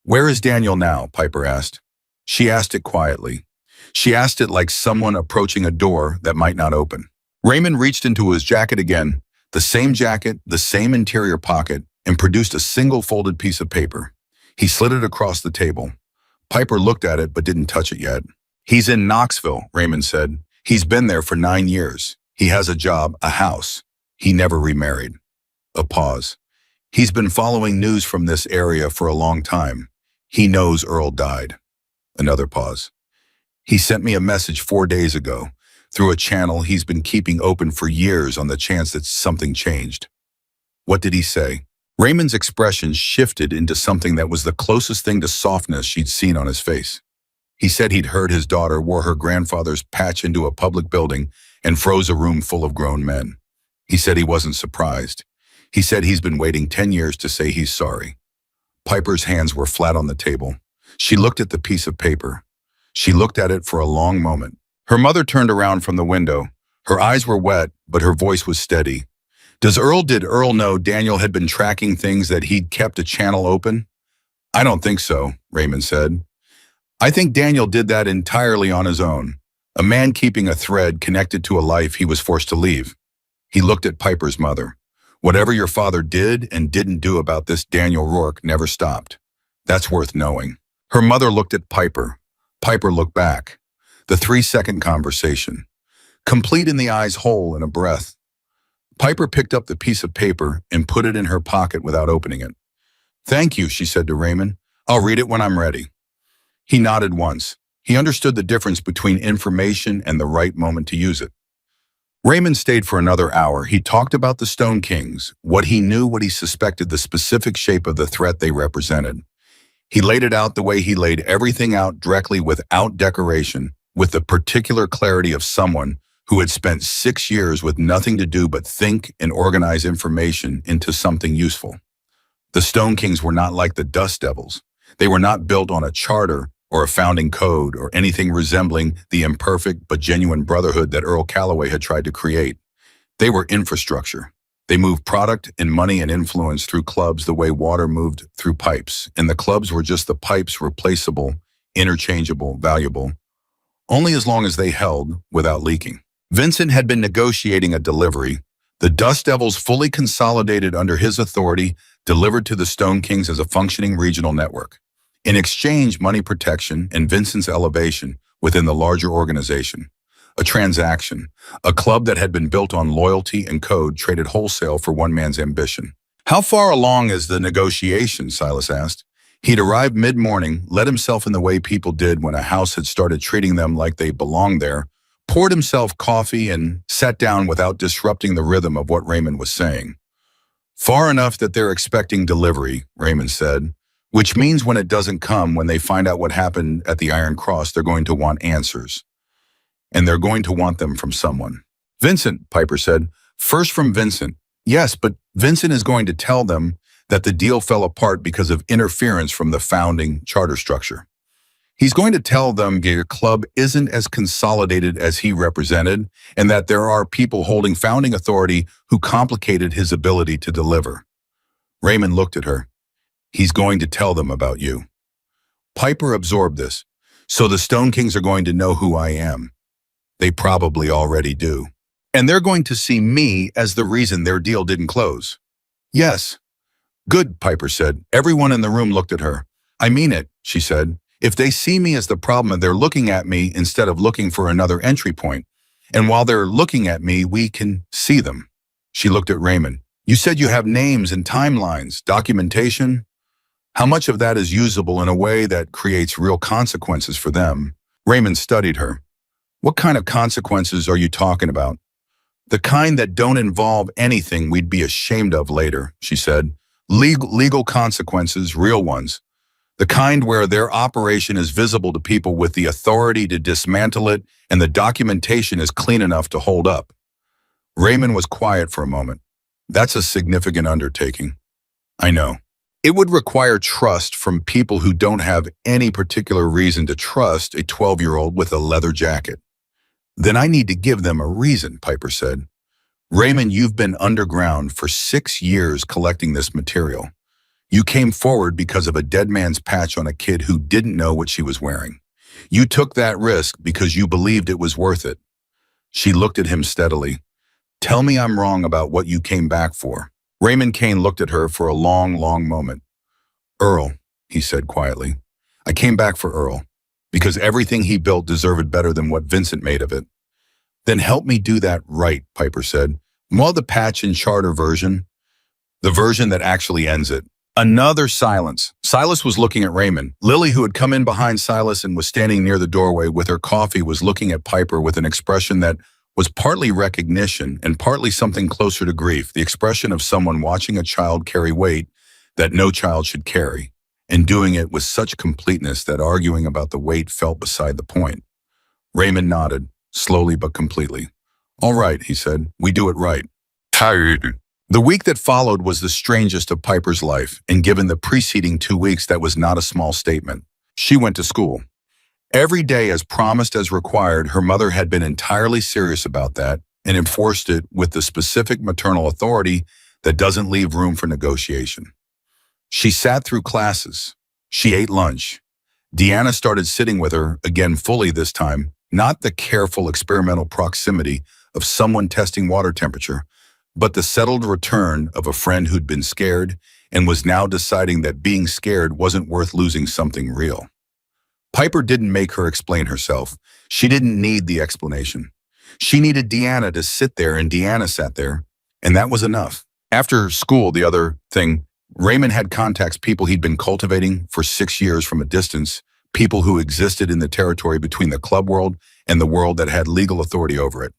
Where is Daniel now? Piper asked. She asked it quietly. She asked it like someone approaching a door that might not open. Raymond reached into his jacket again, the same jacket, the same interior pocket, and produced a single folded piece of paper. He slid it across the table. Piper looked at it but didn't touch it yet. He's in Knoxville, Raymond said. He's been there for 9 years. He has a job, a house. He never remarried. A pause. He's been following news from this area for a long time. He knows Earl died. Another pause. He sent me a message 4 days ago, through a channel he's been keeping open for years on the chance that something changed. What did he say? Raymond's expression shifted into something that was the closest thing to softness she'd seen on his face. He said he'd heard his daughter wore her grandfather's patch into a public building and froze a room full of grown men. He said he wasn't surprised. He said he's been waiting 10 years to say he's sorry. Piper's hands were flat on the table. She looked at the piece of paper. She looked at it for a long moment. Her mother turned around from the window. Her eyes were wet, but her voice was steady. Did Earl know Daniel had been tracking things, that he'd kept a channel open? I don't think so, Raymond said. I think Daniel did that entirely on his own. A man keeping a thread connected to a life he was forced to leave. He looked at Piper's mother. Whatever your father did and didn't do about this Daniel Rourke never stopped. That's worth knowing. Her mother looked at Piper. Piper looked back. The 3-second conversation. Complete in the eyes whole in a breath. Piper picked up the piece of paper and put it in her pocket without opening it. Thank you, she said to Raymond. I'll read it when I'm ready. He nodded once. He understood the difference between information and the right moment to use it. Raymond stayed for another hour. He talked about the Stone Kings, what he knew, what he suspected, the specific shape of the threat they represented. He laid it out the way he laid everything out, directly, without decoration, with the particular clarity of someone who had spent 6 years with nothing to do but think and organize information into something useful. The Stone Kings were not like the Dust Devils. They were not built on a charter or a founding code or anything resembling the imperfect but genuine brotherhood that Earl Calloway had tried to create. They were infrastructure. They moved product and money and influence through clubs the way water moved through pipes, and the clubs were just the pipes, replaceable, interchangeable, valuable, only as long as they held without leaking. Vincent had been negotiating a delivery. The Dust Devils, fully consolidated under his authority, delivered to the Stone Kings as a functioning regional network. In exchange, money protection and Vincent's elevation within the larger organization. A transaction, a club that had been built on loyalty and code traded wholesale for one man's ambition. "How far along is the negotiation?" Silas asked. He'd arrived mid-morning, let himself in the way people did when a house had started treating them like they belonged there, poured himself coffee and sat down without disrupting the rhythm of what Raymond was saying. "Far enough that they're expecting delivery," Raymond said, "which means when it doesn't come, when they find out what happened at the Iron Cross, they're going to want answers. And they're going to want them from someone." "Vincent," Piper said. "First from Vincent." "Yes, but Vincent is going to tell them that the deal fell apart because of interference from the founding charter structure. He's going to tell them the club isn't as consolidated as he represented, and that there are people holding founding authority who complicated his ability to deliver." Raymond looked at her. "He's going to tell them about you." Piper absorbed this. "So the Stone Kings are going to know who I am." "They probably already do. And they're going to see me as the reason their deal didn't close." "Yes." "Good," Piper said. Everyone in the room looked at her. "I mean it," she said. "If they see me as the problem, they're looking at me instead of looking for another entry point. And while they're looking at me, we can see them." She looked at Raymond. "You said you have names and timelines, documentation. How much of that is usable in a way that creates real consequences for them?" Raymond studied her. "What kind of consequences are you talking about?" "The kind that don't involve anything we'd be ashamed of later," she said. Legal consequences, real ones. The kind where their operation is visible to people with the authority to dismantle it and the documentation is clean enough to hold up." Raymond was quiet for a moment. "That's a significant undertaking." "I know. It would require trust from people who don't have any particular reason to trust a 12-year-old with a leather jacket." "Then I need to give them a reason," Piper said. "Raymond, you've been underground for 6 years collecting this material. You came forward because of a dead man's patch on a kid who didn't know what she was wearing. You took that risk because you believed it was worth it." She looked at him steadily. "Tell me I'm wrong about what you came back for." Raymond Kane looked at her for a long, long moment. "Earl," he said quietly. "I came back for Earl, because everything he built deserved better than what Vincent made of it." "Then help me do that right," Piper said. "Well, the patch and charter version, the version that actually ends it." Another silence. Silas was looking at Raymond. Lily, who had come in behind Silas and was standing near the doorway with her coffee, was looking at Piper with an expression that was partly recognition and partly something closer to grief, the expression of someone watching a child carry weight that no child should carry, and doing it with such completeness that arguing about the weight felt beside the point. Raymond nodded, slowly but completely. "All right," he said, "we do it right." Tired. The week that followed was the strangest of Piper's life, and given the preceding 2 weeks, that was not a small statement. She went to school. Every day, as promised, as required, her mother had been entirely serious about that and enforced it with the specific maternal authority that doesn't leave room for negotiation. She sat through classes. She ate lunch. Deanna started sitting with her, again fully this time, not the careful experimental proximity of someone testing water temperature, but the settled return of a friend who'd been scared and was now deciding that being scared wasn't worth losing something real. Piper didn't make her explain herself. She didn't need the explanation. She needed Deanna to sit there, and Deanna sat there, and that was enough. After school, the other thing, Raymond had contacts, people he'd been cultivating for 6 years from a distance, people who existed in the territory between the club world and the world that had legal authority over it.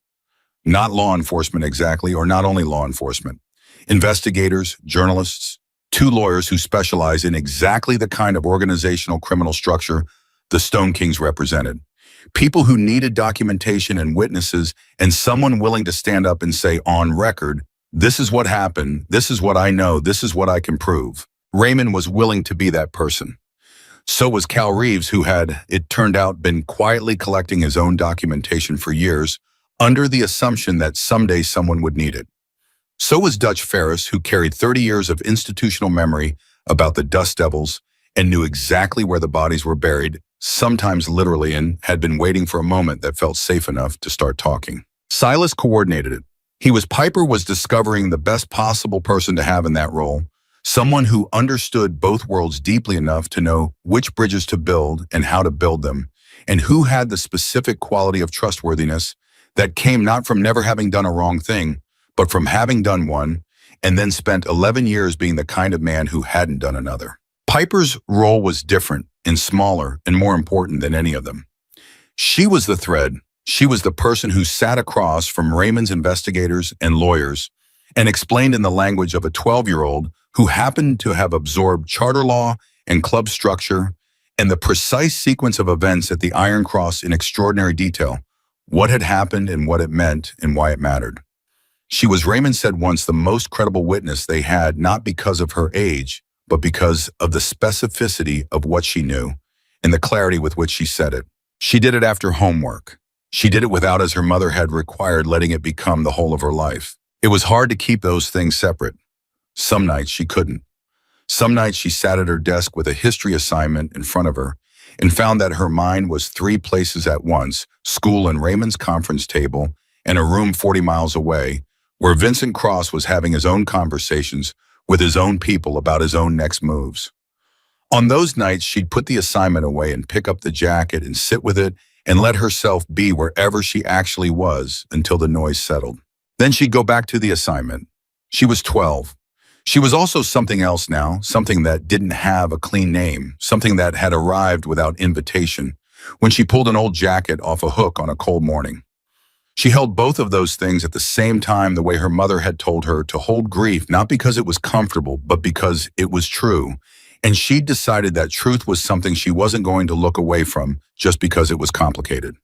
Not law enforcement exactly, or not only law enforcement. Investigators, journalists, 2 lawyers who specialize in exactly the kind of organizational criminal structure the Stone Kings represented. People who needed documentation and witnesses and someone willing to stand up and say on record, "This is what happened, this is what I know, this is what I can prove." Raymond was willing to be that person. So was Cal Reeves, who had, it turned out, been quietly collecting his own documentation for years, under the assumption that someday someone would need it. So was Dutch Ferris, who carried 30 years of institutional memory about the Dust Devils and knew exactly where the bodies were buried, sometimes literally, and had been waiting for a moment that felt safe enough to start talking. Silas coordinated it. Piper was discovering the best possible person to have in that role, someone who understood both worlds deeply enough to know which bridges to build and how to build them, and who had the specific quality of trustworthiness that came not from never having done a wrong thing, but from having done one, and then spent 11 years being the kind of man who hadn't done another. Piper's role was different and smaller and more important than any of them. She was the thread. She was the person who sat across from Raymond's investigators and lawyers and explained in the language of a 12-year-old who happened to have absorbed charter law and club structure and the precise sequence of events at the Iron Cross in extraordinary detail, what had happened and what it meant and why it mattered. She was, Raymond said once, the most credible witness they had, not because of her age, but because of the specificity of what she knew and the clarity with which she said it. She did it after homework. She did it without, as her mother had required, letting it become the whole of her life. It was hard to keep those things separate. Some nights she couldn't. Some nights she sat at her desk with a history assignment in front of her and found that her mind was 3 places at once: school and Raymond's conference table and a room 40 miles away, where Vincent Cross was having his own conversations with his own people about his own next moves. On those nights, she'd put the assignment away and pick up the jacket and sit with it and let herself be wherever she actually was until the noise settled. Then she'd go back to the assignment. She was 12. She was also something else now, something that didn't have a clean name, something that had arrived without invitation, when she pulled an old jacket off a hook on a cold morning. She held both of those things at the same time, the way her mother had told her to hold grief, not because it was comfortable, but because it was true. And she'd decided that truth was something she wasn't going to look away from just because it was complicated.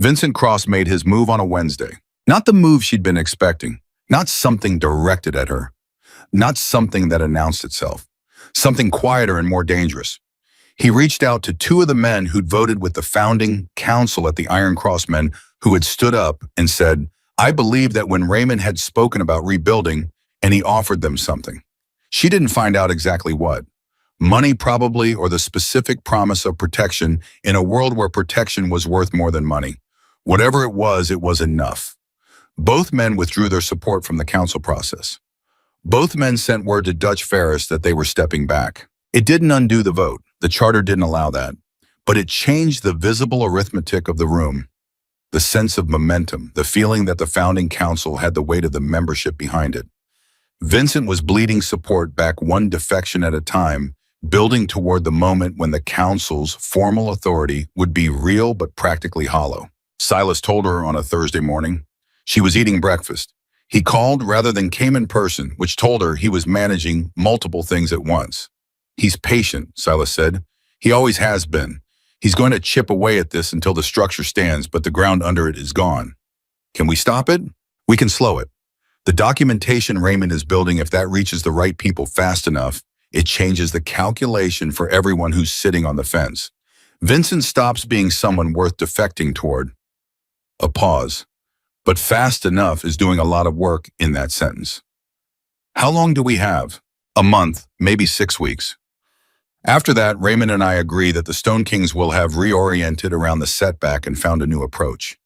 Vincent Cross made his move on a Wednesday. Not the move she'd been expecting, not something directed at her, not something that announced itself, something quieter and more dangerous. He reached out to 2 of the men who'd voted with the founding council at the Iron Cross men, who had stood up and said, "I believe that when Raymond had spoken about rebuilding," and he offered them something. She didn't find out exactly what. Money probably, or the specific promise of protection in a world where protection was worth more than money. Whatever it was enough. Both men withdrew their support from the council process. Both men sent word to Dutch Ferris that they were stepping back. It didn't undo the vote. The charter didn't allow that. But it changed the visible arithmetic of the room, the sense of momentum, the feeling that the founding council had the weight of the membership behind it. Vincent was bleeding support back, one defection at a time, building toward the moment when the council's formal authority would be real but practically hollow. Silas told her on a Thursday morning. She was eating breakfast. He called rather than came in person, which told her he was managing multiple things at once. "He's patient," Silas said. "He always has been. He's going to chip away at this until the structure stands, but the ground under it is gone. Can we stop it? We can slow it. The documentation Raymond is building, if that reaches the right people fast enough, it changes the calculation for everyone who's sitting on the fence. Vincent stops being someone worth defecting toward." A pause. But fast enough is doing a lot of work in that sentence. "How long do we have?" "A month, maybe 6 weeks. After that, Raymond and I agree that the Stone Kings will have reoriented around the setback and found a new approach.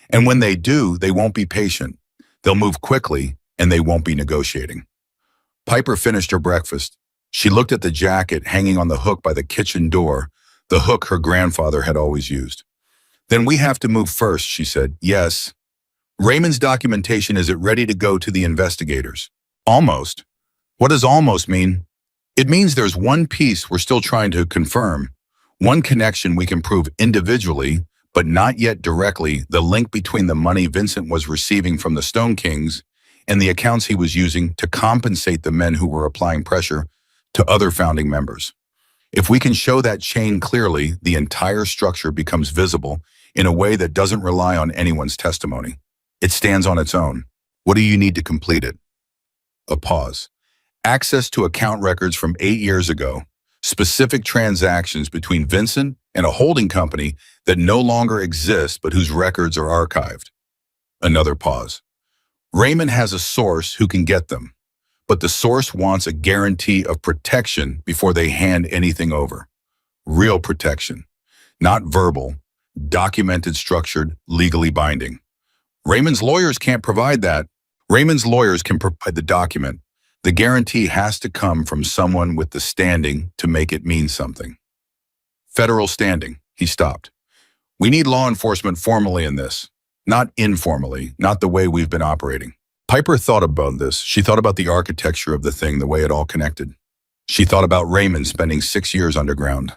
And when they do, they won't be patient. They'll move quickly, and they won't be negotiating." Piper finished her breakfast. She looked at the jacket hanging on the hook by the kitchen door, the hook her grandfather had always used. "Then we have to move first," she said. "Yes. Raymond's documentation, is it ready to go to the investigators?" "Almost." "What does almost mean?" "It means there's one piece we're still trying to confirm, one connection we can prove individually, but not yet directly, the link between the money Vincent was receiving from the Stone Kings and the accounts he was using to compensate the men who were applying pressure to other founding members. If we can show that chain clearly, the entire structure becomes visible in a way that doesn't rely on anyone's testimony. It stands on its own. What do you need to complete it?" A pause. "Access to account records from 8 years ago, specific transactions between Vincent and a holding company that no longer exists but whose records are archived." Another pause. Raymond has a source who can get them, but the source wants a guarantee of protection before they hand anything over. Real protection, not verbal, documented, structured, legally binding. Raymond's lawyers can't provide that. Raymond's lawyers can provide the document. The guarantee has to come from someone with the standing to make it mean something. Federal standing, he stopped. We need law enforcement formally in this, not informally, not the way we've been operating. Piper thought about this. She thought about the architecture of the thing, the way it all connected. She thought about Raymond spending 6 years underground.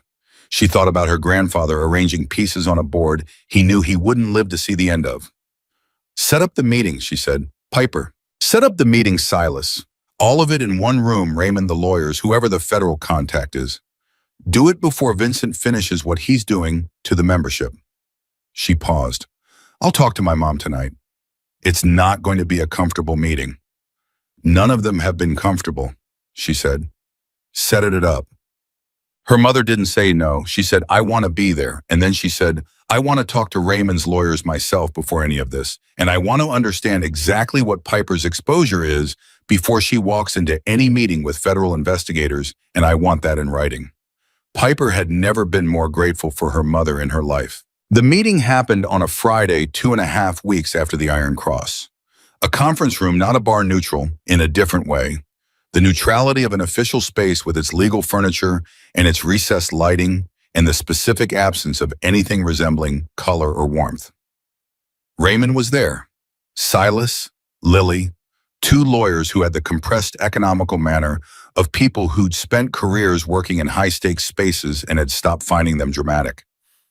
She thought about her grandfather arranging pieces on a board he knew he wouldn't live to see the end of. Set up the meeting, she said. Piper, set up the meeting, Silas. All of it in one room, Raymond, the lawyers, whoever the federal contact is. Do it before Vincent finishes what he's doing to the membership. She paused. I'll talk to my mom tonight. It's not going to be a comfortable meeting. None of them have been comfortable, she said. Set it up. Her mother didn't say no. She said, I want to be there. And then she said, I want to talk to Raymond's lawyers myself before any of this. And I want to understand exactly what Piper's exposure is before she walks into any meeting with federal investigators, and I want that in writing. Piper had never been more grateful for her mother in her life. The meeting happened on a Friday 2.5 weeks after the Iron Cross. A conference room, not a bar, neutral, in a different way. The neutrality of an official space with its legal furniture and its recessed lighting and the specific absence of anything resembling color or warmth. Raymond was there. Silas, Lily, 2 lawyers who had the compressed economical manner of people who'd spent careers working in high-stakes spaces and had stopped finding them dramatic.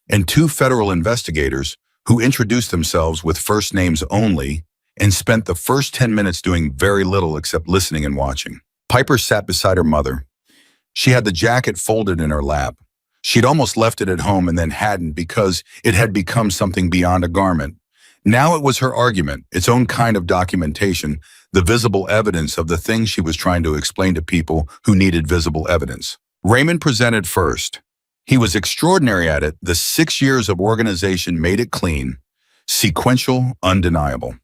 And 2 federal investigators who introduced themselves with first names only and spent the first 10 minutes doing very little except listening and watching. Piper sat beside her mother. She had the jacket folded in her lap. She'd almost left it at home and then hadn't because it had become something beyond a garment. Now it was her argument, its own kind of documentation, the visible evidence of the things she was trying to explain to people who needed visible evidence. Raymond presented first. He was extraordinary at it. The 6 years of organization made it clean, sequential, undeniable.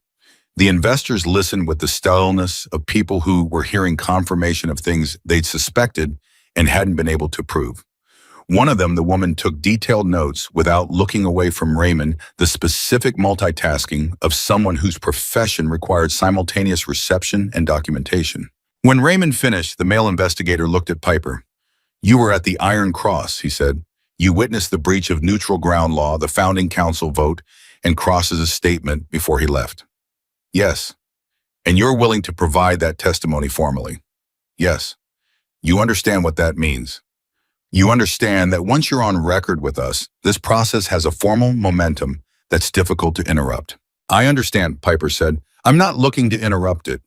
The investors listened with the stillness of people who were hearing confirmation of things they'd suspected and hadn't been able to prove. One of them, the woman, took detailed notes without looking away from Raymond, the specific multitasking of someone whose profession required simultaneous reception and documentation. When Raymond finished, the male investigator looked at Piper. You were at the Iron Cross, he said. You witnessed the breach of neutral ground law, the founding council vote, and Cross's statement before he left. Yes. And you're willing to provide that testimony formally. Yes. You understand what that means. You understand that once you're on record with us, this process has a formal momentum that's difficult to interrupt. I understand, Piper said. I'm not looking to interrupt it.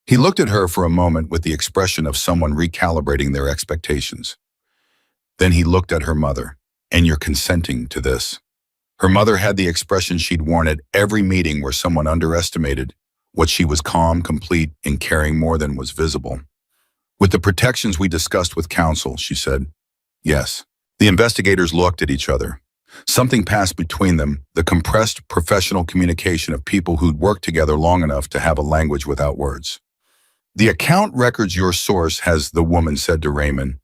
He looked at her for a moment with the expression of someone recalibrating their expectations. Then he looked at her mother. And you're consenting to this. Her mother had the expression she'd worn at every meeting where someone underestimated what she was, calm, complete, and caring more than was visible. With the protections we discussed with counsel, she said, yes. The investigators looked at each other. Something passed between them, the compressed professional communication of people who'd worked together long enough to have a language without words. The account records your source has, the woman said to Raymond.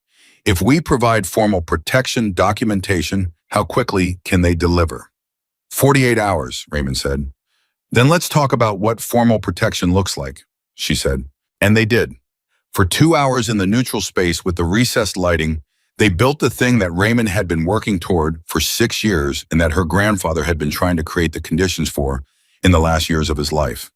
If we provide formal protection documentation, how quickly can they deliver? 48 hours, Raymond said. Then let's talk about what formal protection looks like, she said. And they did. For 2 hours in the neutral space with the recessed lighting, they built the thing that Raymond had been working toward for 6 years and that her grandfather had been trying to create the conditions for in the last years of his life.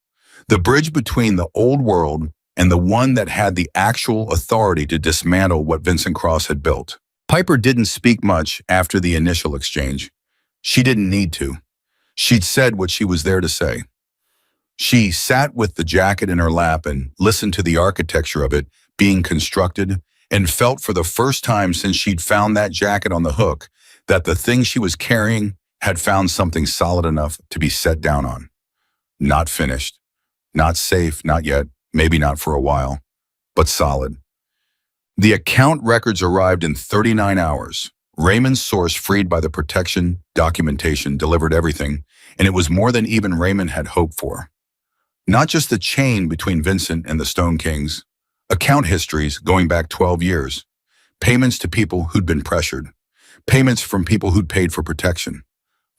The bridge between the old world and the one that had the actual authority to dismantle what Vincent Cross had built. Piper didn't speak much after the initial exchange. She didn't need to. She'd said what she was there to say. She sat with the jacket in her lap and listened to the architecture of it being constructed and felt for the first time since she'd found that jacket on the hook that the thing she was carrying had found something solid enough to be set down on. Not finished, not safe, not yet, maybe not for a while, but solid. The account records arrived in 39 hours. Raymond's source, freed by the protection documentation, delivered everything, and it was more than even Raymond had hoped for. Not just the chain between Vincent and the Stone Kings. Account histories going back 12 years. Payments to people who'd been pressured. Payments from people who'd paid for protection.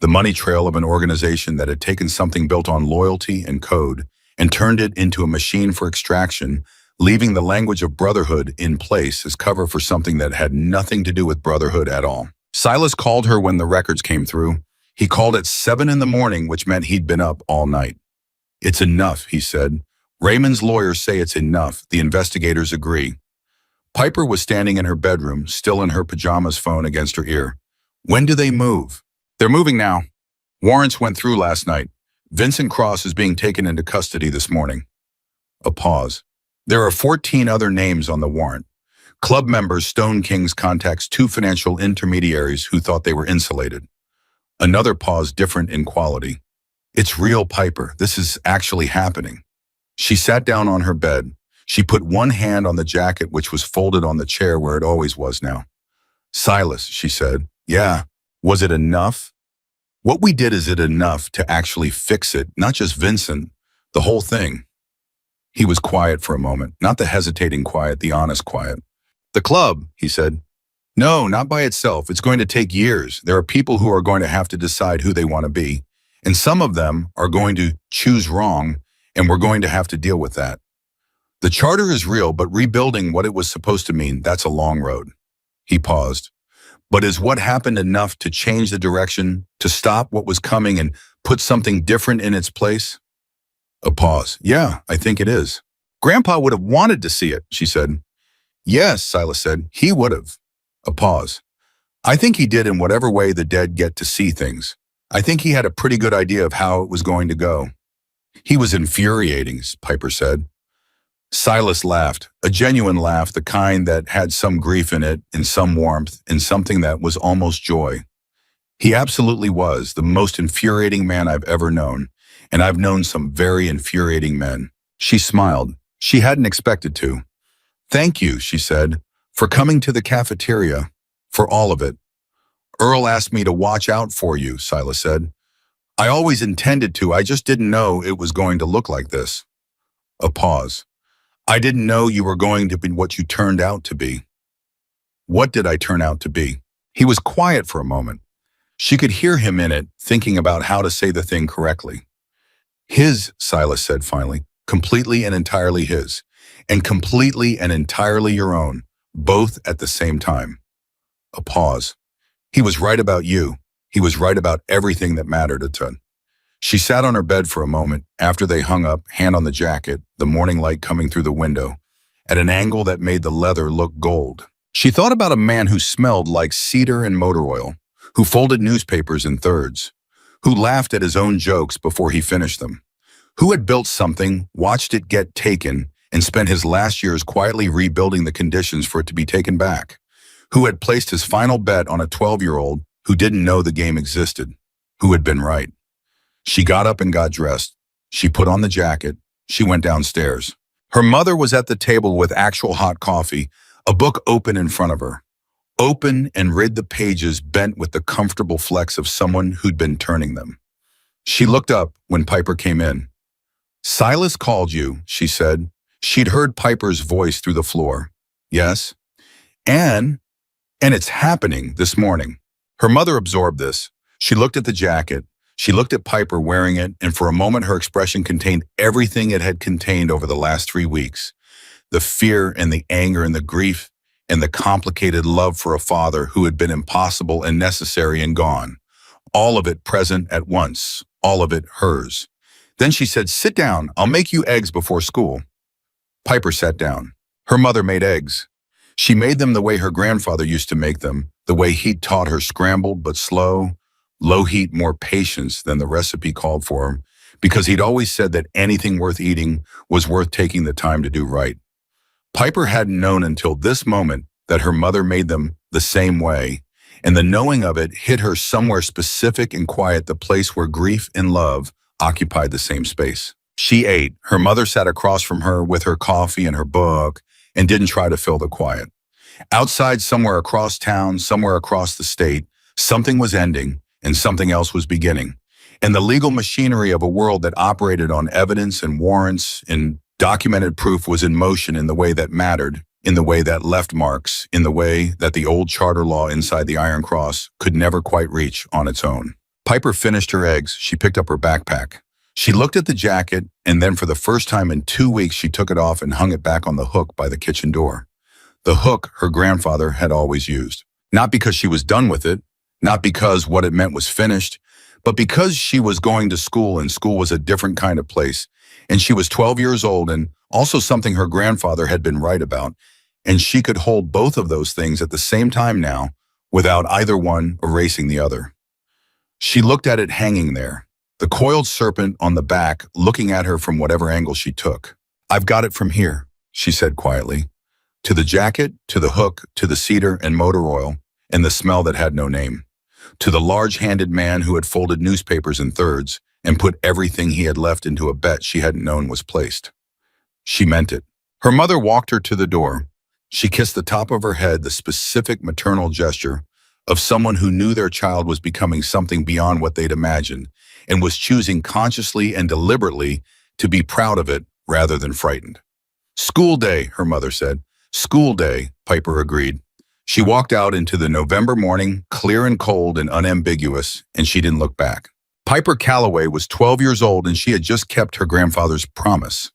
The money trail of an organization that had taken something built on loyalty and code and turned it into a machine for extraction, leaving the language of brotherhood in place as cover for something that had nothing to do with brotherhood at all. Silas called her when the records came through. He called at 7 in the morning, which meant he'd been up all night. "It's enough," he said. "Raymond's lawyers say it's enough. The investigators agree." Piper was standing in her bedroom, still in her pajamas, phone against her ear. "When do they move?" "They're moving now. Warrants went through last night. Vincent Cross is being taken into custody this morning." A pause. "There are 14 other names on the warrant. Club members Stone Kings contacts 2 financial intermediaries who thought they were insulated." Another pause, different in quality. "It's real, Piper. This is actually happening." She sat down on her bed. She put one hand on the jacket, which was folded on the chair where it always was now. "Silas," she said. "Yeah. Was it enough? What we did, is it enough to actually fix it? Not just Vincent, the whole thing." He was quiet for a moment, not the hesitating quiet, the honest quiet. "The club," he said. "No, not by itself. It's going to take years. There are people who are going to have to decide who they want to be. And some of them are going to choose wrong, and we're going to have to deal with that. The charter is real, but rebuilding what it was supposed to mean, that's a long road." He paused. "But is what happened enough to change the direction, to stop what was coming and put something different in its place?" A pause. "Yeah, I think it is." "Grandpa would have wanted to see it," she said. "Yes," Silas said, "he would have." A pause. "I think he did in whatever way the dead get to see things. I think he had a pretty good idea of how it was going to go." "He was infuriating," Piper said. Silas laughed, a genuine laugh, the kind that had some grief in it, and some warmth, and something that was almost joy. "He absolutely was the most infuriating man I've ever known, and I've known some very infuriating men." She smiled. She hadn't expected to. "Thank you," she said, "for coming to the cafeteria, for all of it." "Earl asked me to watch out for you," Silas said. "I always intended to, I just didn't know it was going to look like this." A pause. "I didn't know you were going to be what you turned out to be." "What did I turn out to be?" He was quiet for a moment. She could hear him in it, thinking about how to say the thing correctly. "His," Silas said finally, "completely and entirely his, and completely and entirely your own, both at the same time." A pause. "He was right about you. He was right about everything that mattered a ton." She sat on her bed for a moment after they hung up, hand on the jacket, the morning light coming through the window, at an angle that made the leather look gold. She thought about a man who smelled like cedar and motor oil, who folded newspapers in thirds, who laughed at his own jokes before he finished them, who had built something, watched it get taken, and spent his last years quietly rebuilding the conditions for it to be taken back, who had placed his final bet on a 12-year-old who didn't know the game existed, who had been right. She got up and got dressed. She put on the jacket. She went downstairs. Her mother was at the table with actual hot coffee, a book open in front of her. Open and read the pages bent with the comfortable flex of someone who'd been turning them. She looked up when Piper came in. "Silas called you," she said. She'd heard Piper's voice through the floor. "Yes." And it's happening this morning." Her mother absorbed this. She looked at the jacket. She looked at Piper wearing it, and for a moment her expression contained everything it had contained over the last 3 weeks. The fear and the anger and the grief and the complicated love for a father who had been impossible and necessary and gone. All of it present at once, all of it hers. Then she said, "Sit down, I'll make you eggs before school." Piper sat down. Her mother made eggs. She made them the way her grandfather used to make them, the way he'd taught her, scrambled but slow, low heat, more patience than the recipe called for, because he'd always said that anything worth eating was worth taking the time to do right. Piper hadn't known until this moment that her mother made them the same way, and the knowing of it hit her somewhere specific and quiet, the place where grief and love occupied the same space. She ate. Her mother sat across from her with her coffee and her book and didn't try to fill the quiet. Outside, somewhere across town, somewhere across the state, something was ending and something else was beginning. and the legal machinery of a world that operated on evidence and warrants and documented proof was in motion in the way that mattered, in the way that left marks, in the way that the old charter law inside the Iron Cross could never quite reach on its own. Piper finished her eggs. She picked up her backpack. She looked at the jacket, and then for the first time in 2 weeks, she took it off and hung it back on the hook by the kitchen door. The hook her grandfather had always used. Not because she was done with it, not because what it meant was finished, but because she was going to school, and school was a different kind of place. And she was 12 years old, and also something her grandfather had been right about. And she could hold both of those things at the same time now, without either one erasing the other. She looked at it hanging there, the coiled serpent on the back looking at her from whatever angle she took. "I've got it from here," she said quietly. To the jacket, to the hook, to the cedar and motor oil, and the smell that had no name. To the large-handed man who had folded newspapers in thirds and put everything he had left into a bet she hadn't known was placed. She meant it. Her mother walked her to the door. She kissed the top of her head, the specific maternal gesture of someone who knew their child was becoming something beyond what they'd imagined and was choosing consciously and deliberately to be proud of it rather than frightened. "School day," her mother said. "School day," Piper agreed. She walked out into the November morning, clear and cold and unambiguous, and she didn't look back. Piper Calloway was 12 years old, and she had just kept her grandfather's promise.